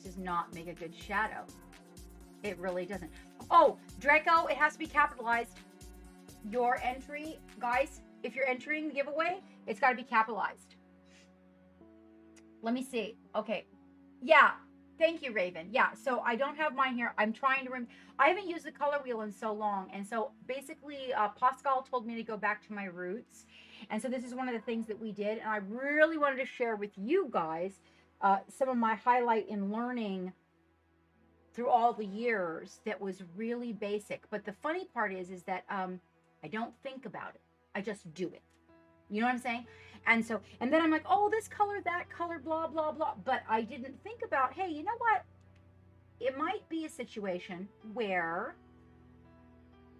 does not make a good shadow. It really doesn't. Oh, Draco, it has to be capitalized. Your entry, guys, if you're entering the giveaway, it's got to be capitalized. Let me see. Okay. Yeah. Thank you, Raven. Yeah. So I don't have mine here. I'm trying to I haven't used the color wheel in so long. And so basically, Pascal told me to go back to my roots. And so this is one of the things that we did. And I really wanted to share with you guys some of my highlight in learning through all the years that was really basic. But the funny part is that I don't think about it. I just do it. You know what I'm saying? And so, and then I'm like, oh, this color, that color, blah, blah, blah. But I didn't think about, hey, you know what? It might be a situation where,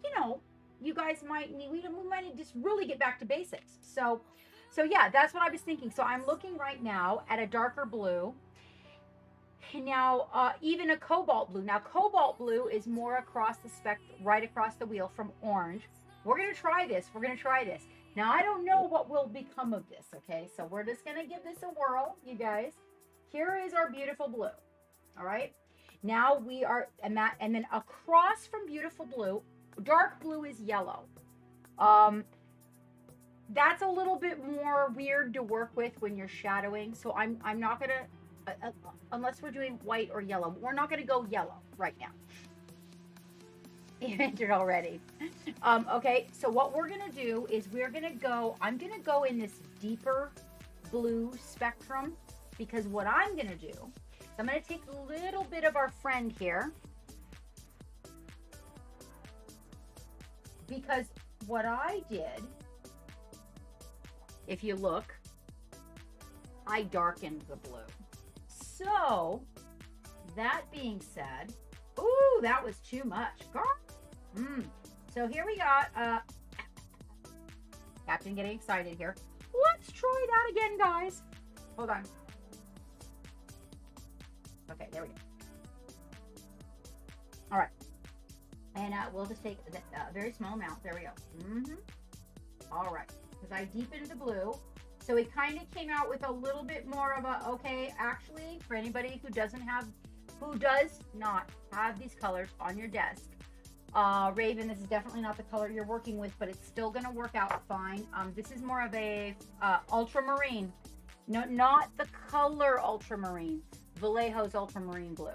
you know, you guys might need, we might need to just really get back to basics. So yeah, that's what I was thinking. So I'm looking right now at a darker blue. Now, even a cobalt blue. Now, cobalt blue is more across the spectrum, right across the wheel from orange. We're going to try this. We're going to try this. Now, I don't know what will become of this, okay? So we're just going to give this a whirl, you guys. here is our beautiful blue. All right. Now we are, and then across from beautiful blue, dark blue is yellow. That's a little bit more weird to work with when you're shadowing. So I'm not gonna, unless we're doing white or yellow, we're not gonna go yellow right now. You entered already. Okay, so what we're gonna do is I'm gonna go in this deeper blue spectrum, because what I'm gonna do, I'm gonna take a little bit of our friend here, because what I did, if you look, I darkened the blue. So that being said, ooh, that was too much. So here we got Captain getting excited here. Let's try that again, guys. Hold on. Okay, there we go. All right. And we'll just take a very small amount. There we go. All right. Because I deepened the blue. So it kind of came out with a little bit more of a, okay, actually, for anybody who does not have these colors on your desk, Raven, this is definitely not the color you're working with, but it's still going to work out fine. This is more of a ultramarine. No, not the color ultramarine. Vallejo's ultramarine blue.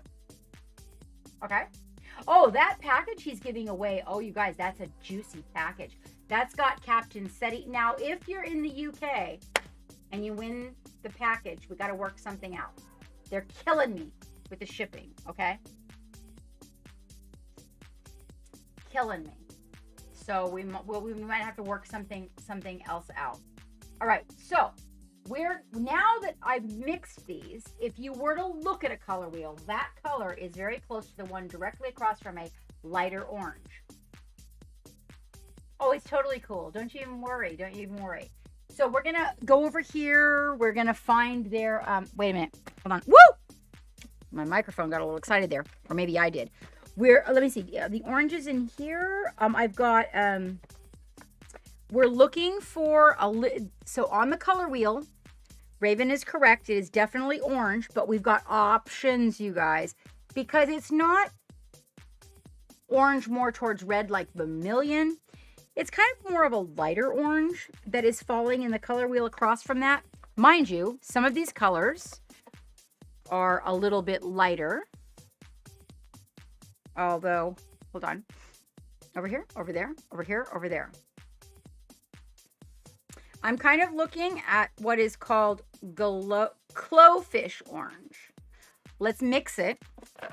Okay. Oh, that package he's giving away. Oh, you guys, that's a juicy package. That's got Captain SETI. Now, if you're in the UK and you win the package, we got to work something out. They're killing me with the shipping, okay? Killing me. So we might have to work something else out. All right, so now that I've mixed these, if you were to look at a color wheel, that color is very close to the one directly across from a lighter orange. Oh, it's totally cool. Don't you even worry. Don't you even worry. So we're going to go over here. We're going to find their, wait a minute. Hold on. Woo! My microphone got a little excited there. Or maybe I did. Let me see. The oranges in here. I've got, we're looking for so on the color wheel, Raven is correct. It is definitely orange, but we've got options, you guys, because it's not orange more towards red like vermilion. It's kind of more of a lighter orange that is falling in the color wheel across from that. Mind you, some of these colors are a little bit lighter. Although, hold on. Over here, over there, over here, over there. I'm kind of looking at what is called glowfish orange. Let's mix it. I'm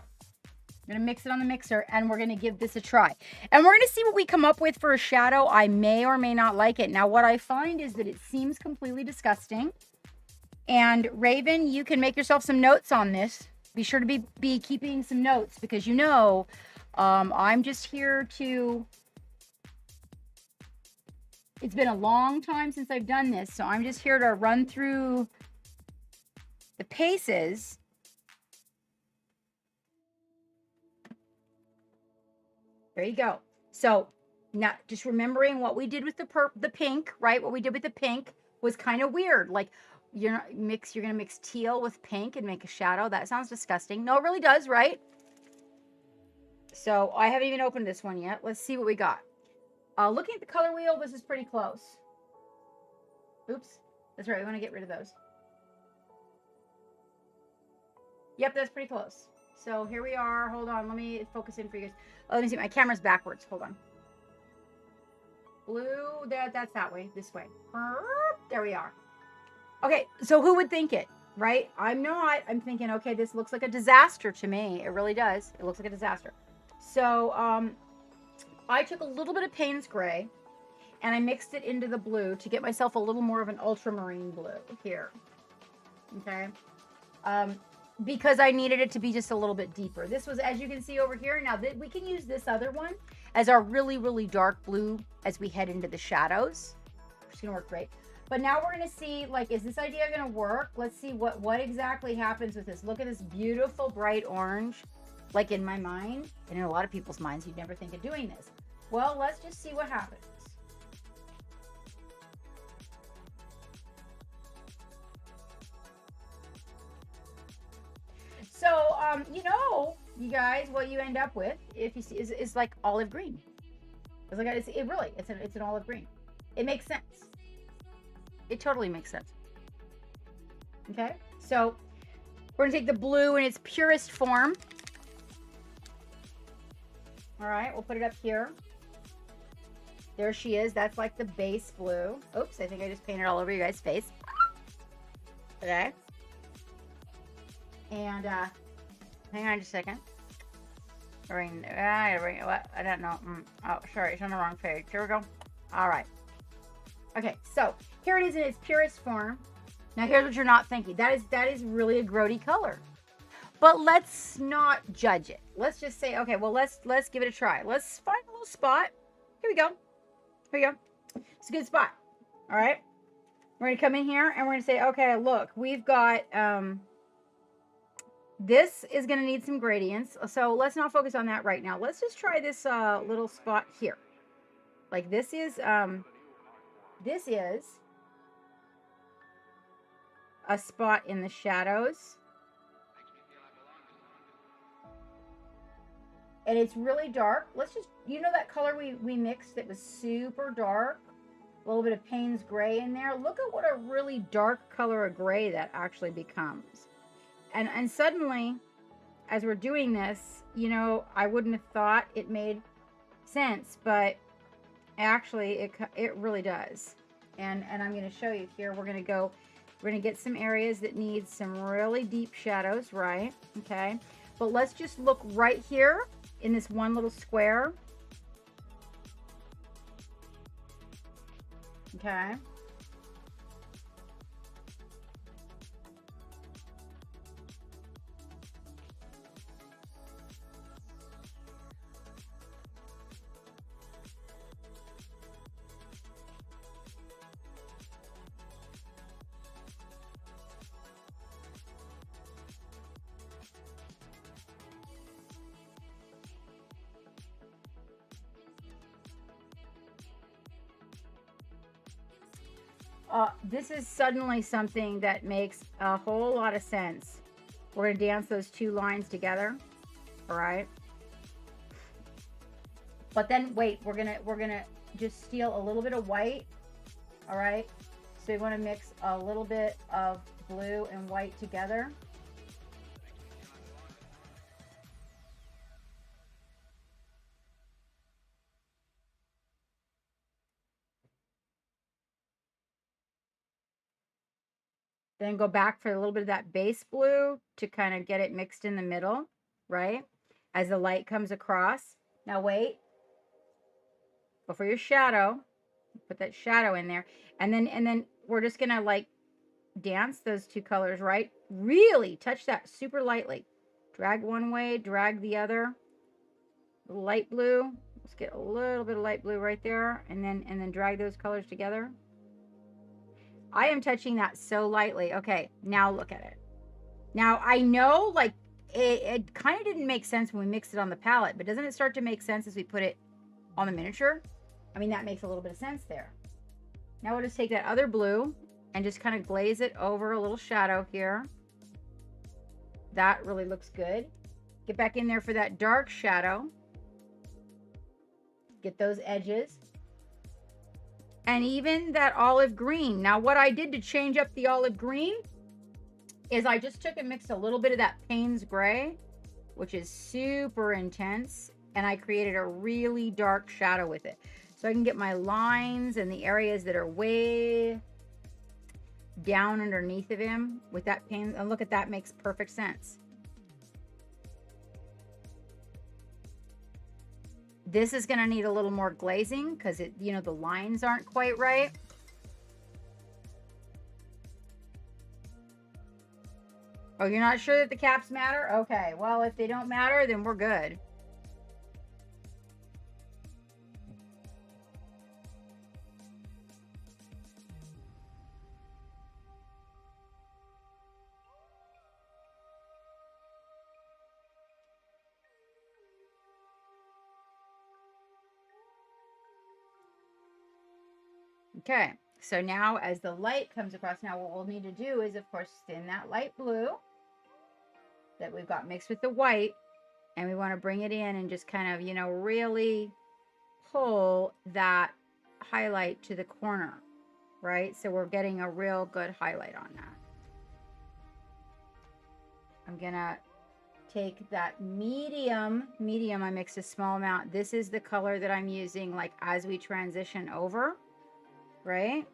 going to mix it on the mixer, and we're going to give this a try. And we're going to see what we come up with for a shadow. I may or may not like it. Now, what I find is that it seems completely disgusting. And Raven, you can make yourself some notes on this. Be sure to be keeping some notes, because you know, I'm just here to... It's been a long time since I've done this, so I'm just here to run through the paces. There you go. So now just remembering what we did with the pink, right? What we did with the pink was kind of weird. Like you're going to mix teal with pink and make a shadow. That sounds disgusting. No, it really does, right? So I haven't even opened this one yet. Let's see what we got. Looking at the color wheel, this is pretty close. Oops. That's right. We want to get rid of those. Yep, that's pretty close. So here we are. Hold on. Let me focus in for you guys. Oh, let me see. My camera's backwards. Hold on. Blue. That's that way. This way. There we are. Okay. So who would think it, right? I'm not. I'm thinking, okay, this looks like a disaster to me. It really does. It looks like a disaster. So, I took a little bit of Payne's Gray and I mixed it into the blue to get myself a little more of an ultramarine blue here. Okay. Because I needed it to be just a little bit deeper. This was, as you can see over here, now we can use this other one as our really, really dark blue as we head into the shadows. It's going to work great. But now we're going to see, like, is this idea going to work? Let's see what exactly happens with this. Look at this beautiful bright orange. Like in my mind, and in a lot of people's minds, you'd never think of doing this. Well, let's just see what happens. you know, you guys, what you end up with, if you see, is like olive green. It's like it's an olive green. It makes sense. It totally makes sense. Okay, so we're gonna take the blue in its purest form. All right, we'll put it up here. There she is. That's like the base blue. Oops, I think I just painted all over you guys' face. Okay. And hang on just a second. I don't know. Oh, sorry, it's on the wrong page. Here we go. All right. Okay, so here it is in its purest form. Now here's what you're not thinking. That is really a grody color. But let's not judge it. Let's just say, okay, well, let's give it a try. Let's find a little spot. Here we go. Here we go. It's a good spot. All right. We're going to come in here and we're going to say, okay, look, we've got, this is going to need some gradients. So let's not focus on that right now. Let's just try this little spot here. Like this is a spot in the shadows. And it's really dark. Let's just, you know that color we mixed that was super dark? A little bit of Payne's gray in there. Look at what a really dark color of gray that actually becomes. And suddenly, as we're doing this, you know, I wouldn't have thought it made sense, but actually it really does. And I'm going to show you here. We're going to get some areas that need some really deep shadows, right? Okay. But let's just look right here in this one little square. Okay. This is suddenly something that makes a whole lot of sense. We're going to dance those two lines together. All right. But then wait, we're going to just steal a little bit of white. All right. So we want to mix a little bit of blue and white together. Then go back for a little bit of that base blue to kind of get it mixed in the middle, right? As the light comes across. Now wait. Go for your shadow. Put that shadow in there. And then we're just going to like dance those two colors, right? Really touch that super lightly. Drag one way, drag the other. Light blue. Let's get a little bit of light blue right there. And then drag those colors together. I am touching that so lightly. Okay, now look at it. Now, I know, like, it kind of didn't make sense when we mixed it on the palette, but doesn't it start to make sense as we put it on the miniature? I mean, that makes a little bit of sense there. Now we'll just take that other blue and just kind of glaze it over a little shadow here. That really looks good. Get back in there for that dark shadow. Get those edges. And even that olive green. Now, what I did to change up the olive green is I just took and mixed a little bit of that Payne's gray, which is super intense, and I created a really dark shadow with it. So I can get my lines and the areas that are way down underneath of him with that Payne. And look at that, makes perfect sense. This is going to need a little more glazing because it, you know, the lines aren't quite right. Oh, you're not sure that the caps matter? Okay, well, if they don't matter, then we're good. Okay, so now as the light comes across, now what we'll need to do is, of course, thin that light blue. that we've got mixed with the white, and we want to bring it in and just kind of, you know, really pull that highlight to the corner, right? So we're getting a real good highlight on that. I'm gonna take that medium, I mixed a small amount. This is the color that I'm using like as we transition over, right?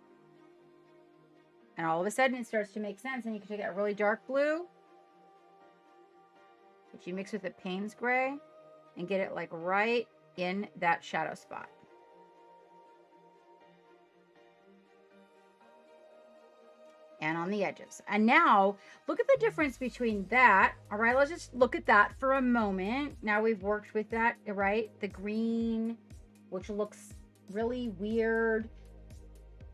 And all of a sudden it starts to make sense, and you can take that really dark blue, which you mix with the Payne's gray, and get it like right in that shadow spot. And on the edges. And now look at the difference between that. All right, let's just look at that for a moment. Now we've worked with that, right? The green, which looks really weird.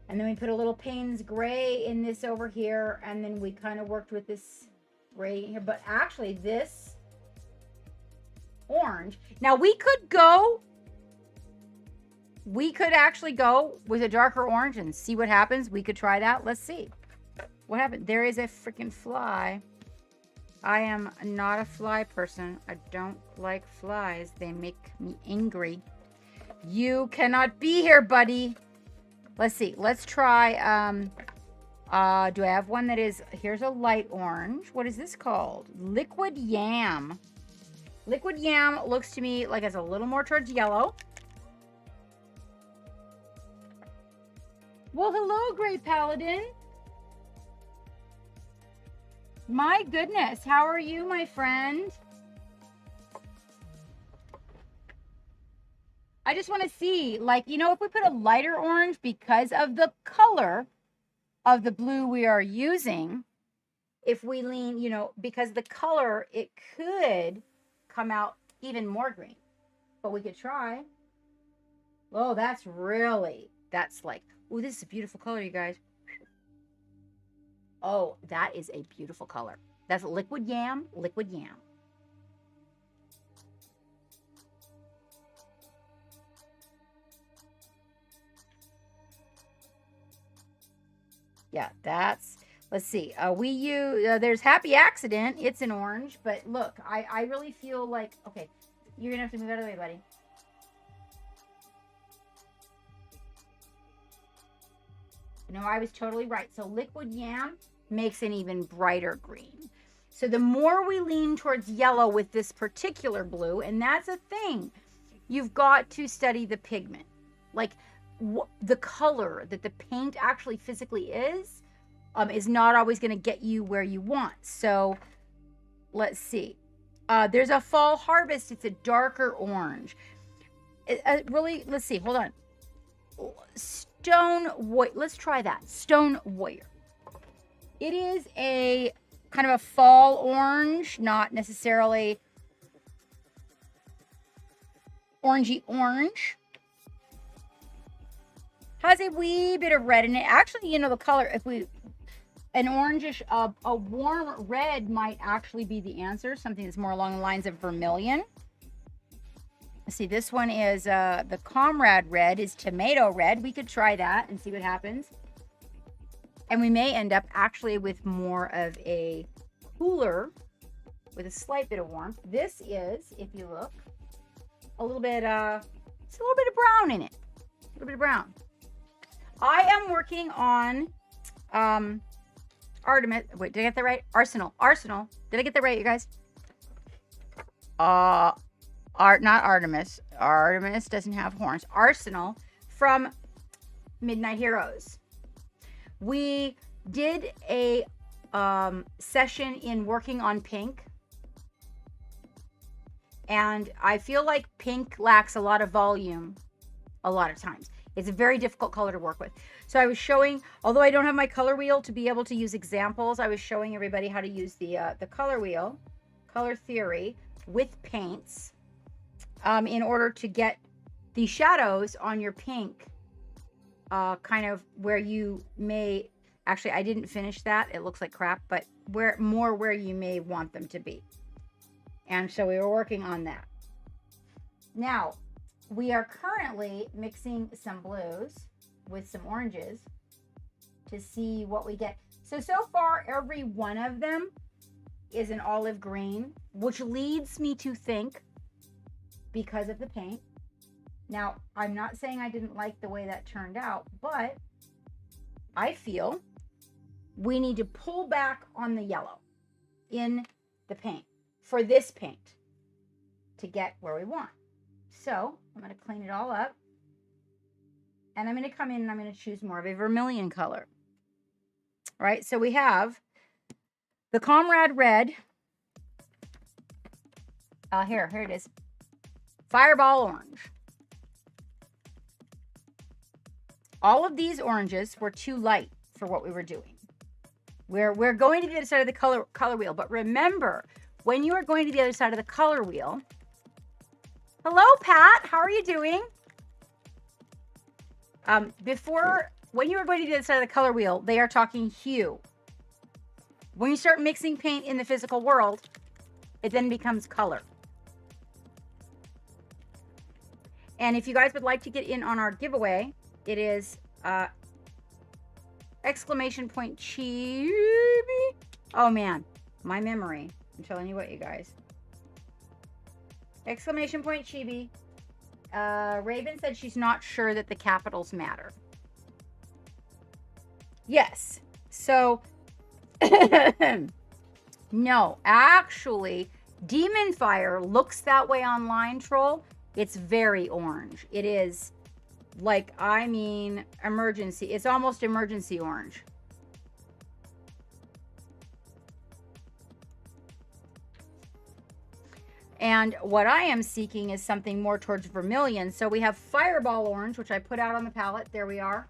And then we put a little Payne's gray in this over here. And then we kind of worked with this gray here. But actually this orange. Now we could actually go with a darker orange and see what happens. We could try that. Let's see what happened. There is a freaking fly. I am not a fly person. I don't like flies. They make me angry. You cannot be here, buddy. Let's see. Let's try. Do I have one that is, here's a light orange. What is this called? Liquid Yam. Liquid Yam looks to me like it's a little more towards yellow. Well, hello, Gray Paladin. My goodness, how are you, my friend? I just want to see, like, you know, if we put a lighter orange because of the color of the blue we are using, if we lean, you know, because the color, it could come out even more green. But we could try. Oh, that's like, oh, this is a beautiful color, you guys. Oh, that is a beautiful color. That's liquid yam, liquid yam. Yeah, that's, let's see. We use, there's Happy Accident. It's an orange, but look, I really feel like, okay, you're gonna have to move out of the way, buddy. No, I was totally right. So liquid yam makes an even brighter green. So the more we lean towards yellow with this particular blue, and that's a thing, you've got to study the pigment. Like the color that the paint actually physically is not always going to get you where you want. So let's see. There's a Fall Harvest. It's a darker orange. Really, let's see. Hold on. Stone Warrior. Let's try that. Stone Warrior. It is a kind of a fall orange, not necessarily orangey orange. Has a wee bit of red in it. Actually, you know, the color, if we, an orangish, a warm red might actually be the answer. Something that's more along the lines of vermilion. See, this one is the Comrade Red is tomato red. We could try that and see what happens. And we may end up actually with more of a cooler with a slight bit of warmth. This is, if you look, a little bit, it's a little bit of brown in it. A little bit of brown. I am working on Artemis. Wait, did I get that right? Arsenal. Did I get that right, you guys? Not Artemis. Artemis doesn't have horns. Arsenal from Midnight Heroes. We did a session in working on pink. And I feel like pink lacks a lot of volume a lot of times. It's a very difficult color to work with. So I was showing, although I don't have my color wheel to be able to use examples, I was showing everybody how to use the color wheel, color theory with paints. In order to get the shadows on your pink kind of where you may, actually I didn't finish that, it looks like crap, but where you may want them to be. And so we were working on that. Now we are currently mixing some blues with some oranges to see what we get. So far every one of them is an olive green, which leads me to think because of the paint. Now, I'm not saying I didn't like the way that turned out, but I feel we need to pull back on the yellow in the paint for this paint to get where we want. So I'm going to clean it all up, and I'm going to come in and I'm going to choose more of a vermilion color. All right, so we have the Comrade Red. Here it is. Fireball Orange. All of these oranges were too light for what we were doing. We're going to the other side of the color wheel, but remember, when you are going to the other side of the color wheel, hello, Pat, how are you doing? When you are going to the other side of the color wheel, they are talking hue. When you start mixing paint in the physical world, it then becomes color. And if you guys would like to get in on our giveaway, it is !Chibi. Oh man, my memory. I'm telling you what, you guys. !Chibi. Raven said she's not sure that the capitals matter. Yes. So, no, actually, Demon Fire looks that way online, Troll. It's very orange. It is like, I mean, emergency. It's almost emergency orange. And what I am seeking is something more towards vermilion. So we have Fireball Orange, which I put out on the palette. There we are.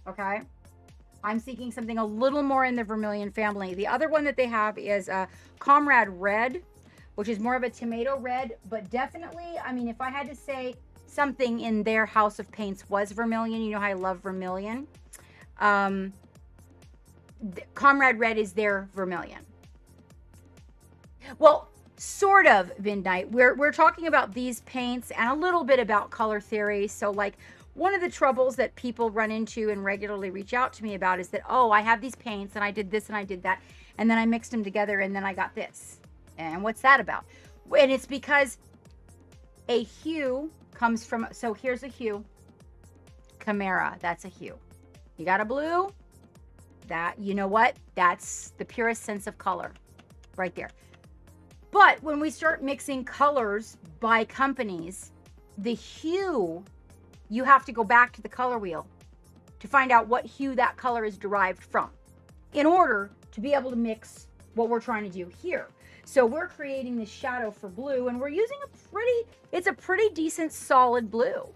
Okay. I'm seeking something a little more in the vermilion family. The other one that they have is Comrade Red, which is more of a tomato red, but definitely, I mean, if I had to say something in their house of paints was vermilion, you know how I love vermilion. Comrade Red is their vermilion. Well, sort of, Midnight. We're talking about these paints and a little bit about color theory. So like, one of the troubles that people run into and regularly reach out to me about is that, oh, I have these paints and I did this and I did that, and then I mixed them together and then I got this. And what's that about? And it's because a hue comes from, so here's a hue. Chimera, that's a hue. You got a blue? That, you know what? That's the purest sense of color right there. But when we start mixing colors by companies, the hue, you have to go back to the color wheel to find out what hue that color is derived from in order to be able to mix what we're trying to do here. So we're creating this shadow for blue, and we're using it's a pretty decent solid blue.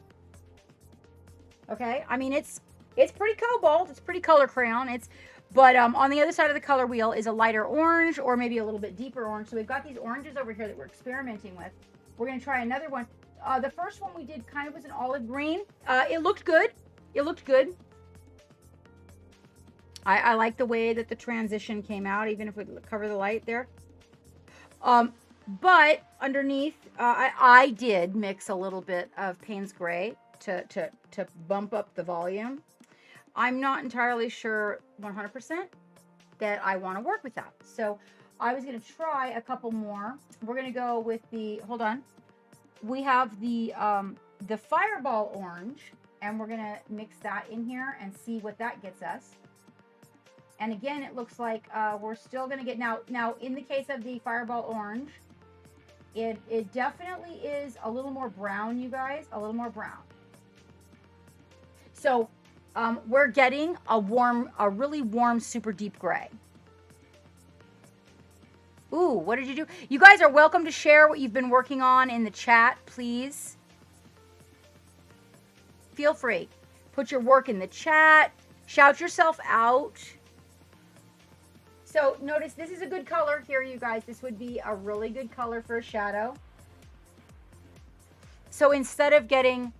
Okay, I mean, it's pretty cobalt, it's pretty color crayon, but on the other side of the color wheel is a lighter orange or maybe a little bit deeper orange. So we've got these oranges over here that we're experimenting with. We're gonna try another one. The first one we did kind of was an olive green. It looked good. It looked good. I like the way that the transition came out, even if we cover the light there. But underneath, I did mix a little bit of Payne's Gray to bump up the volume. I'm not entirely sure 100% that I want to work with that. So I was going to try a couple more. We're going to go with hold on. We have the Fireball Orange, and we're going to mix that in here and see what that gets us. And again, it looks like we're still going to get, now in the case of the Fireball Orange, it definitely is a little more brown, you guys, a little more brown. So we're getting a really warm, super deep gray. Ooh, what did you do? You guys are welcome to share what you've been working on in the chat, please. Feel free. Put your work in the chat. Shout yourself out. So notice this is a good color here, you guys. This would be a really good color for a shadow. So instead of getting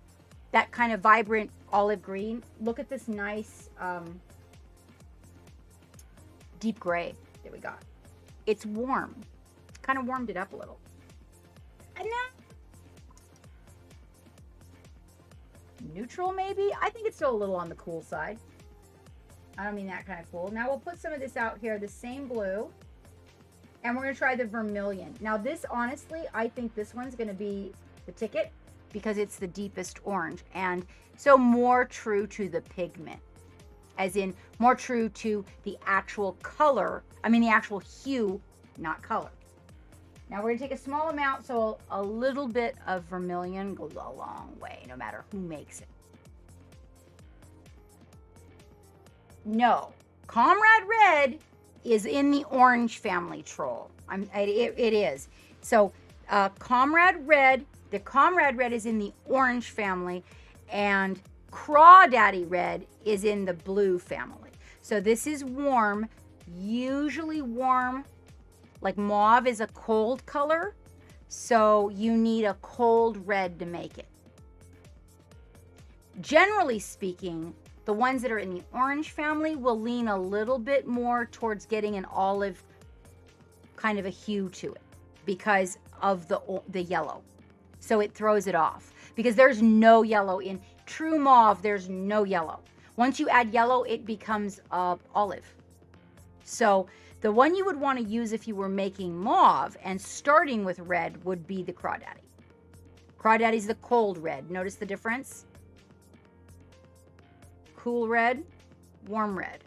that kind of vibrant olive green, look at this nice deep gray that we got. It's warm. Kind of warmed it up a little. And now, neutral maybe? I think it's still a little on the cool side. I don't mean that kind of cool. Now we'll put some of this out here, the same blue. And we're going to try the vermilion. Now this, honestly, I think this one's going to be the ticket because it's the deepest orange. And so more true to the pigment, as in more true to the actual color. I mean, the actual hue, not color. Now we're going to take a small amount, so a little bit of vermilion goes a long way, no matter who makes it. No, Comrade Red is in the orange family, troll. It is. So Comrade Red, the Comrade Red is in the orange family, and Crawdaddy Red is in the blue family. So this is warm, usually warm. Like mauve is a cold color, so you need a cold red to make it. Generally speaking, the ones that are in the orange family will lean a little bit more towards getting an olive kind of a hue to it because of the yellow. So it throws it off because there's no yellow in true mauve. There's no yellow. Once you add yellow, it becomes olive. So the one you would want to use if you were making mauve and starting with red would be the Crawdaddy. Crawdaddy's the cold red. Notice the difference? Cool red, warm red.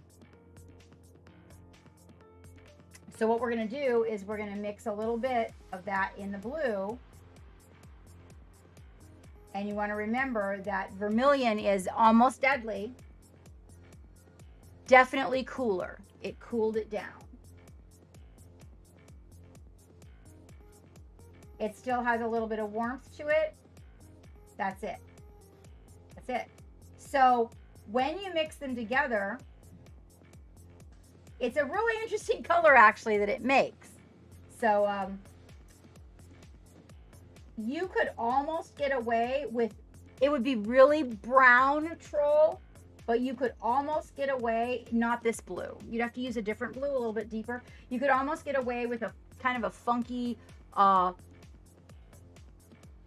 So what we're going to do is we're going to mix a little bit of that in the blue. And you want to remember that vermilion is almost deadly. Definitely cooler. It cooled it down. It still has a little bit of warmth to it. That's it. That's it. So when you mix them together, it's a really interesting color actually that it makes. So you could almost get away with, it would be really brown, troll, but you could almost get away, not this blue. You'd have to use a different blue, a little bit deeper. You could almost get away with a kind of a funky,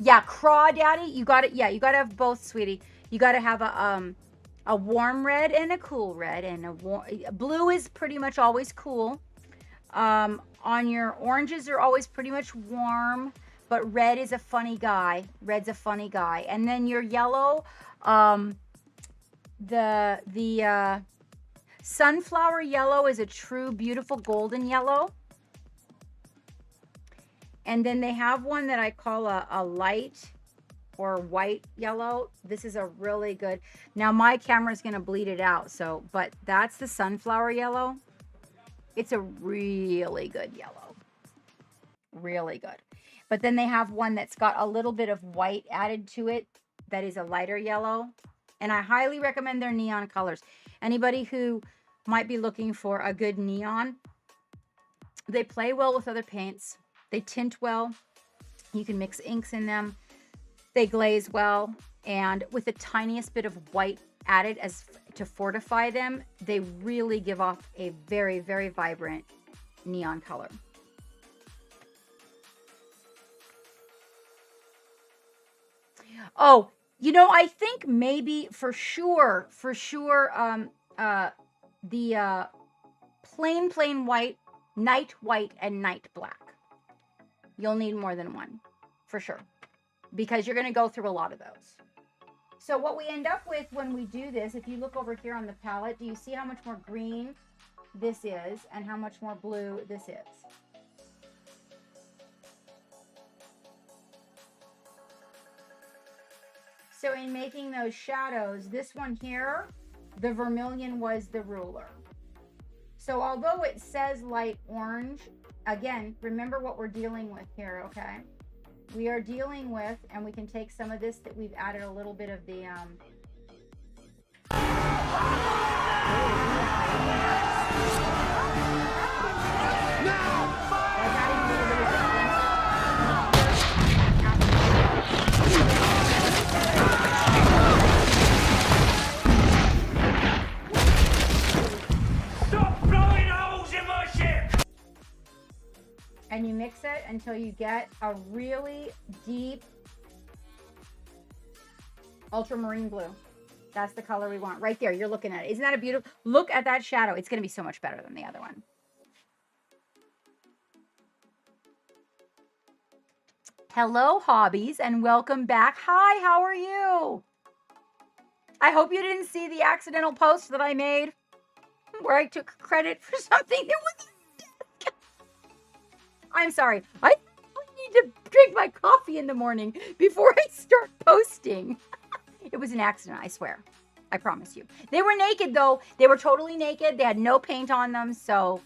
yeah, Crawdaddy. You got it. Yeah, you got to have both, sweetie. You got to have a warm red and a cool red, and blue is pretty much always cool. On your oranges, they're always pretty much warm, but red is a funny guy. Red's a funny guy. And then your yellow, the sunflower yellow is a true beautiful golden yellow. And then they have one that I call a light or white yellow. This is a really good, now my camera is going to bleed it out. So, but that's the sunflower yellow. It's a really good yellow. Really good. But then they have one that's got a little bit of white added to it. That is a lighter yellow. And I highly recommend their neon colors. Anybody who might be looking for a good neon, they play well with other paints. They tint well. You can mix inks in them. They glaze well. And with the tiniest bit of white added as to fortify them, they really give off a very, very vibrant neon color. Oh, you know, I think maybe for sure, the plain white, night white, and night black. You'll need more than one, for sure, because you're going to go through a lot of those. So what we end up with when we do this, if you look over here on the palette, do you see how much more green this is and how much more blue this is? So in making those shadows, this one here, the vermilion was the ruler. So although it says light orange, again, remember what we're dealing with here, okay? We are dealing with, and we can take some of this that we've added a little bit of the, and you mix it until you get a really deep ultramarine blue. That's the color we want right there. You're looking at it. Isn't that a beautiful, look at that shadow. It's going to be so much better than the other one. Hello, hobbies, and welcome back. Hi, how are you? I hope you didn't see the accidental post that I made where I took credit for something that was. I'm sorry. I need to drink my coffee in the morning before I start posting. It was an accident, I swear. I promise you. They were naked, though. They were totally naked. They had no paint on them, so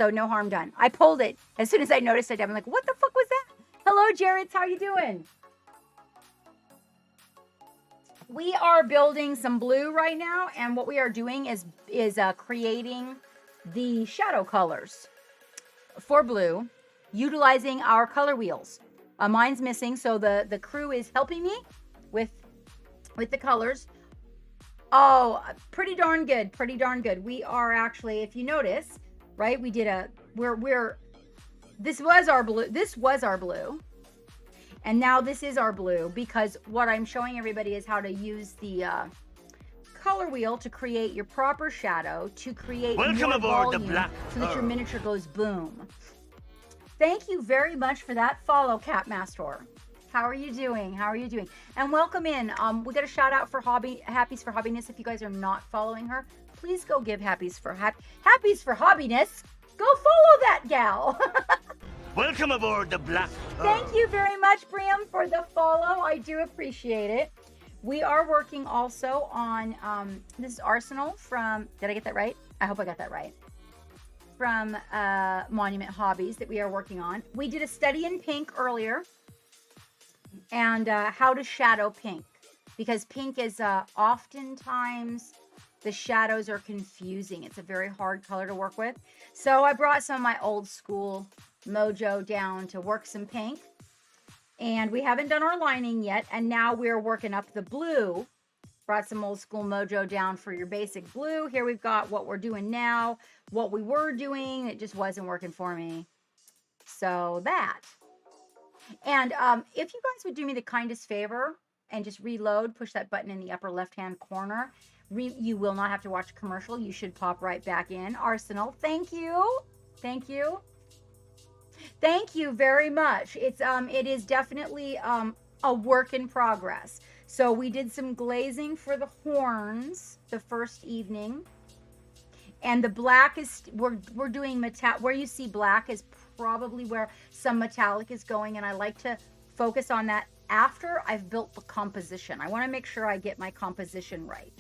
no harm done. I pulled it as soon as I noticed it. I'm like, what the fuck was that? Hello, Jared. How you doing? We are building some blue right now, and what we are doing is creating the shadow colors for blue, utilizing our color wheels. Mine's missing, so the crew is helping me with the colors. Oh, pretty darn good, pretty darn good. We are actually, if you notice, right? We did this was our blue. And now this is our blue, because what I'm showing everybody is how to use the color wheel to create your proper shadow, to create more volume so that your miniature goes boom. Thank you very much for that follow, Capmaster. How are you doing? How are you doing? And welcome in. We got a shout out for Happies for Hobbiness. If you guys are not following her, please go give Happies for Hobbiness. Go follow that gal. Welcome aboard the Black. Thank you very much, Briam, for the follow. I do appreciate it. We are working also on, this is Arsenal from, did I get that right? I hope I got that right. From Monument Hobbies that we are working on. We did a study in pink earlier, and how to shadow pink. Because pink is oftentimes, the shadows are confusing. It's a very hard color to work with. So I brought some of my old school mojo down to work some pink, and we haven't done our lining yet, and now we're working up the blue. Brought some old school mojo down for your basic blue. Here we've got what we're doing now, what we were doing, it just wasn't working for me, so that. And if you guys would do me the kindest favor and just reload, push that button in the upper left hand corner, you will not have to watch a commercial. You should pop right back in. Arsenal, thank you. Thank you very much. It is definitely a work in progress. So we did some glazing for the horns the first evening, and the black is we're doing metallic. Where you see black is probably where some metallic is going, and I like to focus on that after I've built the composition. I want to make sure I get my composition right.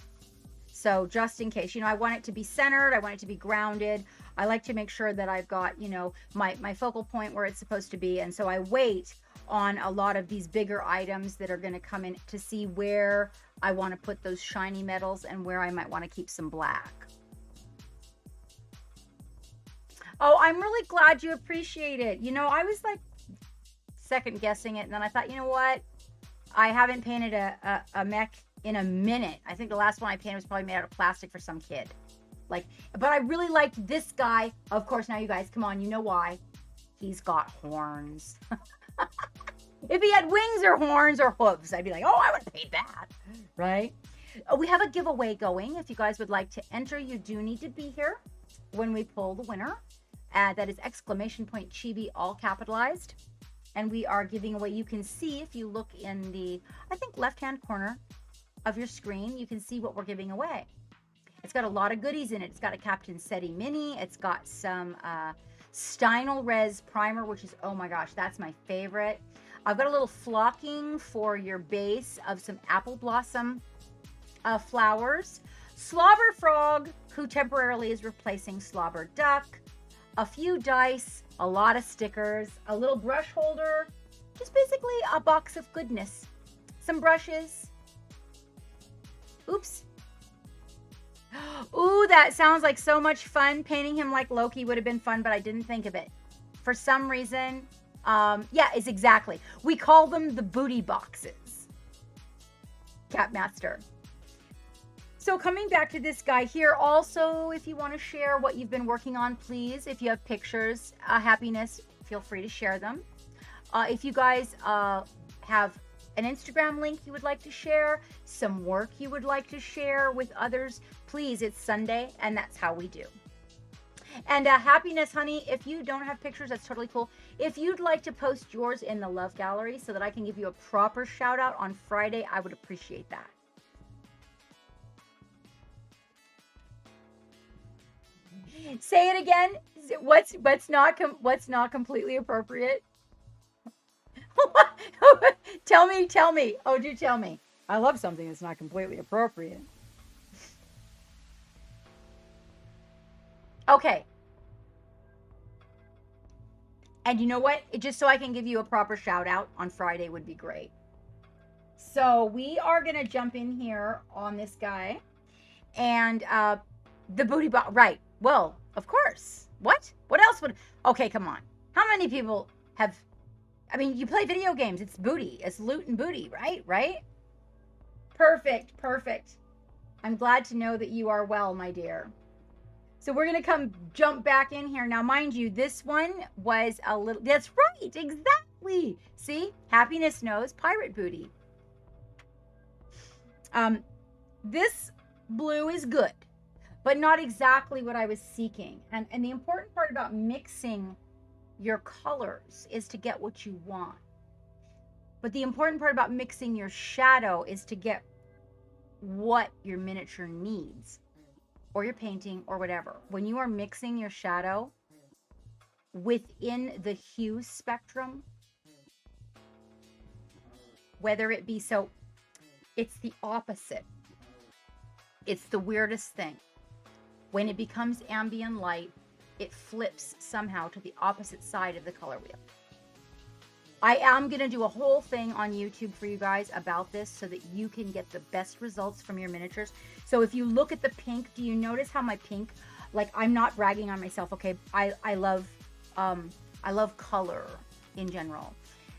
So just in case, I want it to be centered. I want it to be grounded. I like to make sure that I've got, my focal point where it's supposed to be. And so I wait on a lot of these bigger items that are going to come in to see where I want to put those shiny metals and where I might want to keep some black. Oh, I'm really glad you appreciate it. I was like second guessing it. And then I thought, you know what? I haven't painted a mech in a minute. I think the last one I painted was probably made out of plastic for some kid. But I really liked this guy. Of course, now you guys, come on, you know why. He's got horns. If he had wings or horns or hooves, I'd be like, oh, I would paint that, right? We have a giveaway going. If you guys would like to enter, you do need to be here when we pull the winner. That is !Chibi, all capitalized. And we are giving away, you can see if you look in the, I think, left-hand corner of your screen, you can see what we're giving away. It's got a lot of goodies in it. It's got a Captain SETI Mini. It's got some Steinel Res Primer, which is, oh my gosh, that's my favorite. I've got a little flocking for your base of some apple blossom flowers. Slobber Frog, who temporarily is replacing Slobber Duck. A few dice, a lot of stickers, a little brush holder, just basically a box of goodness. Some brushes. Oops. Ooh, that sounds like so much fun. Painting him like Loki would have been fun, but I didn't think of it. For some reason, yeah, it's exactly. We call them the booty boxes. Capmaster. So coming back to this guy here, also, if you want to share what you've been working on, please, if you have pictures, happiness, feel free to share them. If you guys have an Instagram link you would like to share, some work you would like to share with others, please, it's Sunday, and that's how we do. And Happiness, honey, if you don't have pictures, that's totally cool. If you'd like to post yours in the Love Gallery so that I can give you a proper shout out on Friday, I would appreciate that. Say it again. What's not completely appropriate? Tell me. Oh, do tell me. I love something that's not completely appropriate. Okay. And you know what? Just so I can give you a proper shout out on Friday would be great. So we are going to jump in here on this guy. And the booty box. Right. Well, of course. What? What else would... Okay, come on. How many people have... I mean, you play video games. It's booty. It's loot and booty, right? Right? Perfect. Perfect. I'm glad to know that you are well, my dear. So we're going to jump back in here. Now, mind you, this one was a little... That's right. Exactly. See? Happiness knows pirate booty. This blue is good, but not exactly what I was seeking. And the important part about mixing your colors is to get what you want. But the important part about mixing your shadow is to get what your miniature needs, or your painting, or whatever. When you are mixing your shadow within the hue spectrum, whether it be so, it's the opposite. It's the weirdest thing. When it becomes ambient light, it flips somehow to the opposite side of the color wheel. I am going to do a whole thing on YouTube for you guys about this so that you can get the best results from your miniatures. So if you look at the pink, do you notice how my pink, like, I'm not bragging on myself, okay? I love color in general.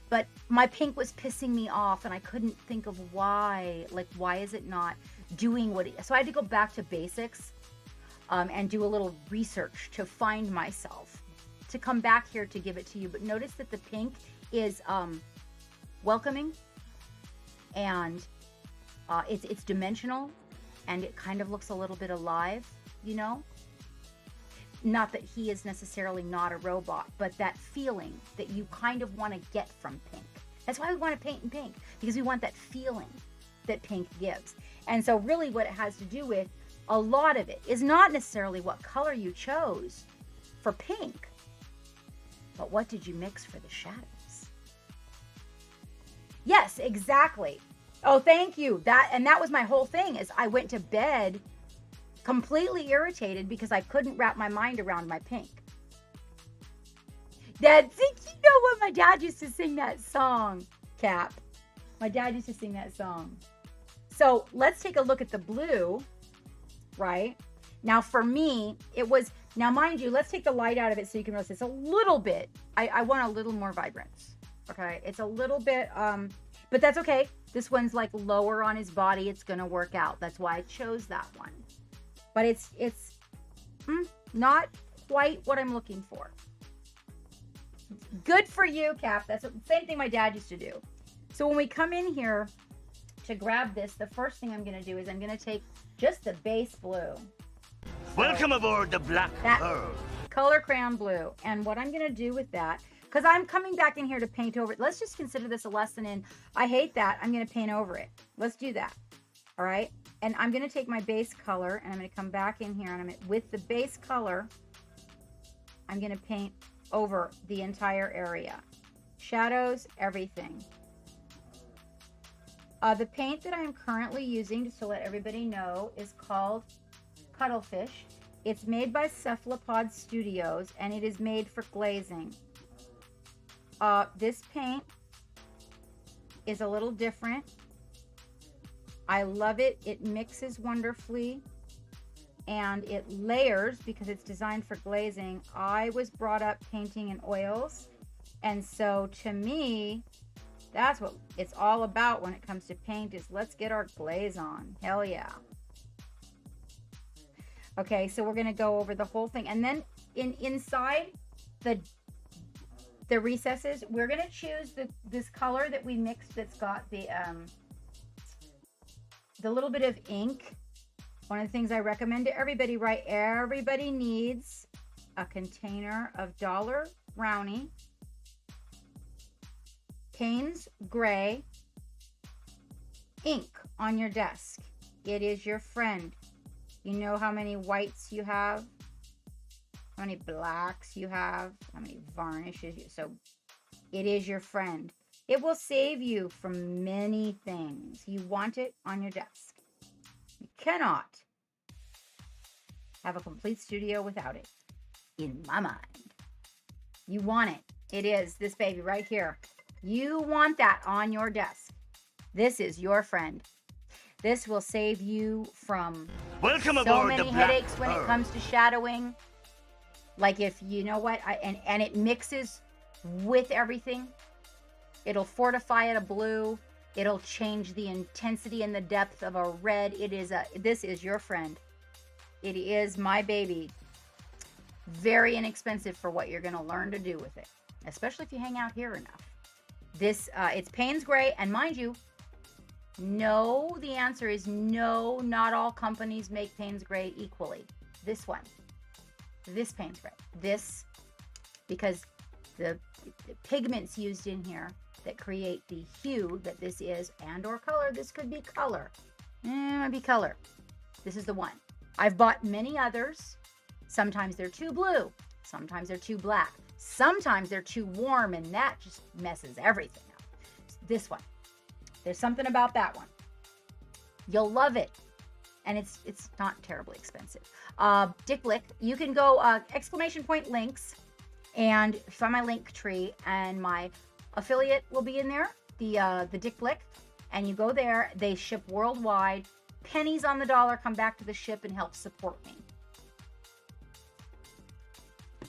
But my pink was pissing me off and I couldn't think of why. Like, why is it not doing what it... So I had to go back to basics and do a little research to find myself, to come back here to give it to you. But notice that the pink is welcoming, and it's dimensional, and it kind of looks a little bit alive, you know? Not that he is necessarily not a robot, but that feeling that you kind of want to get from pink. That's why we want to paint in pink, because we want that feeling that pink gives. And so really what it has to do with, a lot of it is not necessarily what color you chose for pink, but what did you mix for the shadows? Yes, exactly. Oh, thank you. That was my whole thing, is I went to bed completely irritated because I couldn't wrap my mind around my pink. Dad, you know what? My dad used to sing that song, Cap. My dad used to sing that song. So let's take a look at the blue, right? Now for me, it was, now mind you, let's take the light out of it so you can notice it's a little bit, I want a little more vibrance. Okay, it's a little bit, but that's okay. This one's like lower on his body. It's going to work out. That's why I chose that one. But it's not quite what I'm looking for. Good for you, Cap. That's the same thing my dad used to do. So when we come in here to grab this, the first thing I'm going to do is I'm going to take just the base blue. Welcome aboard the Black Pearl. Color crayon blue. And what I'm going to do with that, because I'm coming back in here to paint over it. Let's just consider this a lesson in, I hate that. I'm going to paint over it. Let's do that. All right. And I'm going to take my base color and I'm going to come back in here and with the base color, I'm going to paint over the entire area. Shadows, everything. The paint that I'm currently using, just to let everybody know, is called Cuttlefish. It's made by Cephalopod Studios and it is made for glazing. This paint is a little different. I love it. It mixes wonderfully and it layers because it's designed for glazing. I was brought up painting in oils, and so to me, that's what it's all about when it comes to paint, is let's get our glaze on. Hell yeah. Okay, so we're going to go over the whole thing, and then inside the recesses, we're going to choose this color that we mixed that's got the little bit of ink. One of the things I recommend to everybody, right? Everybody needs a container of Dollar Brownie, Payne's Gray ink on your desk. It is your friend. You know how many whites you have, how many blacks you have, how many varnishes you, so it is your friend. It will save you from many things. You want it on your desk. You cannot have a complete studio without it, in my mind. You want it. It is this baby right here. You want that on your desk. This is your friend. This will save you from so many headaches when it comes to shadowing. Like if, you know what, and it mixes with everything. It'll fortify it a blue. It'll change the intensity and the depth of a red. This is your friend. It is my baby. Very inexpensive for what you're going to learn to do with it, especially if you hang out here enough. It's Payne's Gray, and mind you, no, the answer is no, not all companies make Payne's Gray equally. This one, this Payne's Gray, this, because the pigments used in here that create the hue that this is, and or color, this could be color. It might be color. This is the one. I've bought many others. Sometimes they're too blue. Sometimes they're too black. Sometimes they're too warm, and that just messes everything up. This one. There's something about that one. You'll love it. And it's not terribly expensive. Dick Blick, you can go ! links and find my link tree, and my affiliate will be in there, the Dick Blick, and you go there. They ship worldwide. Pennies on the dollar come back to the ship and help support me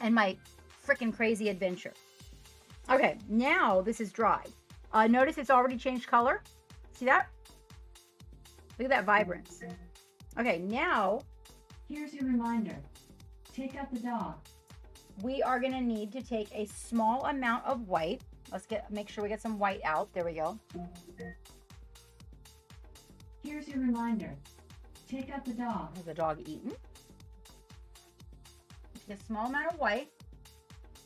and my freaking crazy adventure. Okay, now this is dried. Notice it's already changed color. See that? Look at that vibrance. Okay, now here's your reminder. Take out the dog. We are going to need to take a small amount of white. Let's make sure we get some white out. There we go. Here's your reminder. Take out the dog. Is the dog eaten? Take a small amount of white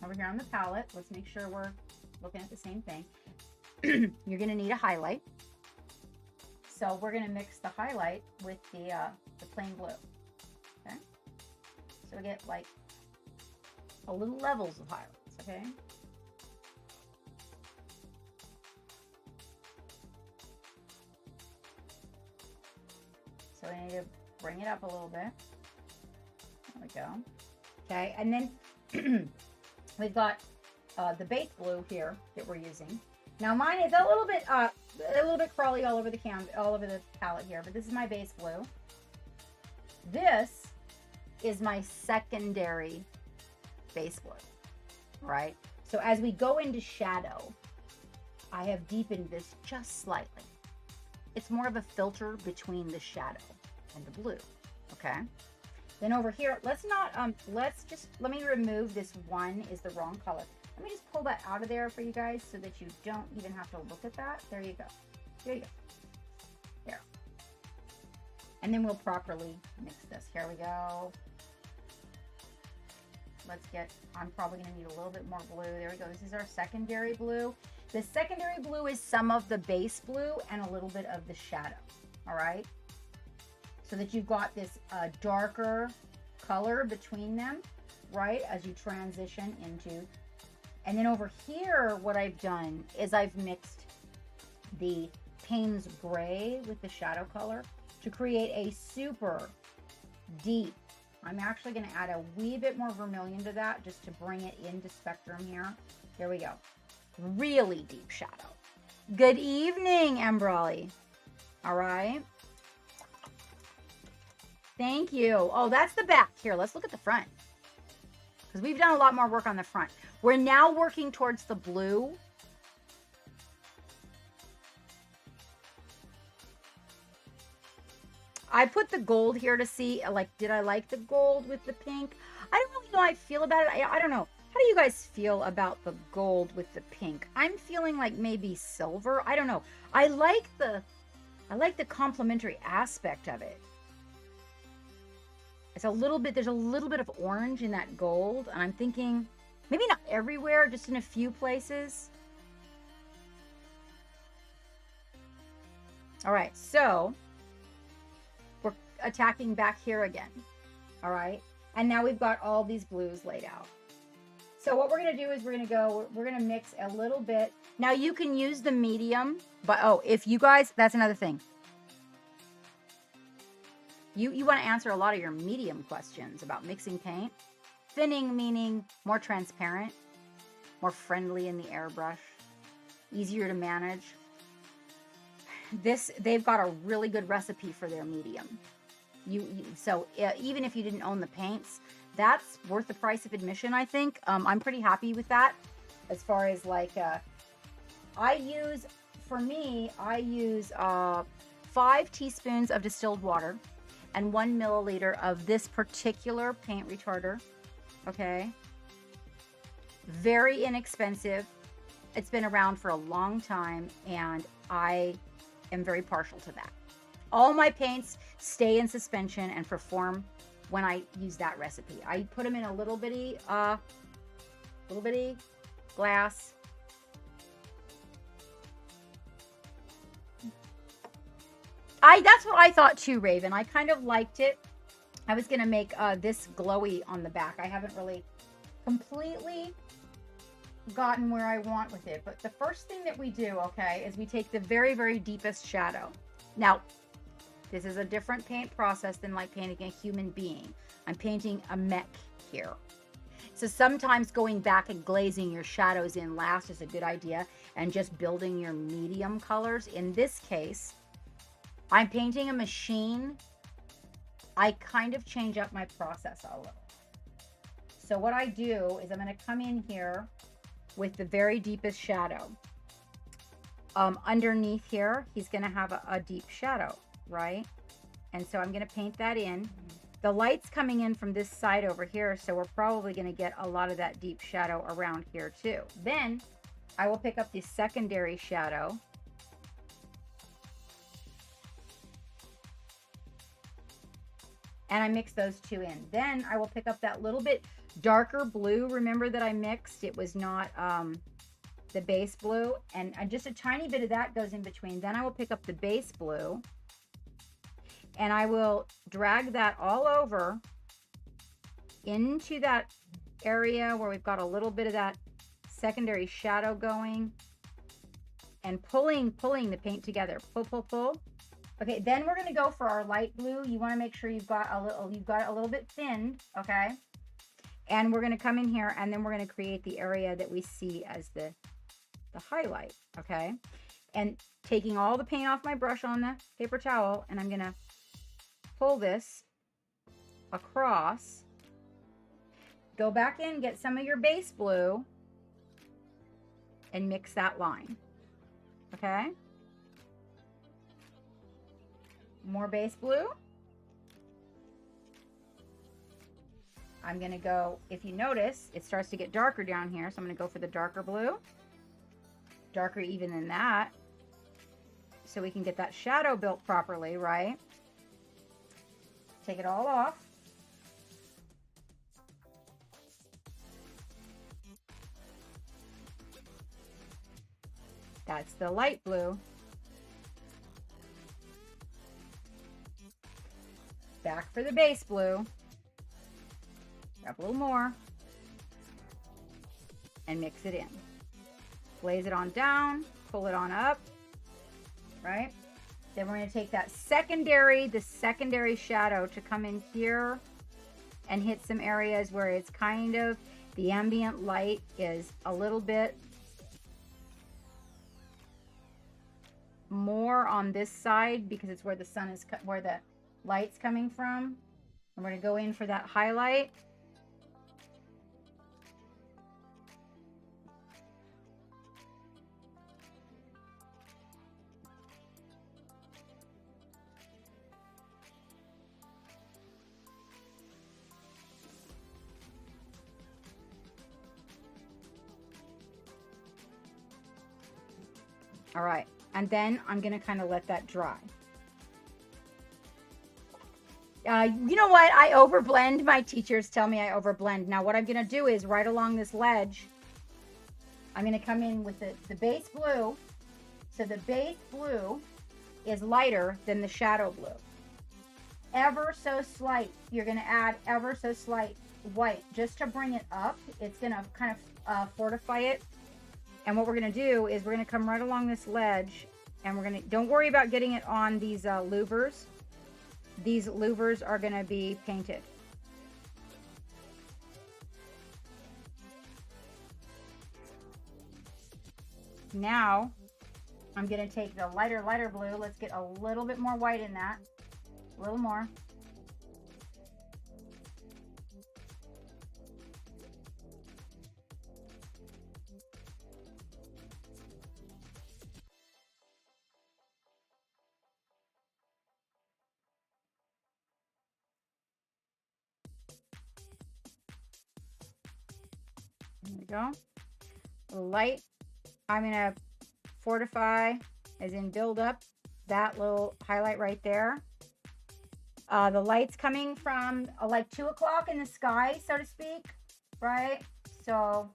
over here on the palette. Let's make sure we're looking at the same thing. You're going to need a highlight. So we're going to mix the highlight with the plain blue. Okay? So we get like a little levels of highlights, okay? So we need to bring it up a little bit. There we go. Okay, and then we've got the base blue here that we're using. Now mine is a little bit crawly all over the palette here, but this is my base blue. This is my secondary base blue, right? So as we go into shadow, I have deepened this just slightly. It's more of a filter between the shadow and the blue, okay? Then over here, let me remove this one is the wrong color. Let me just pull that out of there for you guys so that you don't even have to look at that. There you go. There you go. There. And then we'll properly mix this. Here we go. I'm probably going to need a little bit more blue. There we go. This is our secondary blue. The secondary blue is some of the base blue and a little bit of the shadow. All right. So that you've got this darker color between them, right? As you transition into. And then over here, what I've done is I've mixed the Payne's Gray with the shadow color to create a super deep. I'm actually going to add a wee bit more vermilion to that just to bring it into spectrum here. There we go. Really deep shadow. Good evening, Ambrali. All right. Thank you. Oh, that's the back. Here, let's look at the front. Because we've done a lot more work on the front. We're now working towards the blue. I put the gold here to see, like, did I like the gold with the pink? I don't really know how I feel about it. I don't know. How do you guys feel about the gold with the pink? I'm feeling like maybe silver. I don't know. I like the complementary aspect of it. It's a little bit, there's a little bit of orange in that gold. And I'm thinking, maybe not everywhere, just in a few places. All right, so we're attacking back here again. All right, and now we've got all these blues laid out. So what we're gonna do is we're gonna mix a little bit. Now you can use the medium, but oh, if you guys, that's another thing. You want to answer a lot of your medium questions about mixing paint. Thinning meaning more transparent, more friendly in the airbrush, easier to manage. They've got a really good recipe for their medium. So even if you didn't own the paints, that's worth the price of admission, I think. I'm pretty happy with that. As far as like, I use 5 teaspoons of distilled water and 1 milliliter of this particular paint retarder. Okay. Very inexpensive. It's been around for a long time, and I am very partial to that. All my paints stay in suspension and perform when I use that recipe. I put them in a little bitty glass. That's what I thought too, Raven. I kind of liked it. I was gonna make this glowy on the back. I haven't really completely gotten where I want with it. But the first thing that we do, okay, is we take the very, very deepest shadow. Now, this is a different paint process than like painting a human being. I'm painting a mech here. So sometimes going back and glazing your shadows in last is a good idea, and just building your medium colors. In this case, I'm painting a machine. I kind of change up my process a little. So what I do is I'm going to come in here with the very deepest shadow. Underneath here, he's going to have a deep shadow, right? And so I'm going to paint that in. The light's coming in from this side over here, so we're probably going to get a lot of that deep shadow around here too. Then I will pick up the secondary shadow. And I mix those two in. Then I will pick up that little bit darker blue. Remember that I mixed? It was not the base blue. And just a tiny bit of that goes in between. Then I will pick up the base blue. And I will drag that all over into that area where we've got a little bit of that secondary shadow going. And pulling the paint together. Pull, pull, pull. Okay, then we're gonna go for our light blue. You want to make sure you've got it a little bit thinned, okay? And we're gonna come in here, and then we're gonna create the area that we see as the highlight, okay? And taking all the paint off my brush on the paper towel, and I'm gonna pull this across. Go back in, get some of your base blue, and mix that line, okay? More base blue. I'm going to go, if you notice, it starts to get darker down here. So I'm going to go for the darker blue. Darker even than that. So we can get that shadow built properly, right? Take it all off. That's the light blue. Back for the base blue. Grab a little more. And mix it in. Glaze it on down. Pull it on up. Right? Then we're going to take that the secondary shadow to come in here and hit some areas where it's kind of, the ambient light is a little bit more on this side because it's where the sun is, where the light's coming from. I'm going to go in for that highlight. All right, and then I'm going to kind of let that dry. You know what? I overblend. My teachers tell me I overblend. Now what I'm going to do is right along this ledge, I'm going to come in with the base blue. So the base blue is lighter than the shadow blue. Ever so slight. You're going to add ever so slight white just to bring it up. It's going to kind of fortify it. And what we're going to do is we're going to come right along this ledge, and we're going to, don't worry about getting it on these louvers. These louvers are going to be painted. Now, I'm going to take the lighter blue. Let's get a little bit more white in that. A little more. There we go. Light. I'm going to fortify, as in build up, that little highlight right there. The light's coming from like 2 o'clock in the sky, so to speak, right? So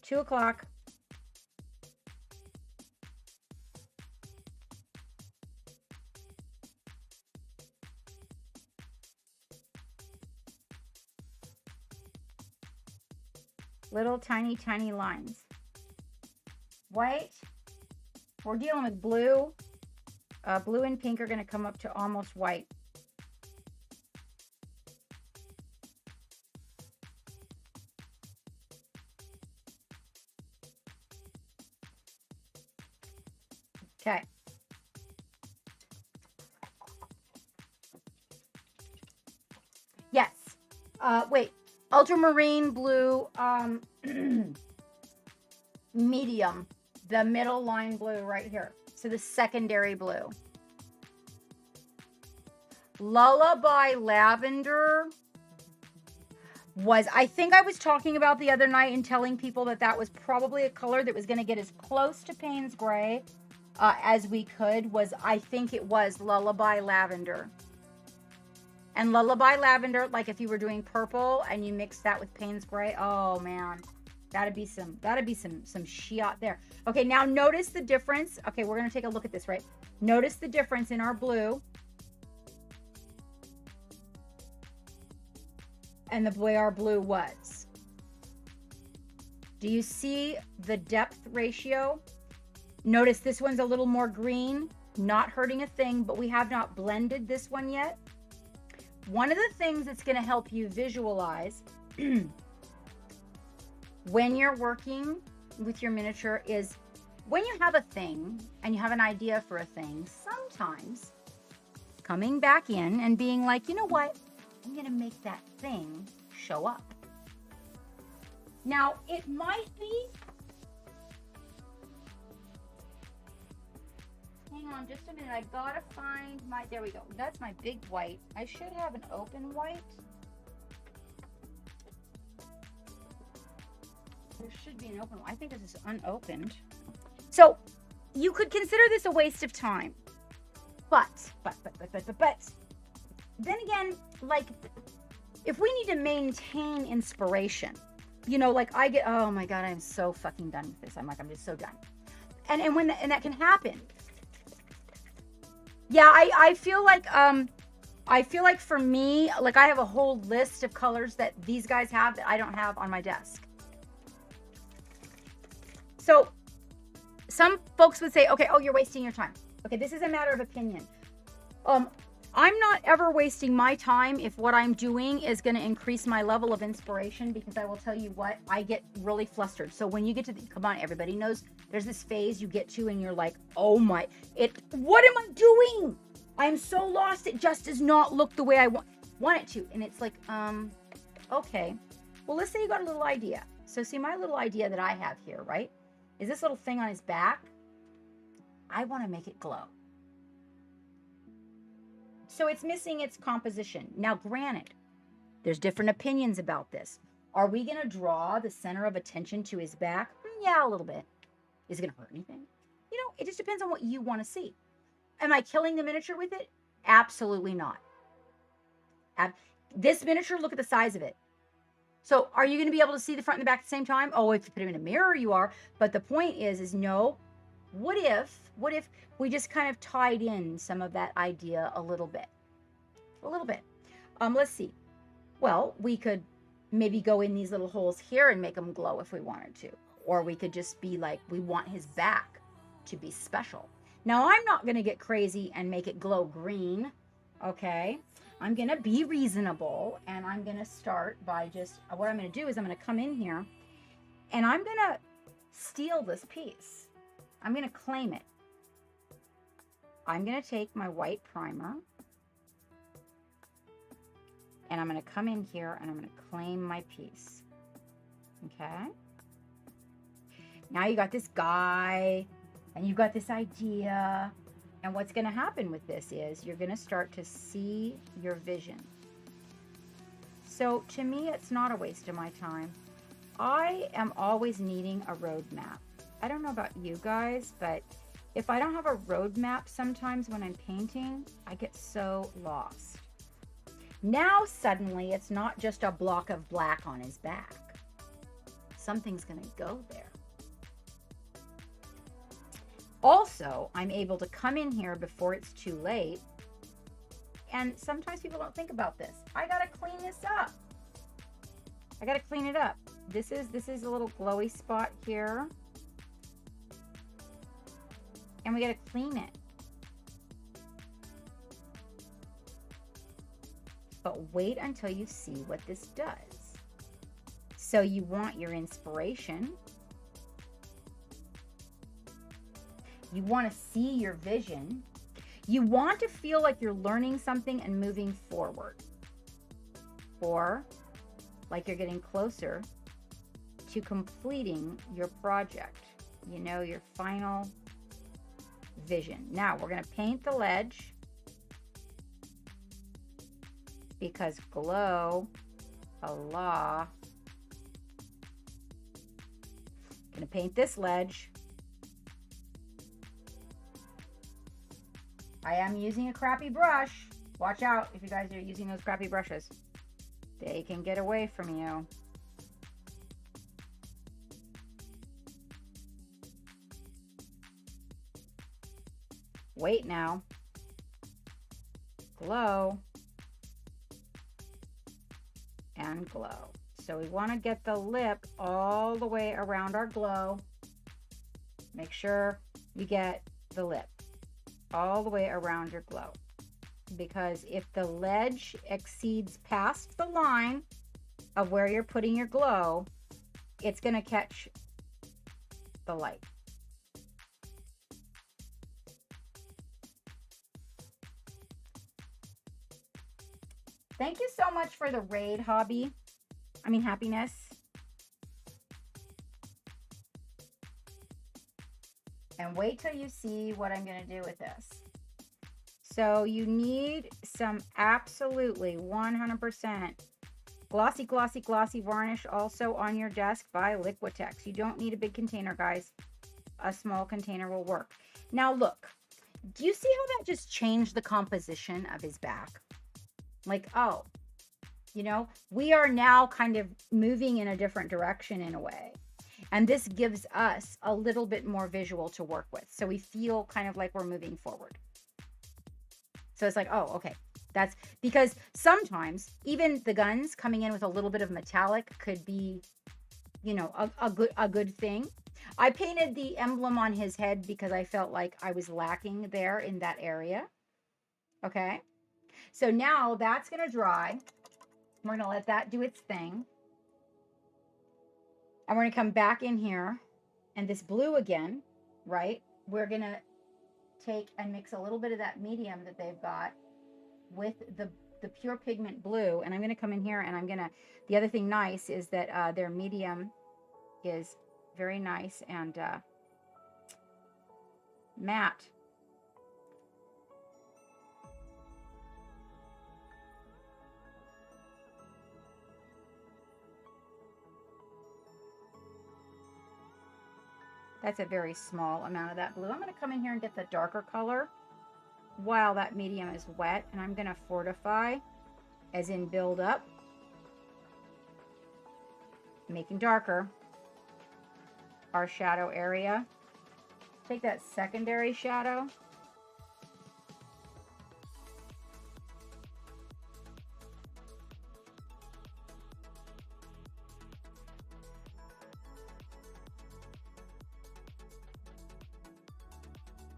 2 o'clock. Little tiny, tiny lines. White. We're dealing with blue. Blue and pink are going to come up to almost white. Okay. Yes. Wait. Ultramarine blue, medium, the middle line blue right here. So the secondary blue. Lullaby lavender was, I think I was talking about the other night and telling people that that was probably a color that was going to get as close to Payne's Gray as we could. I think it was Lullaby lavender. And Lullaby lavender, like if you were doing purple and you mix that with Payne's Gray, oh man, that'd be some shit there. Okay, now notice the difference. Okay, we're gonna take a look at this, right? Notice the difference in our blue and the way our blue was. Do you see the depth ratio? Notice this one's a little more green, not hurting a thing, but we have not blended this one yet. One of the things that's going to help you visualize when you're working with your miniature is when you have a thing and you have an idea for a thing, sometimes coming back in and being like, you know what? I'm going to make that thing show up. Now, it might be... Hang on just a minute. I gotta find my... There we go. That's my big white. I should have an open white. There should be an open one. I think this is unopened. So, you could consider this a waste of time. But, then again, like, if we need to maintain inspiration, you know, like I get, oh my God, I'm so fucking done with this. I'm just so done. And when that can happen. Yeah, I feel like for me, like I have a whole list of colors that these guys have that I don't have on my desk. So some folks would say, okay, oh, you're wasting your time. Okay, this is a matter of opinion. I'm not ever wasting my time if what I'm doing is going to increase my level of inspiration, because I will tell you what, I get really flustered. So when you get to come on, everybody knows there's this phase you get to and you're like, oh my, what am I doing? I'm so lost. It just does not look the way I want it to. And it's like, okay, well, let's say you got a little idea. So see, my little idea that I have here, right, is this little thing on his back. I want to make it glow. So it's missing its composition. Now, granted, there's different opinions about this. Are we going to draw the center of attention to his back? Yeah, a little bit. Is it going to hurt anything? You know, it just depends on what you want to see. Am I killing the miniature with it? Absolutely not. This miniature, look at the size of it. So are you going to be able to see the front and the back at the same time? Oh, if you put them in a mirror, you are. But the point is no. What if we just kind of tied in some of that idea a little bit? A little bit. Let's see. Well, we could maybe go in these little holes here and make them glow if we wanted to. Or we could just be like, we want his back to be special. Now, I'm not going to get crazy and make it glow green, okay? I'm going to be reasonable, and I'm going to start by just, what I'm going to do is I'm going to come in here, and I'm going to steal this piece. I'm going to claim it. I'm going to take my white primer, and I'm going to come in here, and I'm going to claim my piece, okay? Now you got this guy, and you've got this idea, and what's going to happen with this is you're going to start to see your vision. So to me, it's not a waste of my time. I am always needing a roadmap. I don't know about you guys, but if I don't have a roadmap sometimes when I'm painting, I get so lost. Now suddenly it's not just a block of black on his back. Something's going to go there. Also, I'm able to come in here before it's too late. And sometimes people don't think about this. I got to clean this up. I got to clean it up. This is a little glowy spot here. And we got to clean it. But wait until you see what this does. So you want your inspiration. You want to see your vision. You want to feel like you're learning something and moving forward. Or like you're getting closer to completing your project. You know, your final vision. Now we're going to paint the ledge because glow, Allah. Going to paint this ledge. I am using a crappy brush. Watch out if you guys are using those crappy brushes. They can get away from you. Wait now. Glow. And glow. So we want to get the lip all the way around our glow. Make sure you get the lip all the way around your glow, because if the ledge exceeds past the line of where you're putting your glow, it's going to catch the light. Thank you so much for the raid, happiness. And wait till you see what I'm going to do with this. So you need some absolutely 100% glossy, glossy, glossy varnish also on your desk by Liquitex. You don't need a big container, guys. A small container will work. Now look, do you see how that just changed the composition of his back? Like, oh, you know, we are now kind of moving in a different direction in a way. And this gives us a little bit more visual to work with. So we feel kind of like we're moving forward. So it's like, oh, okay. That's because sometimes even the guns coming in with a little bit of metallic could be, you know, a good thing. I painted the emblem on his head because I felt like I was lacking there in that area. Okay. So now that's going to dry. We're going to let that do its thing. And we're going to come back in here, and this blue again, right? We're going to take and mix a little bit of that medium that they've got with the pure pigment blue. And I'm going to come in here, and I'm going to, the other thing nice is that their medium is very nice and matte. That's a very small amount of that blue. I'm going to come in here and get the darker color while that medium is wet, and I'm going to fortify, as in build up, making darker our shadow area. Take that secondary shadow.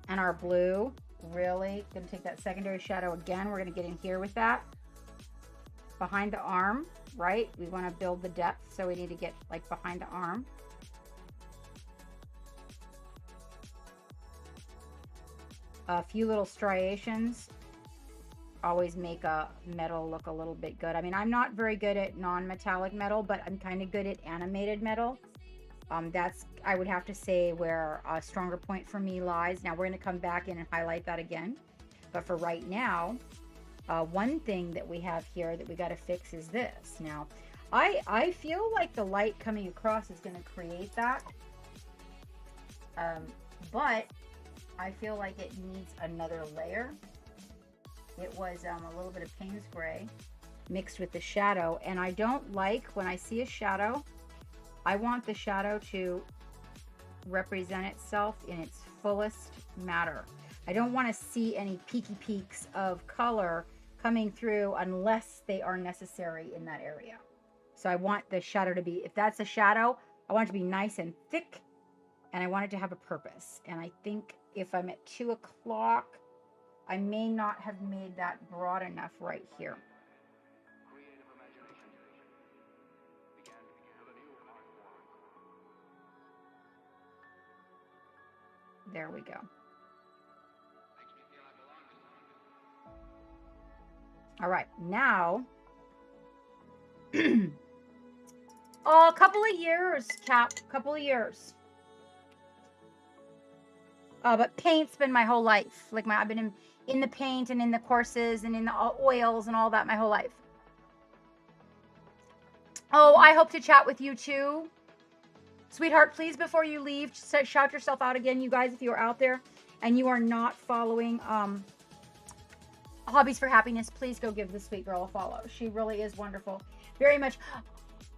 And our blue, really gonna take that secondary shadow again. We're gonna get in here with that. Behind the arm, right? We wanna build the depth, so we need to get like behind the arm. A few little striations always make a metal look a little bit good. I mean, I'm not very good at non-metallic metal, but I'm kind of good at animated metal. That's, I would have to say, where a stronger point for me lies. Now we're going to come back in and highlight that again. But for right now, one thing that we have here that we got to fix is this. Now, I feel like the light coming across is going to create that. But I feel like it needs another layer. It was a little bit of Payne's gray mixed with the shadow. And I don't like, when I see a shadow, I want the shadow to represent itself in its fullest matter. I don't want to see any peaky peaks of color coming through unless they are necessary in that area. So I want the shadow to be, if that's a shadow, I want it to be nice and thick, and I want it to have a purpose. And I think if I'm at 2 o'clock, I may not have made that broad enough right here. There we go. All right, now, oh, a couple of years, Cap, couple of years. But paint's been my whole life. Like I've been in the paint and in the courses and in the oils and all that my whole life. Oh, I hope to chat with you too. Sweetheart, please, before you leave, shout yourself out again, you guys, if you're out there and you are not following Hobbies for Happiness, please go give this sweet girl a follow. She really is wonderful. Very much.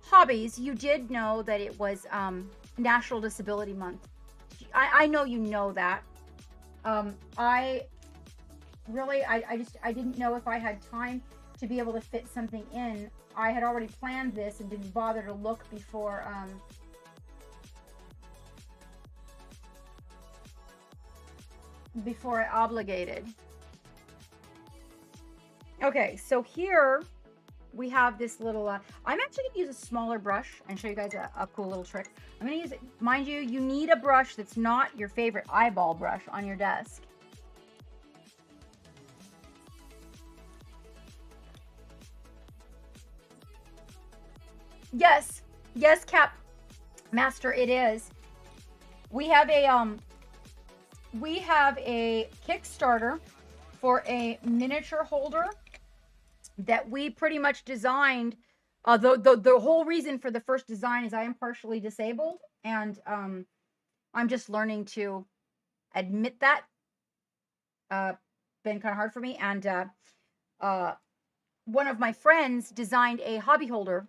Hobbies, you did know that it was National Disability Month. I know you know that. I didn't know if I had time to be able to fit something in. I had already planned this and didn't bother to look before I obligated. Okay, so here we have this little, I'm actually going to use a smaller brush and show you guys a cool little trick. I'm going to use it, mind you, you need a brush that's not your favorite eyeball brush on your desk. Yes, yes, Cap Master, it is. We have a Kickstarter for a miniature holder that we pretty much designed. The whole reason for the first design is I am partially disabled, and I'm just learning to admit that. Been kind of hard for me, and one of my friends designed a hobby holder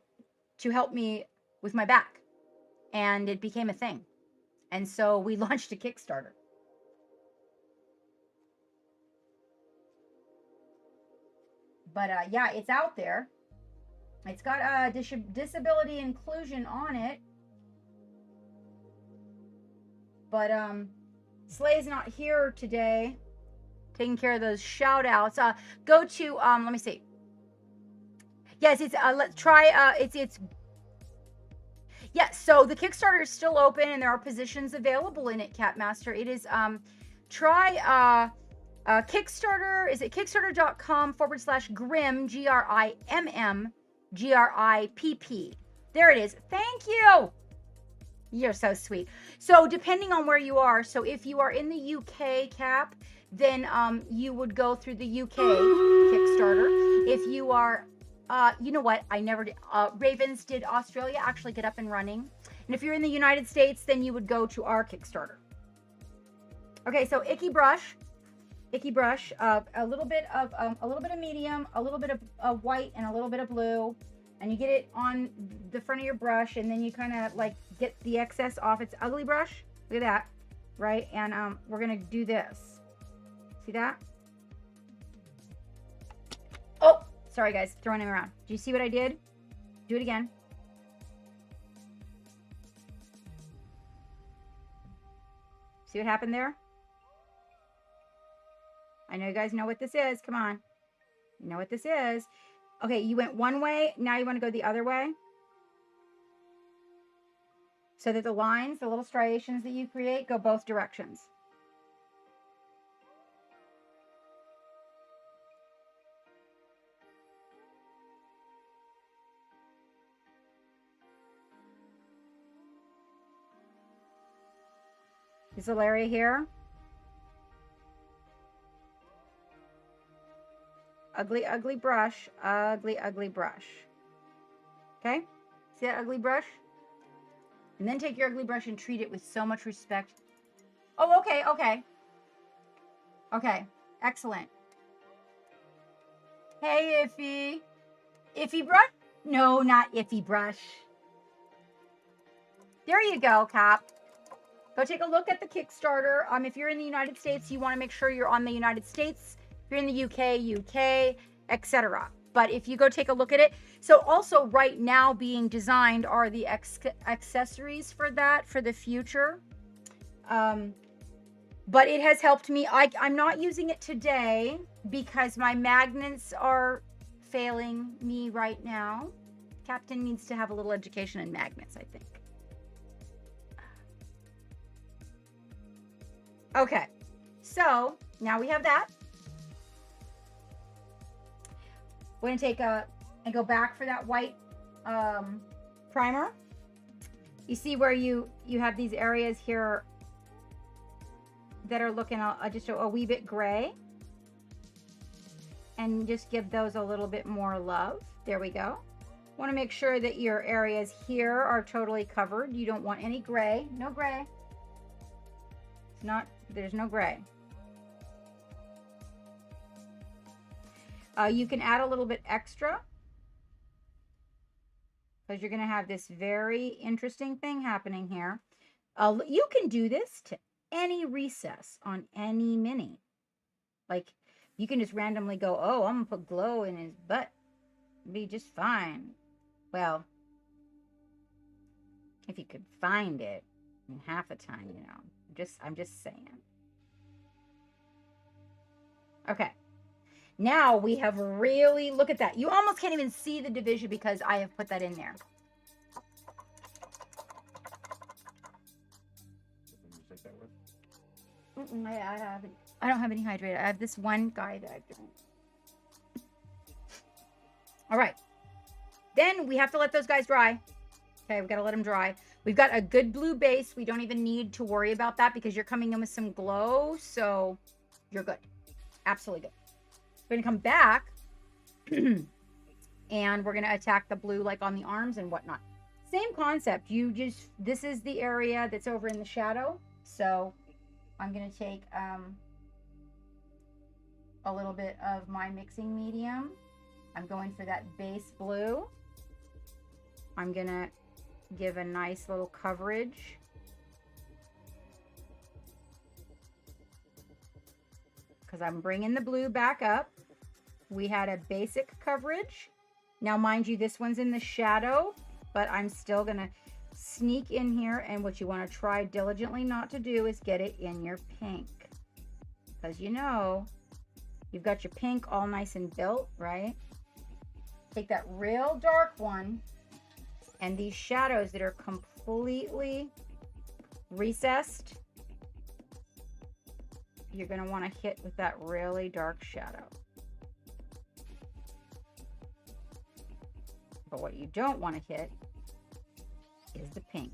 to help me with my back, and it became a thing, and so we launched a Kickstarter. But yeah, it's out there. It's got disability inclusion on it. But Slay's not here today, taking care of those shout outs. Go to let me see. Yes, it's let's try it's yeah, so the Kickstarter is still open and there are positions available in it, Catmaster. It is try Kickstarter, is it kickstarter.com/Grimm, GRIMM, GRIPP. There it is. Thank you. You're so sweet. So depending on where you are, so if you are in the UK, Cap, then you would go through the UK Kickstarter. If you are, you know what, I never did, Ravens did Australia actually get up and running. And if you're in the United States, then you would go to our Kickstarter. Okay, so Icky Brush. icky brush, a little bit of medium, a little bit of white, and a little bit of blue, and you get it on the front of your brush, and then you kind of like get the excess off. It's ugly brush. Look at that, right? And we're gonna do this. See that? Oh, sorry guys, throwing him around. Do you see what I did? Do it again. See what happened there? I know you guys know what this is. Come on. You know what this is. Okay, you went one way. Now you want to go the other way. So that the lines, the little striations that you create, go both directions. This little area here. Ugly, ugly brush. Ugly, ugly brush. Okay? See that ugly brush? And then take your ugly brush and treat it with so much respect. Oh, okay, okay. Okay, excellent. Hey, Iffy. Iffy brush? No, not Iffy brush. There you go, Cap. Go take a look at the Kickstarter. If you're in the United States, you want to make sure you're on the United States. If you're in the UK, etc. But if you go take a look at it. So also right now being designed are the accessories for that for the future. But it has helped me. I'm not using it today because my magnets are failing me right now. Captain needs to have a little education in magnets, I think. Okay, so now we have that. We're gonna take and go back for that white primer. You see where you have these areas here that are looking just a wee bit gray, and just give those a little bit more love. There we go. Want to make sure that your areas here are totally covered. You don't want any gray. No gray. There's no gray. You can add a little bit extra because you're going to have this very interesting thing happening here. You can do this to any recess on any mini. Like, you can just randomly go, oh, I'm going to put glow in his butt. Be just fine. Well, if you could find it in half a time, you know. I'm just saying. Okay. Now we have really, look at that. You almost can't even see the division because I have put that in there. I don't have any hydrator. I have this one guy that I've done. All right. Then we have to let those guys dry. Okay, we've got to let them dry. We've got a good blue base. We don't even need to worry about that because you're coming in with some glow. So you're good. Absolutely good. We're going to come back and we're going to attack the blue like on the arms and whatnot. Same concept. This is the area that's over in the shadow. So I'm going to take a little bit of my mixing medium. I'm going for that base blue. I'm going to give a nice little coverage. Because I'm bringing the blue back up. We had a basic coverage. Now, mind you, this one's in the shadow, but I'm still going to sneak in here. And what you want to try diligently not to do is get it in your pink. Because you know, you've got your pink all nice and built, right? Take that real dark one. And these shadows that are completely recessed, you're going to want to hit with that really dark shadow. But what you don't want to hit is the pink.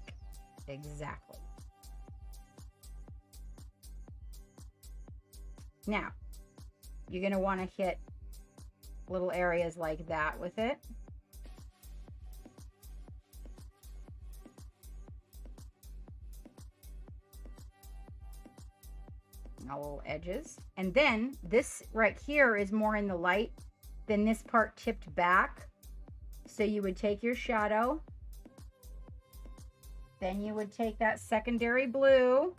Exactly. Now, you're going to want to hit little areas like that with it. Our little edges. And then this right here is more in the light than this part tipped back. So you would take your shadow, then you would take that secondary blue,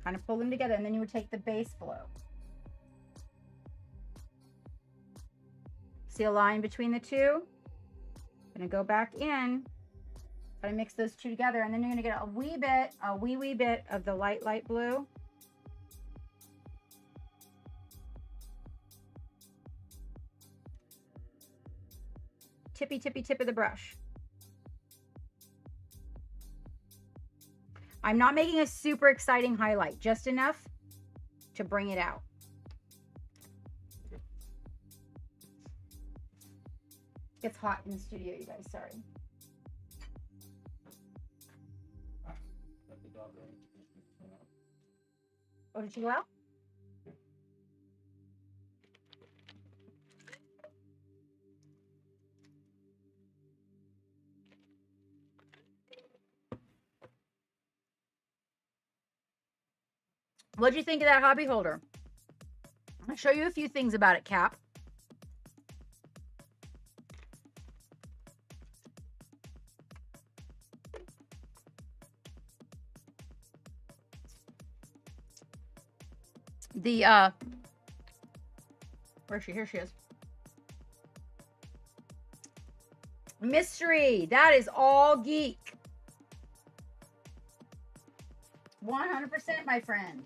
kind of pull them together, and then you would take the base blue. See a line between the two? Gonna go back in, try to mix those two together, and then you're gonna get a wee bit of the light blue. Tippy tip of the brush. I'm not making a super exciting highlight, just enough to bring it out. It's hot in the studio, you guys, sorry. Oh, did you go out? What'd you think of that hobby holder? I'll show you a few things about it, Cap. Where is she? Here she is. Mystery. That is all geek. 100%, my friend.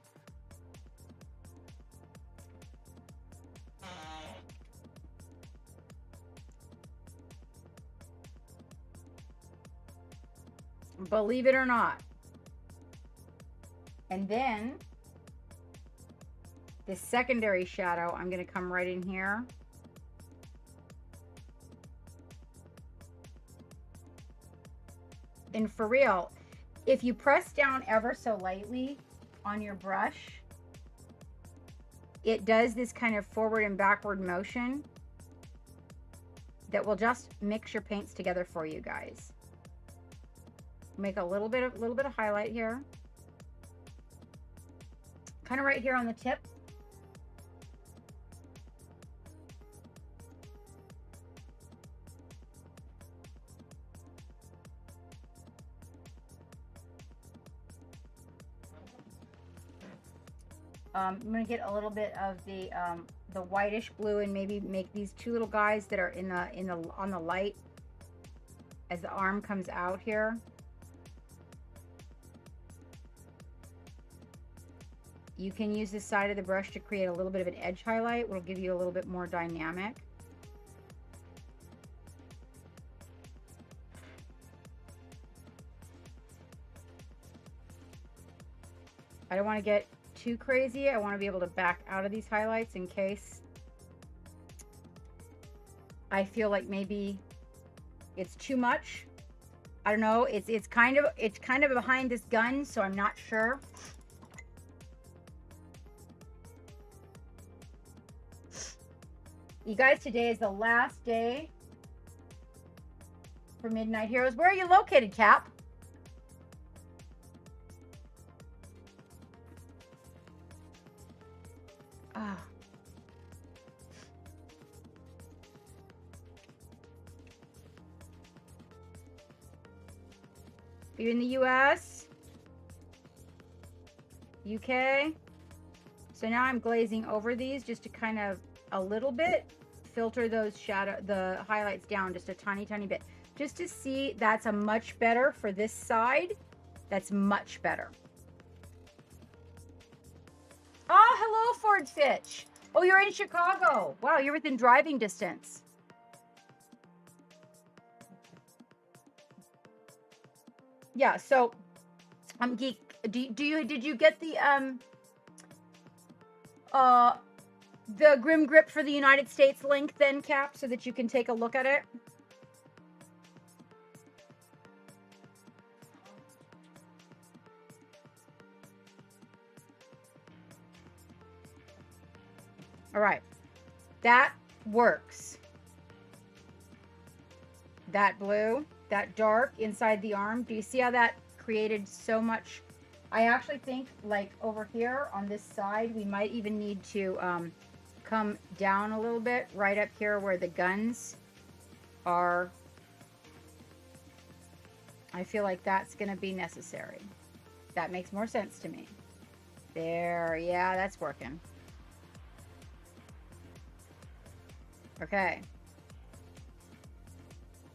Believe it or not. And then this secondary shadow, I'm going to come right in here. And for real, if you press down ever so lightly on your brush, it does this kind of forward and backward motion that will just mix your paints together for you guys. Make a little bit of highlight here. Kind of right here on the tip. I'm gonna get a little bit of the whitish blue and maybe make these two little guys that are on the light as the arm comes out here. You can use this side of the brush to create a little bit of an edge highlight, which will give you a little bit more dynamic. I don't want to get too crazy. I want to be able to back out of these highlights in case I feel like maybe it's too much. I don't know. It's kind of behind this gun, so I'm not sure. You guys, today is the last day for Midnight Heroes. Where are you located, Cap? Ah. Are you in the US? UK? So now I'm glazing over these just to kind of a little bit filter those the highlights down just a tiny bit, just to see. That's a much better for this side. That's much better. Oh, hello, Ford Fitch. Oh, you're in Chicago. Wow, you're within driving distance. Yeah, so I'm geek. Did you get the Grim Grip for the United States link then, Cap, so that you can take a look at it? All right, that works. That blue, that dark inside the arm. Do you see how that created so much I actually think like over here on this side, we might even need to come down a little bit right up here where the guns are. I feel like that's going to be necessary. That makes more sense to me. There, yeah, that's working. Okay.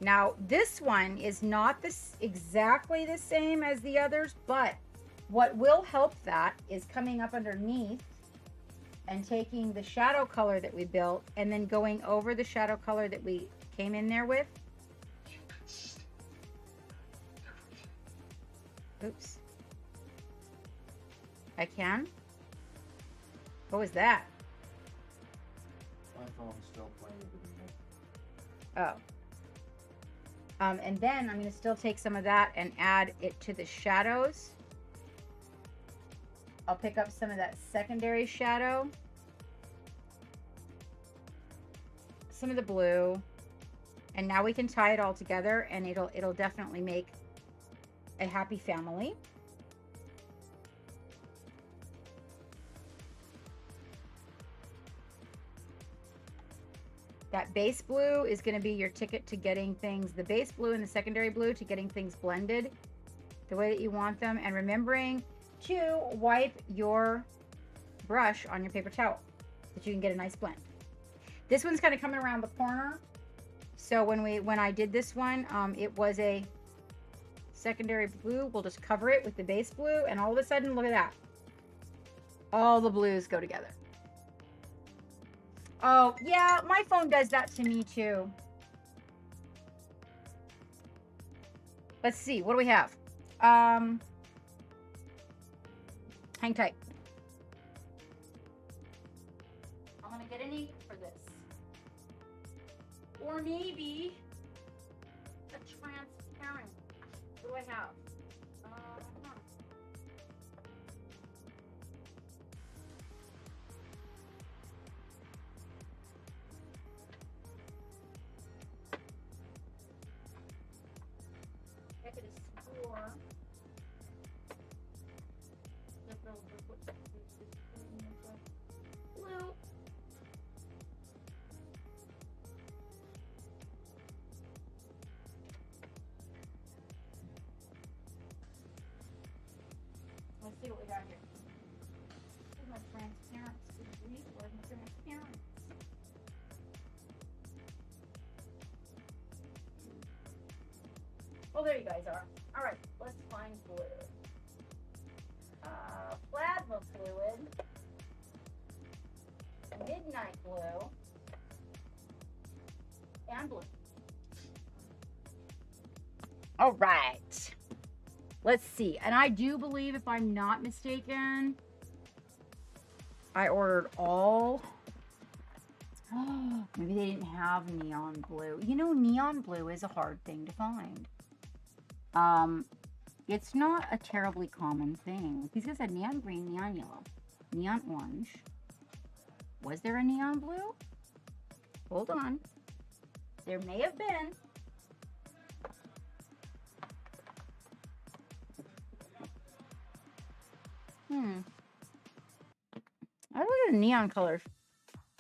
Now, this one is not exactly the same as the others, but what will help that is coming up underneath and taking the shadow color that we built and then going over the shadow color that we came in there with. Oops. I can? What was that? My phone's still playing with the remote. Oh. And then I'm going to still take some of that and add it to the shadows. I'll pick up some of that secondary shadow. Some of the blue. And now we can tie it all together and it'll definitely make a happy family. That base blue is going to be your ticket to getting things, the base blue and the secondary blue, to getting things blended the way that you want them. And remembering to wipe your brush on your paper towel so that you can get a nice blend. This one's kind of coming around the corner. So when I did this one, it was a secondary blue. We'll just cover it with the base blue. And all of a sudden, look at that. All the blues go together. Oh, yeah, my phone does that to me too. Let's see, what do we have? Hang tight. I'm gonna get an ink for this. Or maybe a transparent. What do I have? I could have swore that the liquid blue. Let's see what we got here. Where's my transparent? Where's my transparent? Well, there you guys are. All right, let's find blue. Plasma fluid, midnight blue, and blue. All right. Let's see. And I do believe, if I'm not mistaken, I ordered all. Oh, maybe they didn't have neon blue. You know, neon blue is a hard thing to find. It's not a terribly common thing. These guys had neon green, neon yellow, neon orange. Was there a neon blue? Hold on. There may have been. I look at the neon colors.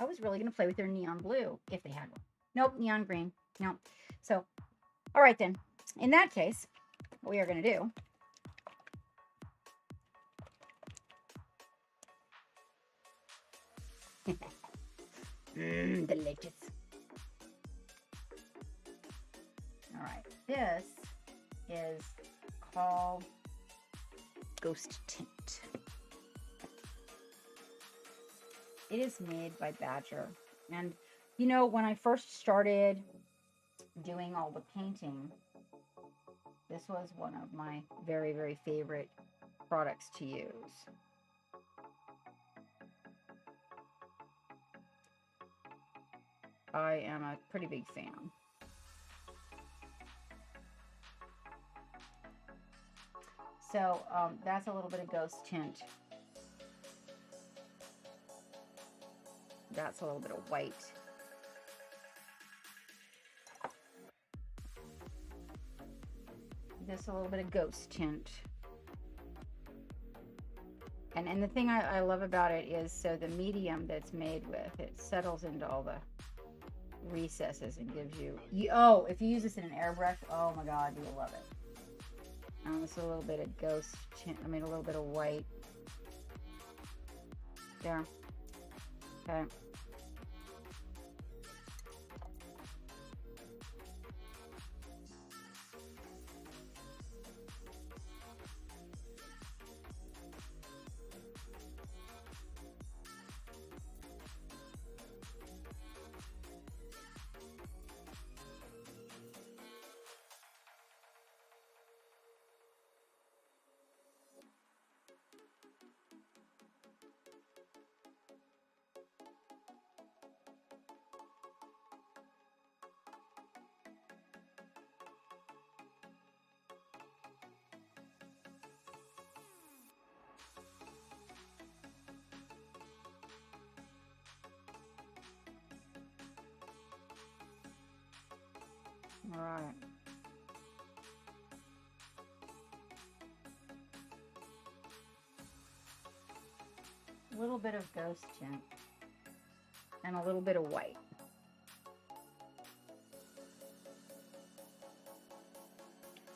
I was really going to play with their neon blue if they had one. Nope, neon green. Nope. So, all right then. In that case, what we are going to do delicious. All right, this is called Ghost Tint. It is made by Badger. And, you know, when I first started doing all the painting, this was one of my very, very favorite products to use. I am a pretty big fan. So that's a little bit of Ghost Tint. That's a little bit of white. This a little bit of Ghost Tint. And the thing I love about it is, so the medium that's made with, it settles into all the recesses and gives you, oh, if you use this in an airbrush, oh my god, you'll love it. Just a little bit of ghost tint, a little bit of white there. Okay. All right. A little bit of ghost tint and a little bit of white.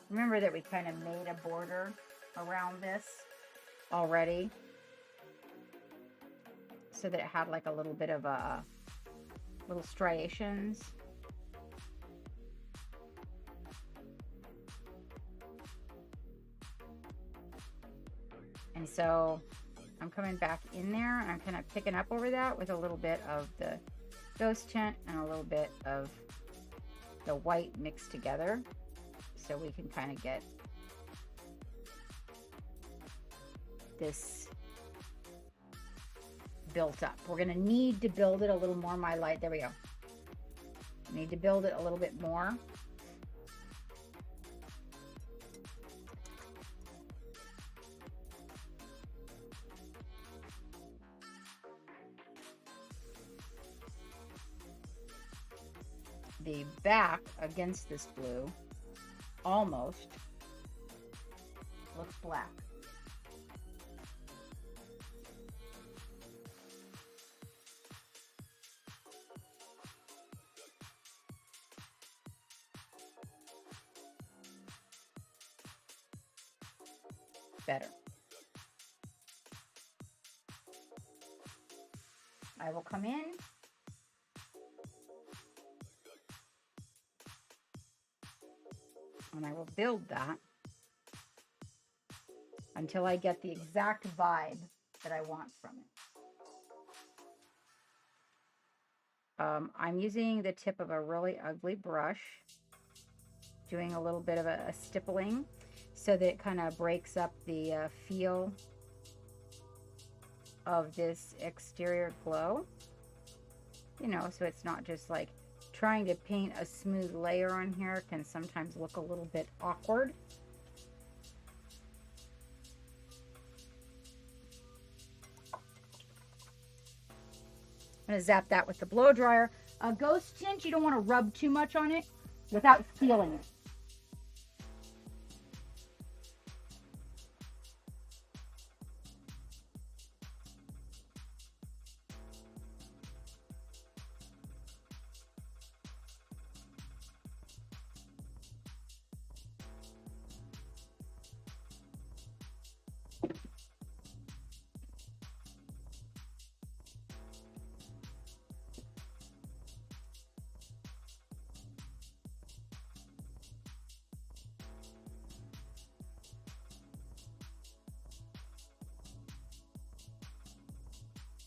Remember that we kind of made a border around this already, so that it had like a little bit of a little striations. And so I'm coming back in there and I'm kind of picking up over that with a little bit of the ghost tint and a little bit of the white mixed together, so we can kind of get this built up. We're going to need to build it a little more. My light, there we go. Need to build it a little bit more. The back against this blue almost looks black. Better. I will come in and I will build that until I get the exact vibe that I want from it. I'm using the tip of a really ugly brush, doing a little bit of a stippling so that it kind of breaks up the feel of this exterior glow, you know, so it's not just like trying to paint a smooth layer on here can sometimes look a little bit awkward. I'm going to zap that with the blow dryer. A ghost tint, you don't want to rub too much on it without feeling it.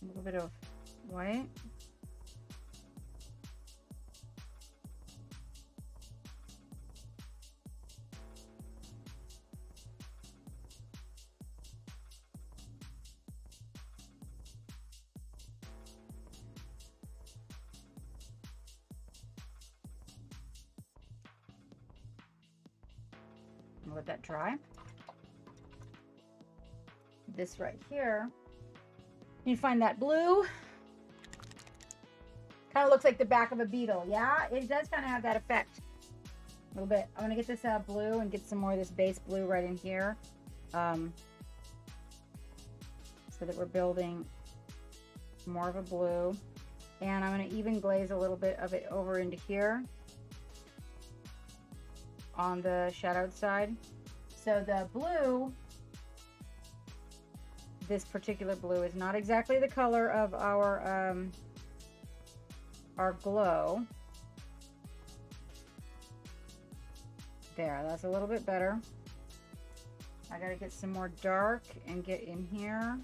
A little bit of white. I'll let that dry. This right here, you find that blue, kind of looks like the back of a beetle. Yeah, it does kind of have that effect a little bit. I'm gonna get this blue and get some more of this base blue right in here. so that we're building more of a blue. And I'm going to even glaze a little bit of it over into here on the shadowed side. So the blue, this particular blue, is not exactly the color of our glow. There, that's a little bit better. I gotta get some more dark and get in here.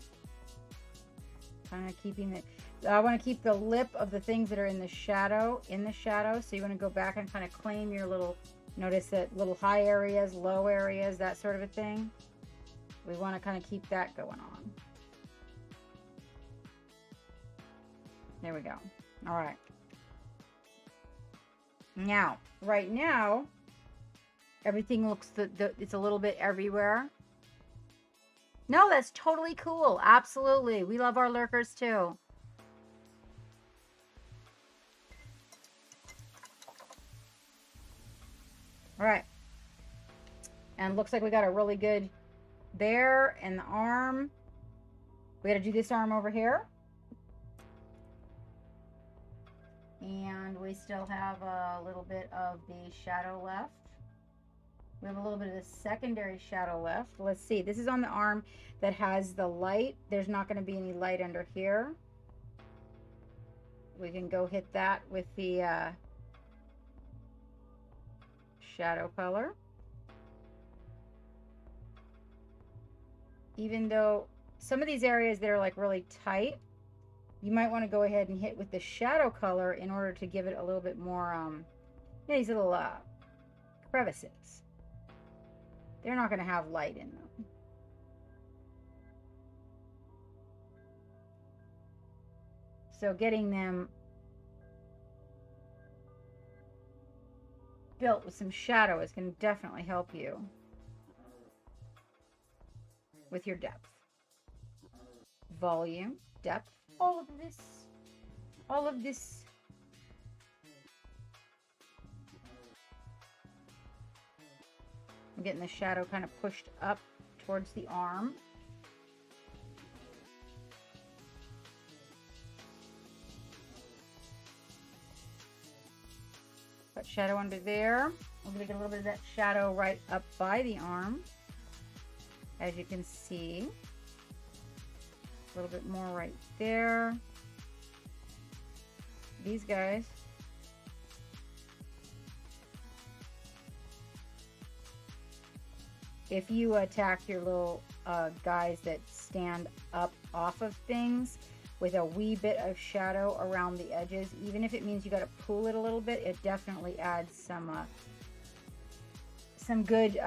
Kind of keeping it. I want to keep the lip of the things that are in the shadow. So you want to go back and kind of claim your little, notice that little high areas, low areas, that sort of a thing. We want to kind of keep that going on. There we go. All right. Now, right now, everything looks, it's a little bit everywhere. No, that's totally cool. Absolutely. We love our lurkers too. All right. And looks like we got a really good there, and the arm. We got to do this arm over here. And we still have a little bit of the shadow left. We have a little bit of the secondary shadow left. Let's see. This is on the arm that has the light. There's not going to be any light under here. We can go hit that with the shadow color. Even though some of these areas that are like really tight, you might want to go ahead and hit with the shadow color in order to give it a little bit more, these little crevices. They're not going to have light in them. So getting them built with some shadow is going to definitely help you with your depth. Volume, depth, all of this. I'm getting the shadow kind of pushed up towards the arm. Put shadow under there. We're going to get a little bit of that shadow right up by the arm. As you can see. A little bit more right there. These guys. If you attack your little guys that stand up off of things with a wee bit of shadow around the edges, even if it means you got to pull it a little bit, it definitely adds some good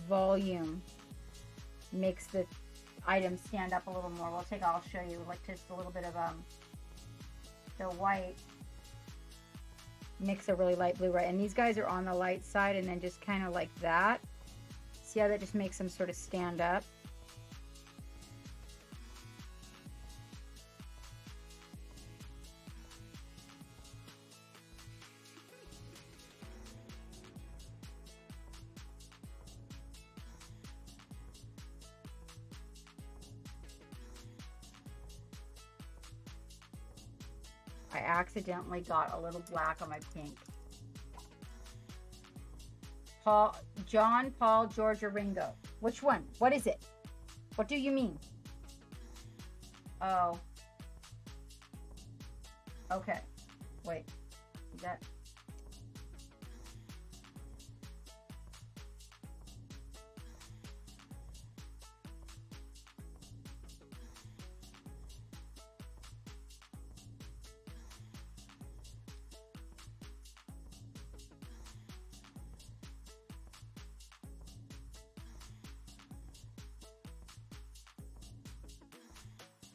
volume. Makes the item stand up a little more. I'll show you like just a little bit of the white. Mix a really light blue, right? And these guys are on the light side, and then just kind of like that. See how that just makes them sort of stand up? I accidentally got a little black on my pink. John, Paul, George, or Ringo? Which one? What is it? What do you mean? Oh. Okay. Wait. Is that...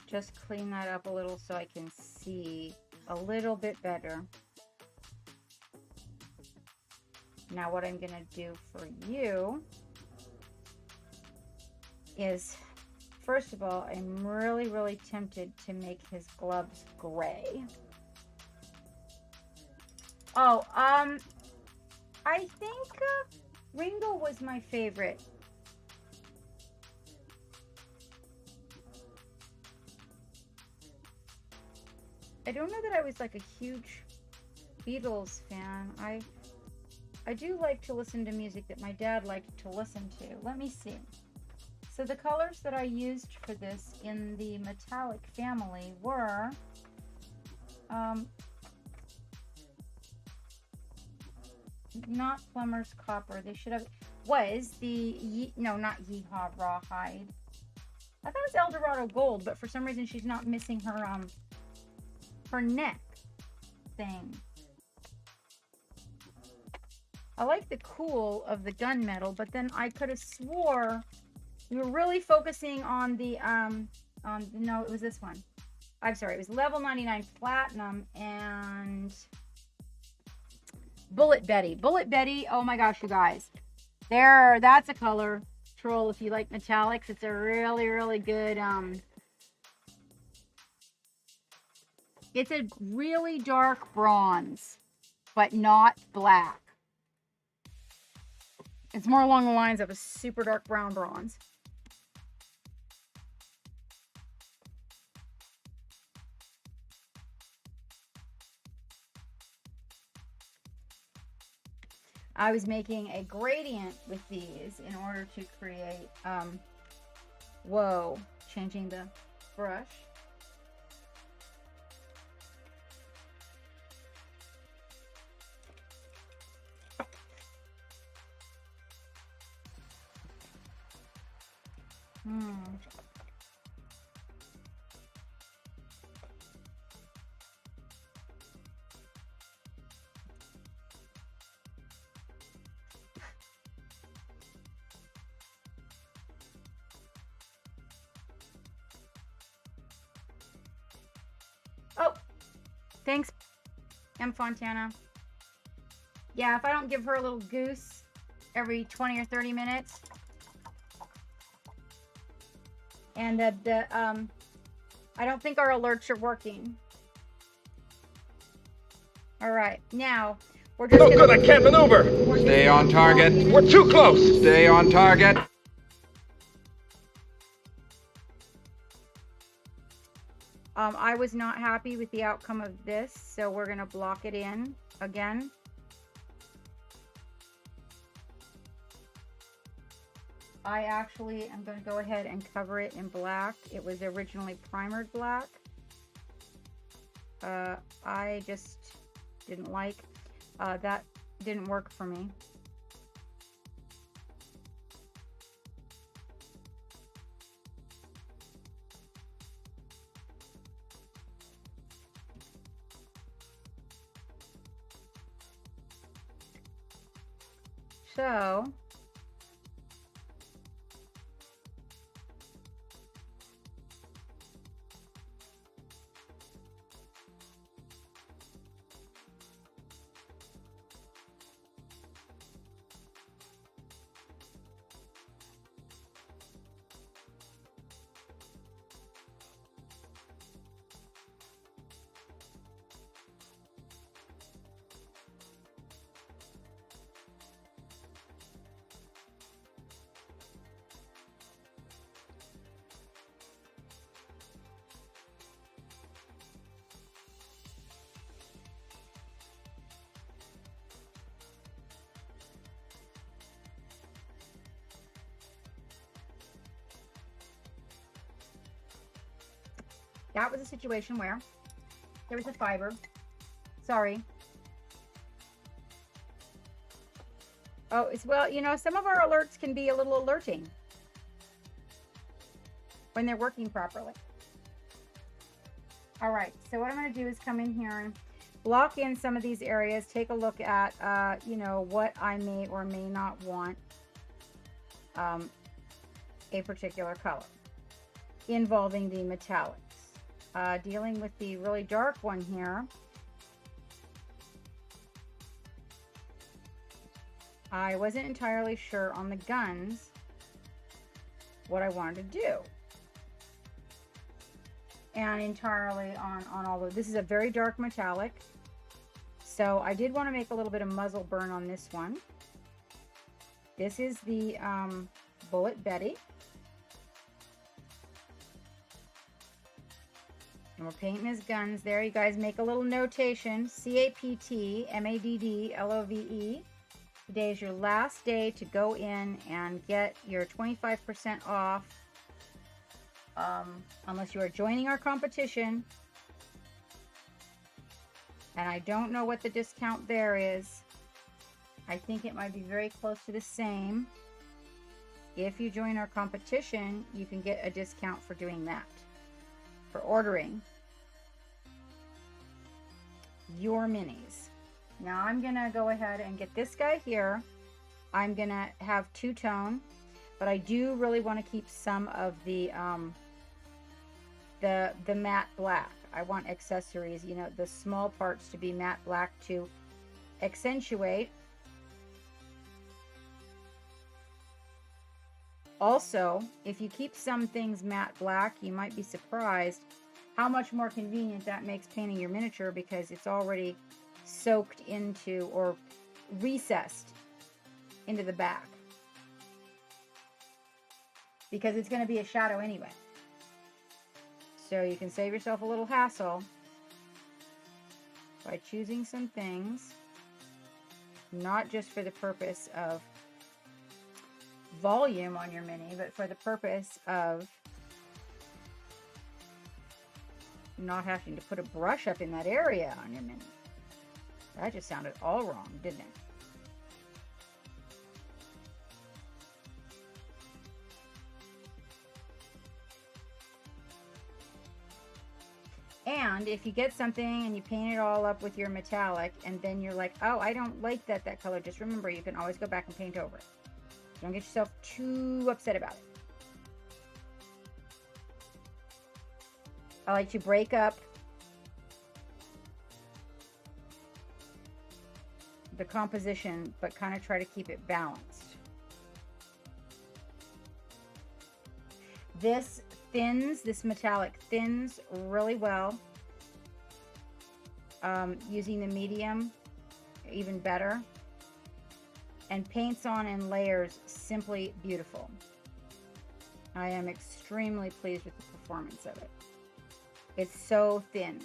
Just clean that up a little so I can see a little bit better. Now what I'm going to do for you is, first of all, I'm really tempted to make his gloves gray. Oh, I think Ringo was my favorite. I don't know that I was like a huge Beatles fan. I do like to listen to music that my dad liked to listen to. Let me see. So the colors that I used for this in the metallic family were not Plumber's Copper. They should have was the no, not Yeehaw Rawhide. I thought it was Eldorado Gold, but for some reason she's not missing her neck thing. I like the cool of the gunmetal, but then I could have swore we were really focusing on the no, it was this one. I'm sorry, it was level 99 platinum and Bullet Betty. Bullet Betty, oh my gosh, you guys. That's a color troll if you like metallics. It's a really, really good it's a really dark bronze, but not black. It's more along the lines of a super dark brown bronze. I was making a gradient with these in order to create, whoa, changing the brush. Oh, thanks, M. Fontana. Yeah, if I don't give her a little goose every 20 or 30 minutes, and I don't think our alerts are working. All right, now we're just No good, I can't maneuver. Stay on target. We're too close. Stay on target. I was not happy with the outcome of this, so we're going to block it in again. I actually am going to go ahead and cover it in black. It was originally primered black. I just didn't like, that didn't work for me. So, that was a situation where there was a fiber. Sorry. Oh, it's, well, you know, some of our alerts can be a little alerting when they're working properly. All right, so what I'm going to do is come in here and block in some of these areas, take a look at, you know, what I may or may not want a particular color involving the metallics. Dealing with the really dark one here, I wasn't entirely sure on the guns what I wanted to do. And entirely on all of this is a very dark metallic. So I did want to make a little bit of muzzle burn on this one. This is the Bullet Betty. And we're painting his guns. There, you guys make a little notation. CAPTMADDLOVE. Today is your last day to go in and get your 25% off. Unless you are joining our competition. And I don't know what the discount there is. I think it might be very close to the same. If you join our competition, you can get a discount for doing that. For ordering your minis. Now I'm gonna go ahead and get this guy here. I'm gonna have two-tone, but I do really want to keep some of the matte black. I want accessories, you know, the small parts to be matte black to accentuate. Also, if you keep some things matte black, you might be surprised how much more convenient that makes painting your miniature, because it's already soaked into or recessed into the back. Because it's going to be a shadow anyway. So you can save yourself a little hassle by choosing some things, not just for the purpose of volume on your mini, but for the purpose of not having to put a brush up in that area on your mini. That just sounded all wrong, didn't it? And if you get something and you paint it all up with your metallic, and then you're like, oh, I don't like that color, just remember, you can always go back and paint over it. Don't get yourself too upset about it. I like to break up the composition, but kind of try to keep it balanced. This thins, this metallic thins really well. Using the medium, even better. And paints on in layers, simply beautiful. I am extremely pleased with the performance of it. It's so thin.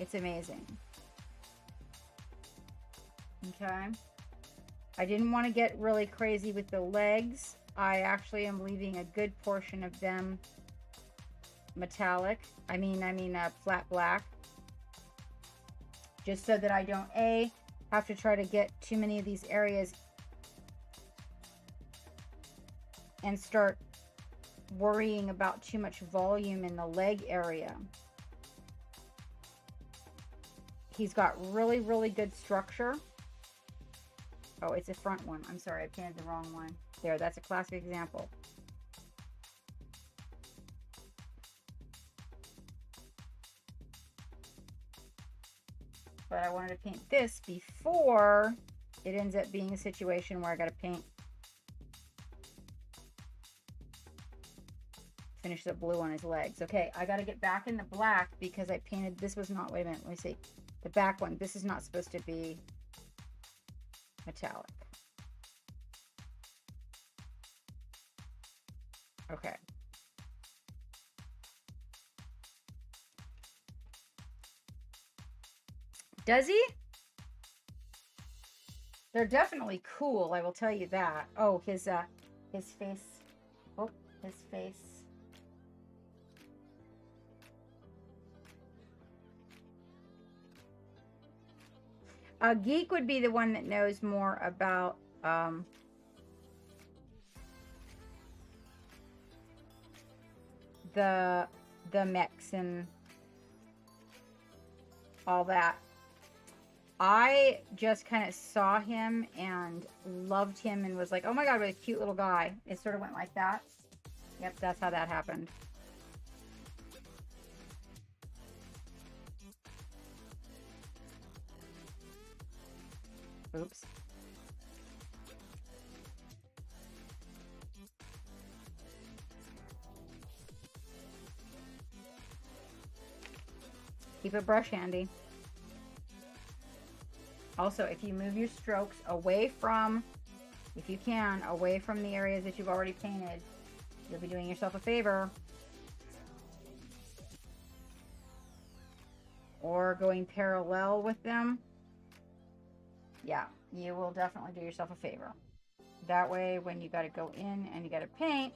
It's amazing. Okay. I didn't want to get really crazy with the legs. I actually am leaving a good portion of them metallic. I mean flat black. Just so that I don't have to try to get too many of these areas and start worrying about too much volume in the leg area. He's got really, really good structure. Oh, it's a front one. I'm sorry, I painted the wrong one. There, that's a classic example. But I wanted to paint this before it ends up being a situation where I got to finish the blue on his legs. Okay, I got to get back in the black because I painted, this was not, wait a minute, let me see. The back one, this is not supposed to be metallic. Okay. Does he? They're definitely cool, I will tell you that. Oh, his face. Oh, his face. A geek would be the one that knows more about the mechs and all that. I just kind of saw him and loved him and was like, oh my god, what a cute little guy. It sort of went like that. Yep, that's how that happened. Oops. Keep a brush handy. Also, if you move your strokes away from, if you can, away from the areas that you've already painted, you'll be doing yourself a favor. or going parallel with them, yeah, you will definitely do yourself a favor. That way, when you got to go in and you got to paint,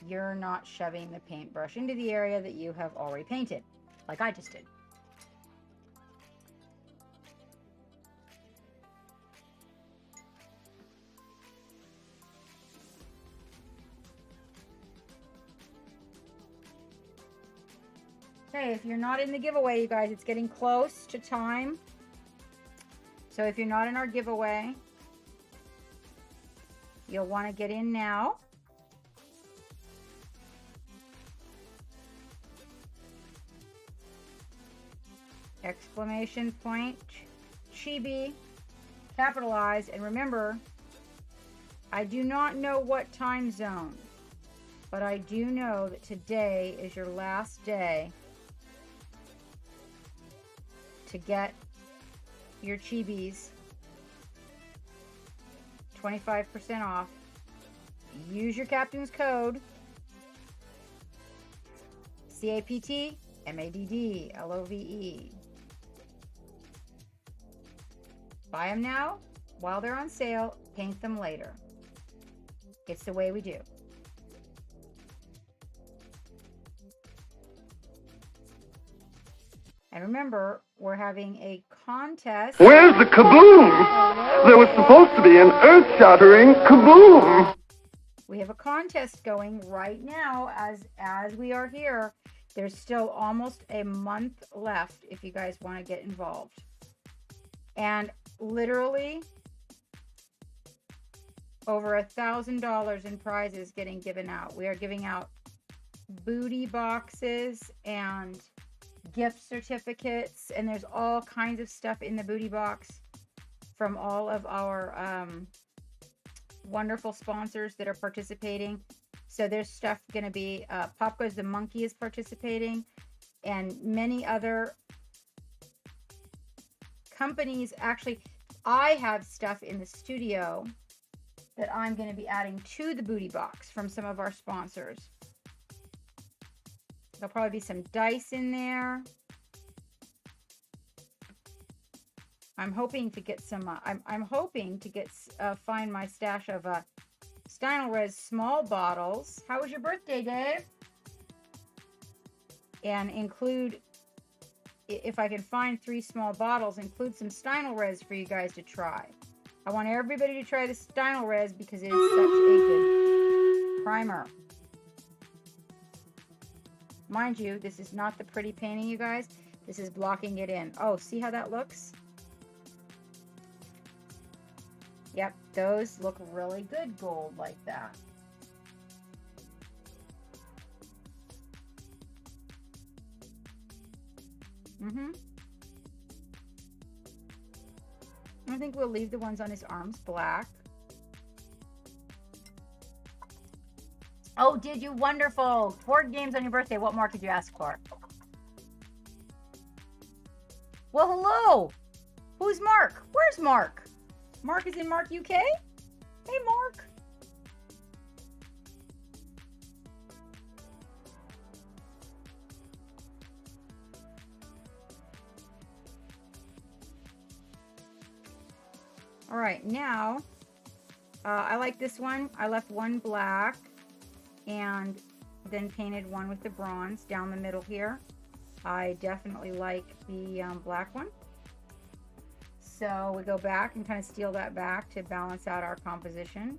you're not shoving the paintbrush into the area that you have already painted, like I just did. Okay, if you're not in the giveaway, you guys, it's getting close to time. So if you're not in our giveaway, you'll want to get in now. Exclamation point, Chibi, capitalized. And remember, I do not know what time zone, but I do know that today is your last day to get your Chibis 25% off. Use your captain's code CAPTMADDLOVE. Buy them now while they're on sale, paint them later. It's the way we do. And remember, we're having a contest. Where's the kaboom? There was supposed to be an earth-shattering kaboom. We have a contest going right now as we are here. There's still almost a month left if you guys want to get involved. And literally over $1,000 in prizes getting given out. We are giving out booty boxes and gift certificates, and there's all kinds of stuff in the booty box from all of our wonderful sponsors that are participating. So there's stuff going to be Pop Goes the Monkey is participating, and many other companies. Actually, I have stuff in the studio that I'm going to be adding to the booty box from some of our sponsors. There'll probably be some dice in there. I'm hoping to get some, I'm hoping to get, find my stash of Stynylrez small bottles. How was your birthday, Dave? And include, if I can find 3 small bottles, include some Stynylrez for you guys to try. I want everybody to try the Stynylrez because it is such a good primer. Mind you, this is not the pretty painting, you guys. This is blocking it in. Oh, see how that looks? Yep, those look really good gold like that. I think we'll leave the ones on his arms black. Oh, did you? Wonderful. 4 games on your birthday. What more could you ask for? Well, hello. Who's Mark? Where's Mark? Mark is in Mark UK? Hey, Mark. All right, now, I like this one. I left one black and then painted one with the bronze down the middle here. I definitely like the black one. So we go back and kind of steal that back to balance out our composition.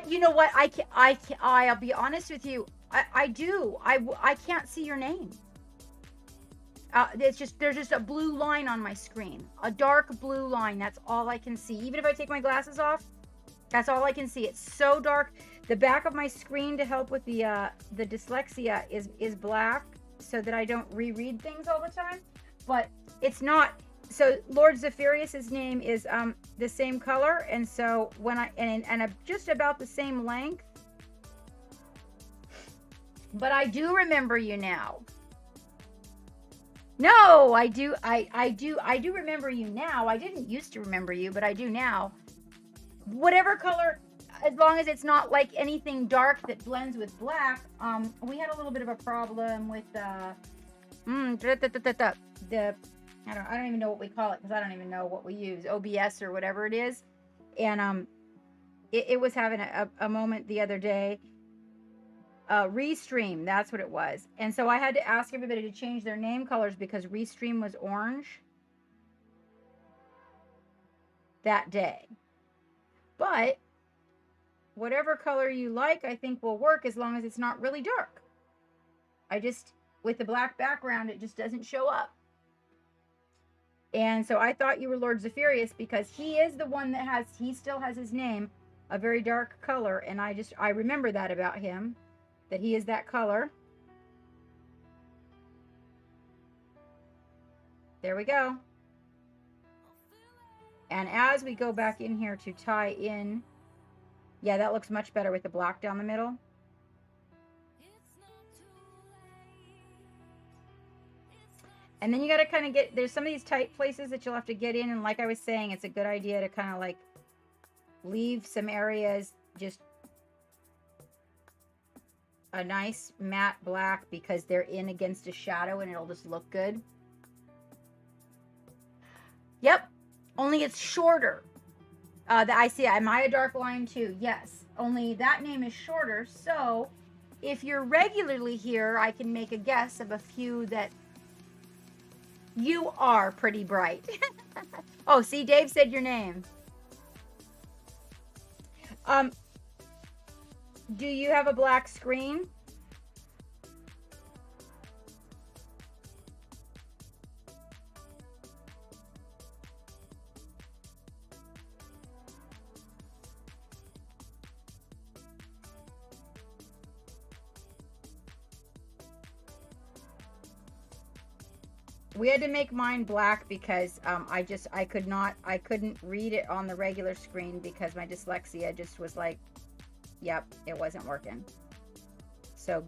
You know what? I'll be honest with you. I can't see your name. There's just a blue line on my screen, a dark blue line. That's all I can see. Even if I take my glasses off, that's all I can see. It's so dark. The back of my screen, to help with the dyslexia, is black so that I don't reread things all the time. But it's not. So Lord Zephyrus's name is the same color, and so when and just about the same length. But I do remember you now. No, I do. I do remember you now. I didn't used to remember you, but I do now. Whatever color, as long as it's not like anything dark that blends with black. We had a little bit of a problem with the I don't even know what we call it because I don't even know what we use, OBS or whatever it is, and it was having a moment the other day. Restream, that's what it was. And so I had to ask everybody to change their name colors because Restream was orange that day. But whatever color you like, I think will work as long as it's not really dark. With the black background, it just doesn't show up. And so I thought you were Lord Zephyrius because he is the one that he still has his name, a very dark color. And I remember that about him, that he is that color. There we go. And as we go back in here to tie in, yeah, that looks much better with the black down the middle. And then you got to kind of there's some of these tight places that you'll have to get in. And like I was saying, it's a good idea to kind of like leave some areas just a nice matte black because they're in against a shadow and it'll just look good. Yep, only it's shorter. I see. Am I a dark line too? Yes, only that name is shorter. So if you're regularly here, I can make a guess of a few that you are pretty bright. Oh, see, Dave said your name. Do you have a black screen? We had to make mine black because I couldn't read it on the regular screen because my dyslexia just was like, yep, it wasn't working. So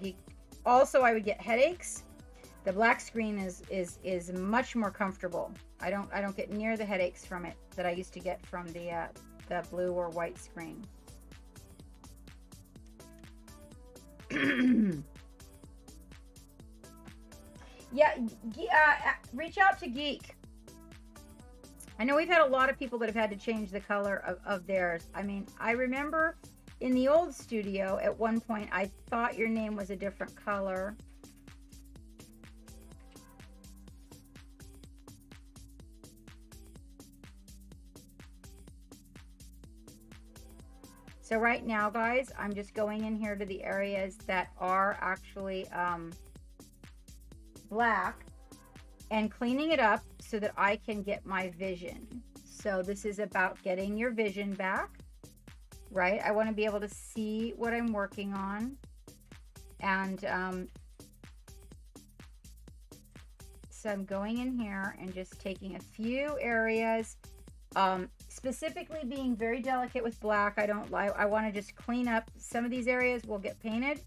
also I would get headaches. The black screen is much more comfortable. I don't get near the headaches from it that I used to get from the blue or white screen. Yeah, reach out to Geek. I know we've had a lot of people that have had to change the color of theirs. I mean, I remember in the old studio at one point, I thought your name was a different color. So right now, guys, I'm just going in here to the areas that are actually black and cleaning it up so that I can get my vision. So this is about getting your vision back, right? I want to be able to see what I'm working on. And so I'm going in here and just taking a few areas, specifically being very delicate with black. I want to just clean up. Some of these areas will get painted.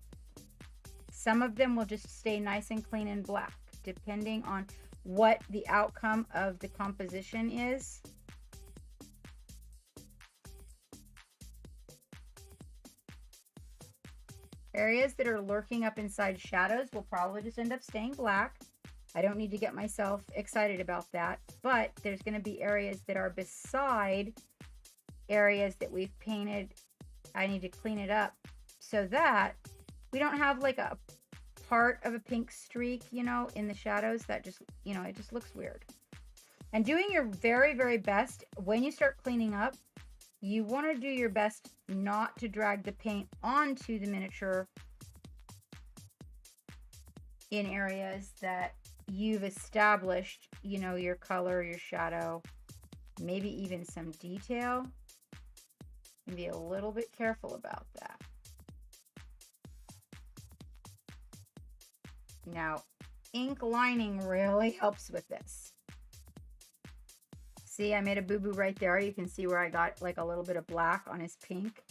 Some of them will just stay nice and clean and black, depending on what the outcome of the composition is. Areas that are lurking up inside shadows will probably just end up staying black. I don't need to get myself excited about that, but there's going to be areas that are beside areas that we've painted. I need to clean it up so that we don't have like a part of a pink streak, you know, in the shadows that just, you know, it just looks weird. And doing your very, very best when you start cleaning up, you want to do your best not to drag the paint onto the miniature in areas that you've established, you know, your color, your shadow, maybe even some detail. And be a little bit careful about that. Now, ink lining really helps with this. See, I made a boo-boo right there. You can see where I got like a little bit of black on his pink.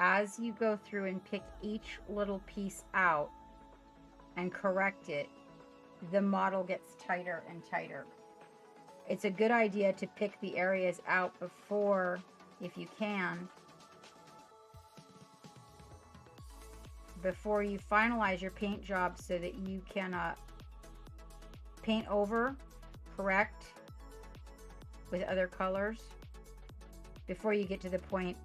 as you go through and pick each little piece out and correct it, the model gets tighter and tighter. It's a good idea to pick the areas out before, if you can, before you finalize your paint job, so that you can paint over, correct with other colors, before you get to the point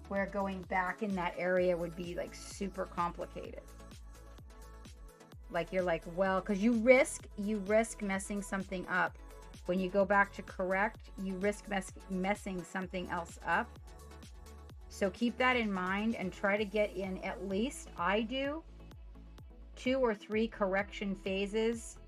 where going back in that area would be like super complicated. Like you're like, well, because you risk messing something up. When you go back to correct, you risk messing something else up. So keep that in mind and try to get in, at least I do, 2 or 3 correction phases.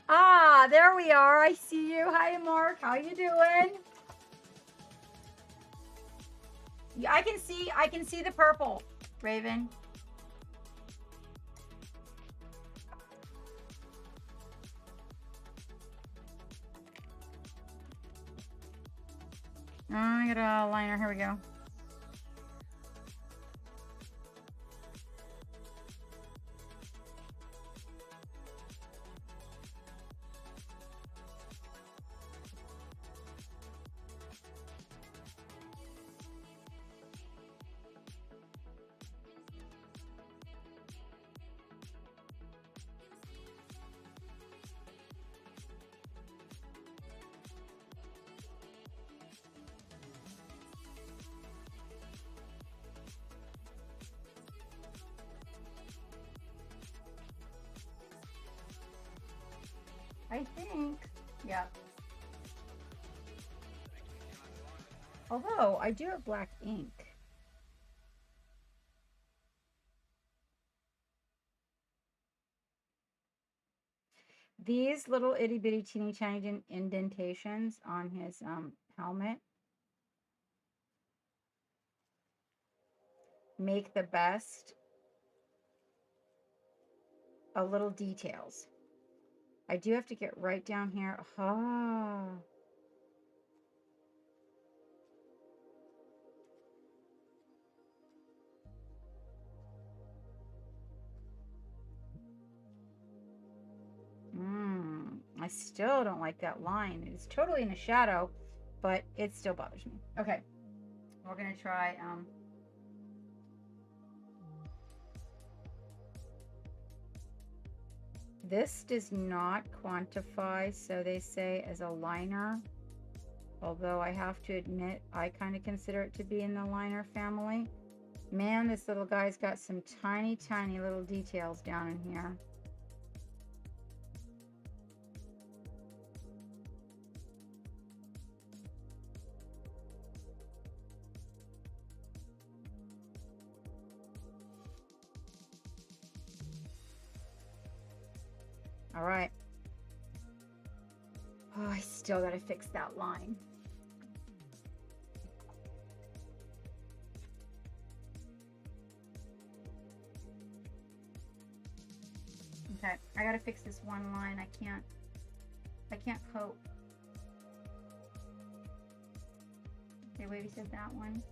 Ah, there we are. I see you. Hi, Mark. How you doing? Yeah, I can see the purple, Raven. Oh, I got a liner. Here we go. I think, yeah. Although, I do have black ink. These little itty bitty teeny tiny indentations on his helmet make the best little details. I do have to get right down here. Ah. I still don't like that line. It's totally in the shadow, but it still bothers me. Okay. We're going to try this does not quantify, so they say, as a liner. Although I have to admit, I kind of consider it to be in the liner family. Man, this little guy's got some tiny, tiny little details down in here. All right. Oh, I still got to fix that line. Okay, I gotta fix this one line. I can't cope. Okay, wait, we said that one.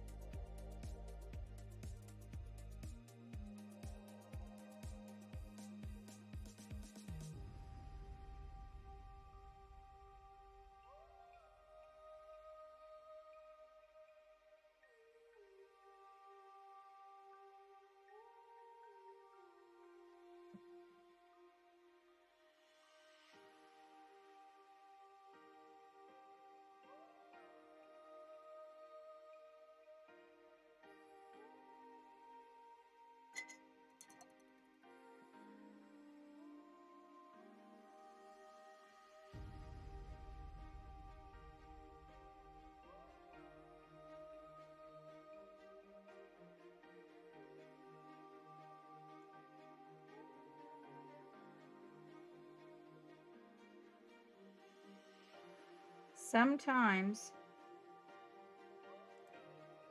Sometimes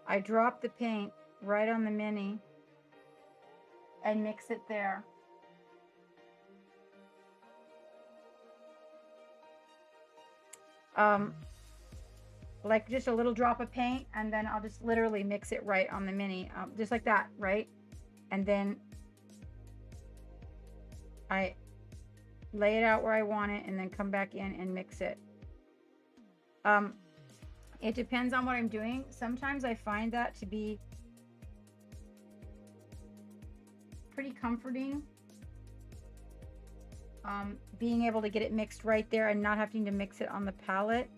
I drop the paint right on the mini and mix it there. Like just a little drop of paint, and then I'll just literally mix it right on the mini, just like that, right? And then I lay it out where I want it and then come back in and mix it. It depends on what I'm doing. Sometimes I find that to be pretty comforting. Being able to get it mixed right there and not having to mix it on the palette.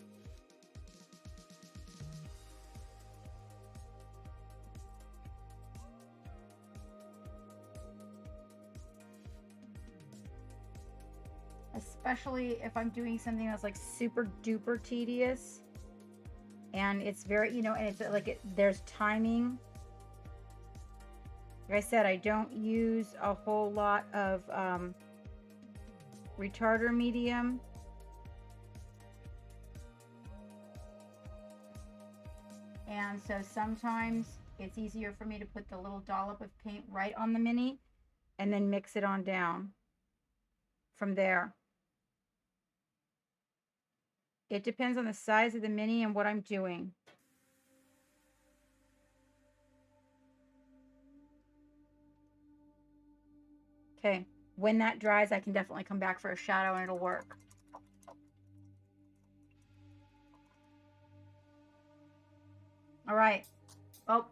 Especially if I'm doing something that's like super duper tedious and it's very, you know, and it's like there's timing. Like I said, I don't use a whole lot of retarder medium. And so sometimes it's easier for me to put the little dollop of paint right on the mini and then mix it on down from there. It depends on the size of the mini and what I'm doing. Okay, when that dries, I can definitely come back for a shadow and it'll work. All right. Oh.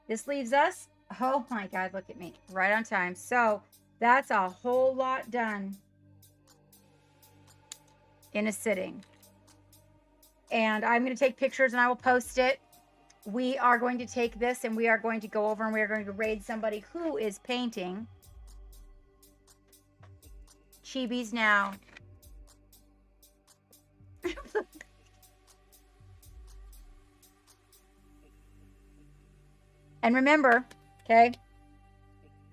This leaves us, oh my God, look at me, right on time. So that's a whole lot done in a sitting. And I'm going to take pictures and I will post it. We are going to take this and we are going to go over and we are going to raid somebody who is painting Chibis now. And remember, okay,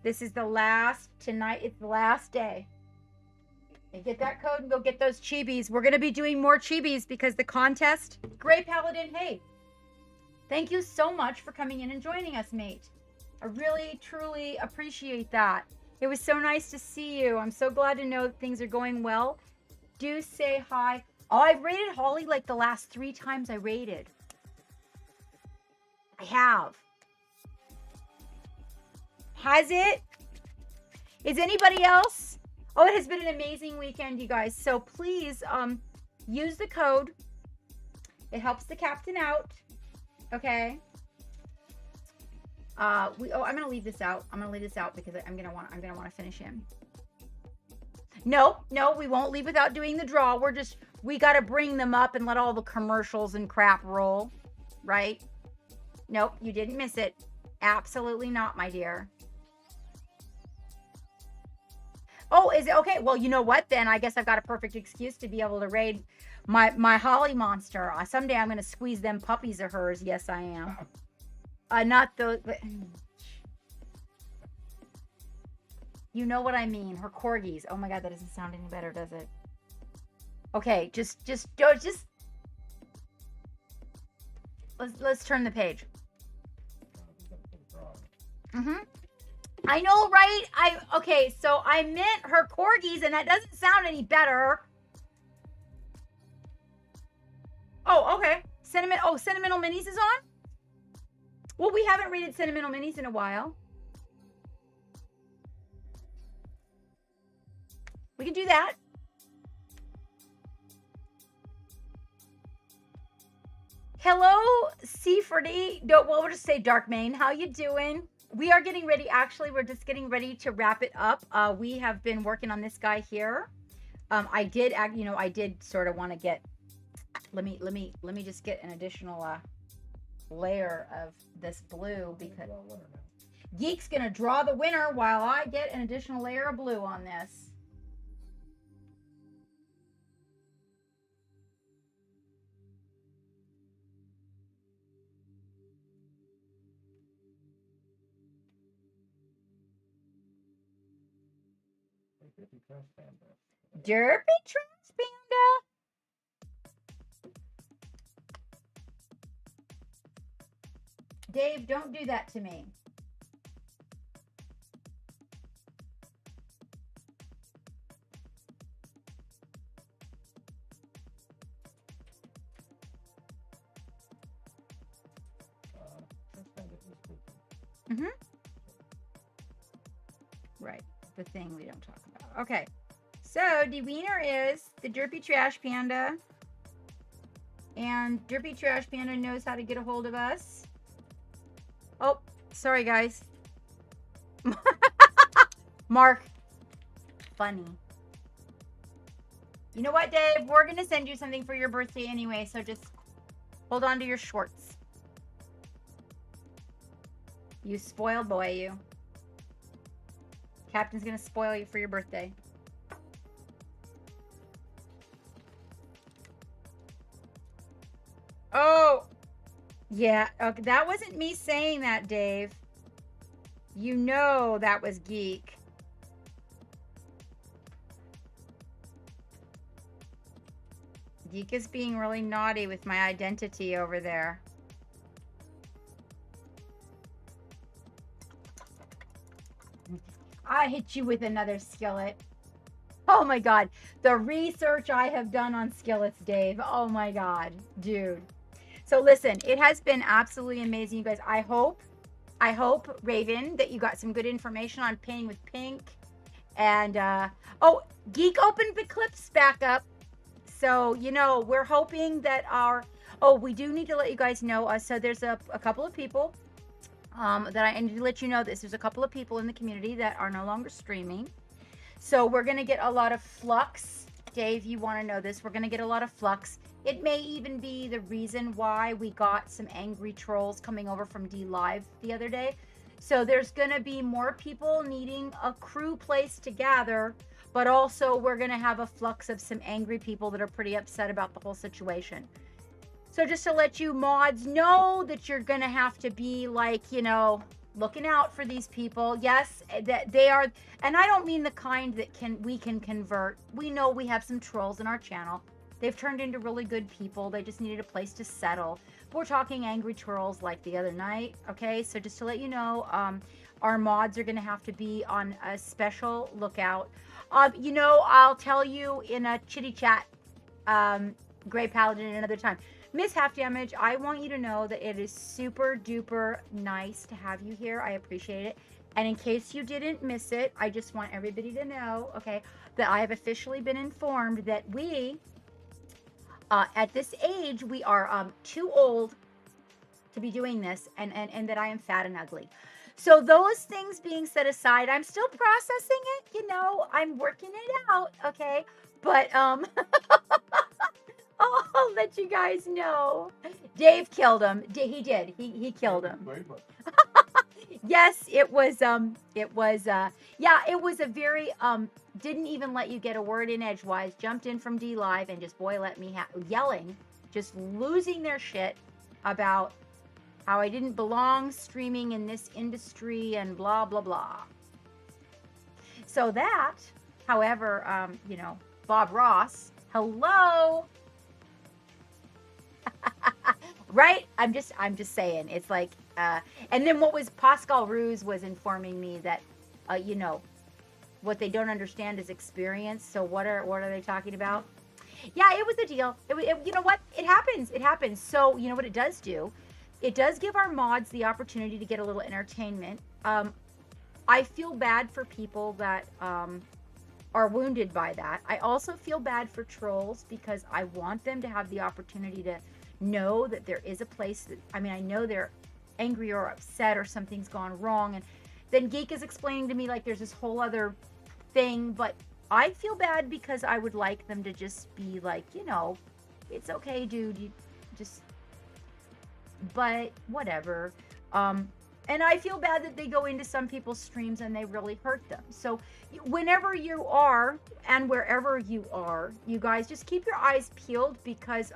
this is the last, tonight it's the last day. And get that code and go get those Chibis. We're going to be doing more Chibis because the contest, Gray Paladin, hey, thank you so much for coming in and joining us, mate. I really, truly appreciate that. It was so nice to see you. I'm so glad to know that things are going well. Do say hi. Oh, I've raided Holly like the last 3 times I raided. I have. Has it? Is anybody else? Oh, it has been an amazing weekend, you guys. So please use the code. It helps the captain out. Okay. I'm gonna leave this out. I'm gonna leave this out because I'm gonna want to finish him. No, we won't leave without doing the draw. We gotta bring them up and let all the commercials and crap roll, right? Nope, you didn't miss it. Absolutely not, my dear. Oh, is it okay? Well, you know what? Then I guess I've got a perfect excuse to be able to raid my Holly monster. Someday I'm going to squeeze them puppies of hers. Yes, I am. Not those. But, you know what I mean? Her corgis. Oh my God, that doesn't sound any better, does it? Okay, let's turn the page. I know, right? Okay, so I meant her corgis, and that doesn't sound any better. Oh, okay. Sentimental Minis is on? Well, we haven't rated Sentimental Minis in a while. We can do that. Hello, Seafordy. No, well, we'll just say Dark Main. How you doing? We are getting ready. Actually, we're just getting ready to wrap it up. We have been working on this guy here. I did sort of want to get. Let me just get an additional layer of this blue because Geek's gonna draw the winner while I get an additional layer of blue on this. Derpy Trash Panda. Dave, don't do that to me. Mm-hmm. Right. The thing we don't talk about. Okay. So the winner is the Derpy Trash Panda. And Derpy Trash Panda knows how to get a hold of us. Oh, sorry guys. Mark. Funny. You know what, Dave? We're going to send you something for your birthday anyway, so just hold on to your shorts. You spoiled boy, you. Captain's going to spoil you for your birthday. Oh, yeah. Okay, that wasn't me saying that, Dave. You know that was Geek. Geek is being really naughty with my identity over there. I hit you with another skillet. Oh my God. The research I have done on skillets, Dave. Oh my God, dude. So listen, it has been absolutely amazing, you guys. I hope, Raven, that you got some good information on painting with pink. And, oh, Geek opened the clips back up. So, you know, we're hoping that we do need to let you guys know. So there's a couple of people that I need to let you know this. There's a couple of people in the community that are no longer streaming. So we're going to get a lot of flux. Dave, you want to know this. We're going to get a lot of flux. It may even be the reason why we got some angry trolls coming over from D Live the other day. So there's going to be more people needing a crew place to gather, but also we're going to have a flux of some angry people that are pretty upset about the whole situation. So just to let you mods know that you're going to have to be like, you know, looking out for these people. Yes, that they are, and I don't mean the kind that we can convert. We know we have some trolls in our channel. They've turned into really good people. They just needed a place to settle. But we're talking angry trolls like the other night. Okay, so just to let you know, our mods are going to have to be on a special lookout. You know, I'll tell you in a chitty chat, Gray Paladin another time. Miss Half Damage, I want you to know that it is super duper nice to have you here. I appreciate it. And in case you didn't miss it, I just want everybody to know, okay, that I have officially been informed that we, at this age, we are too old to be doing this, and that I am fat and ugly. So those things being set aside, I'm still processing it, you know, I'm working it out, okay? But, I'll let you guys know. Dave killed him. He did. He killed him. Yes, it was yeah, it was a very, didn't even let you get a word in edgewise, jumped in from D Live and just, boy, let me yelling, just losing their shit about how I didn't belong streaming in this industry and blah, blah, blah. So that, however, you know, Bob Ross, hello. Right? I'm just saying, it's like, and then what was Pascal Ruse was informing me that you know, what they don't understand is experience. So what are they talking about? Yeah, it was a deal. You know what? It happens. It happens. So you know what it does do? It does give our mods the opportunity to get a little entertainment. I feel bad for people that are wounded by that. I also feel bad for trolls because I want them to have the opportunity to know that there is a place that, I mean, I know they're angry or upset or something's gone wrong. And then Geek is explaining to me like there's this whole other thing, but I feel bad because I would like them to just be like, you know, it's okay, dude. You just, but whatever. And I feel bad that they go into some people's streams and they really hurt them. So whenever you are and wherever you are, you guys just keep your eyes peeled because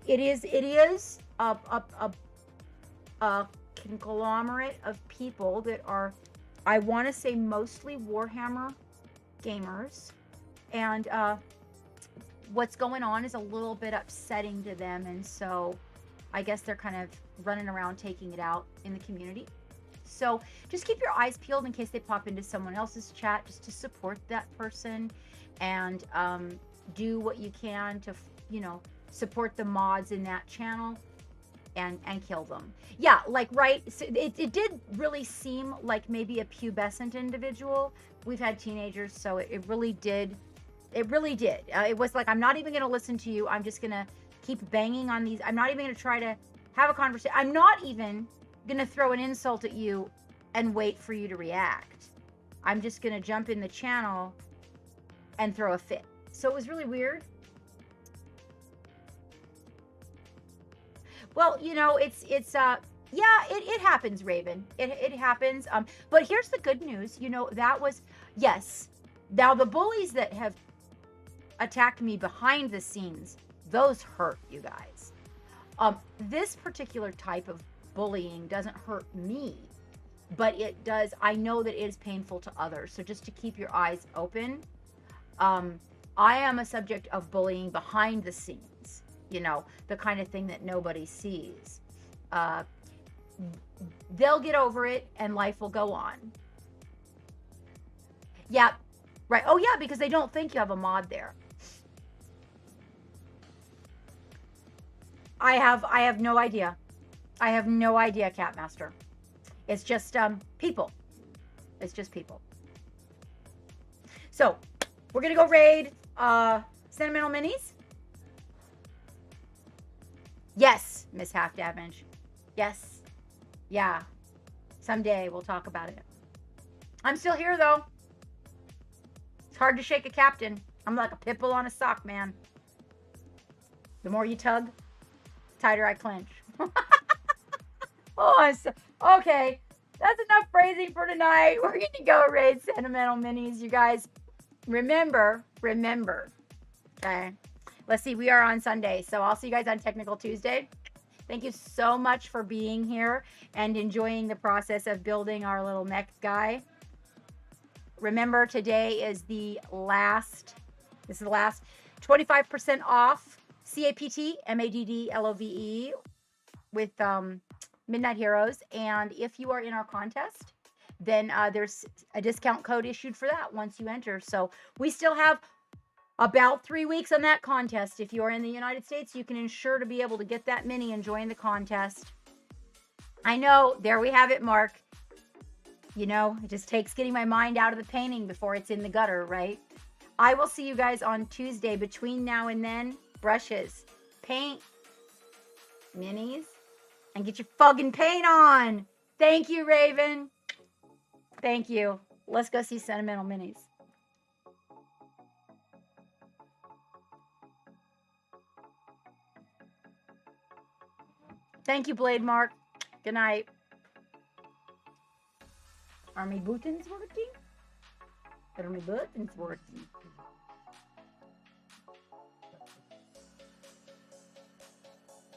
it is a conglomerate of people that are, I want to say, mostly Warhammer gamers, and what's going on is a little bit upsetting to them, and so I guess they're kind of running around taking it out in the community. So just keep your eyes peeled in case they pop into someone else's chat, just to support that person, and do what you can to, you know, support the mods in that channel and kill them. Yeah, like, right, so it did really seem like maybe a pubescent individual. We've had teenagers, so it really did. It really did. It was like, I'm not even going to listen to you. I'm just going to keep banging on these. I'm not even going to try to have a conversation. I'm not even going to throw an insult at you and wait for you to react. I'm just going to jump in the channel and throw a fit. So it was really weird. Well, you know, yeah, it happens, Raven. It happens. But here's the good news. You know, that was, yes. Now the bullies that have attacked me behind the scenes, those hurt, you guys. This particular type of bullying doesn't hurt me, but it does. I know that it is painful to others. So just to keep your eyes open. I am a subject of bullying behind the scenes. You know, the kind of thing that nobody sees. They'll get over it and life will go on. Yeah, right. Oh yeah, because they don't think you have a mod there. I have no idea. I have no idea, Catmaster. It's just people. It's just people. So we're gonna go raid Sentimental Minis. Yes, Miss Half Damage. Yes. Yeah. Someday we'll talk about it. I'm still here, though. It's hard to shake a captain. I'm like a pit bull on a sock, man. The more you tug, the tighter I clench. Oh, okay. That's enough phrasing for tonight. We're going to go raid Sentimental Minis, you guys. Remember. Okay. Let's see, we are on Sunday, so I'll see you guys on Technical Tuesday. Thank you so much for being here and enjoying the process of building our little mech guy. Remember, today is the last, 25% off CAPT, MADDLOVE with Midnight Heroes. And if you are in our contest, then there's a discount code issued for that once you enter. So we still have about 3 weeks on that contest. If you're in the United States, you can ensure to be able to get that mini and join the contest. I know, there we have it, Mark. You know, it just takes getting my mind out of the painting before it's in the gutter, right? I will see you guys on Tuesday. Between now and then, brushes, paint, minis, and get your fucking paint on. Thank you, Raven. Thank you. Let's go see Sentimental Minis. Thank you, Blade Mark. Good night. Are my buttons working? Are my buttons working?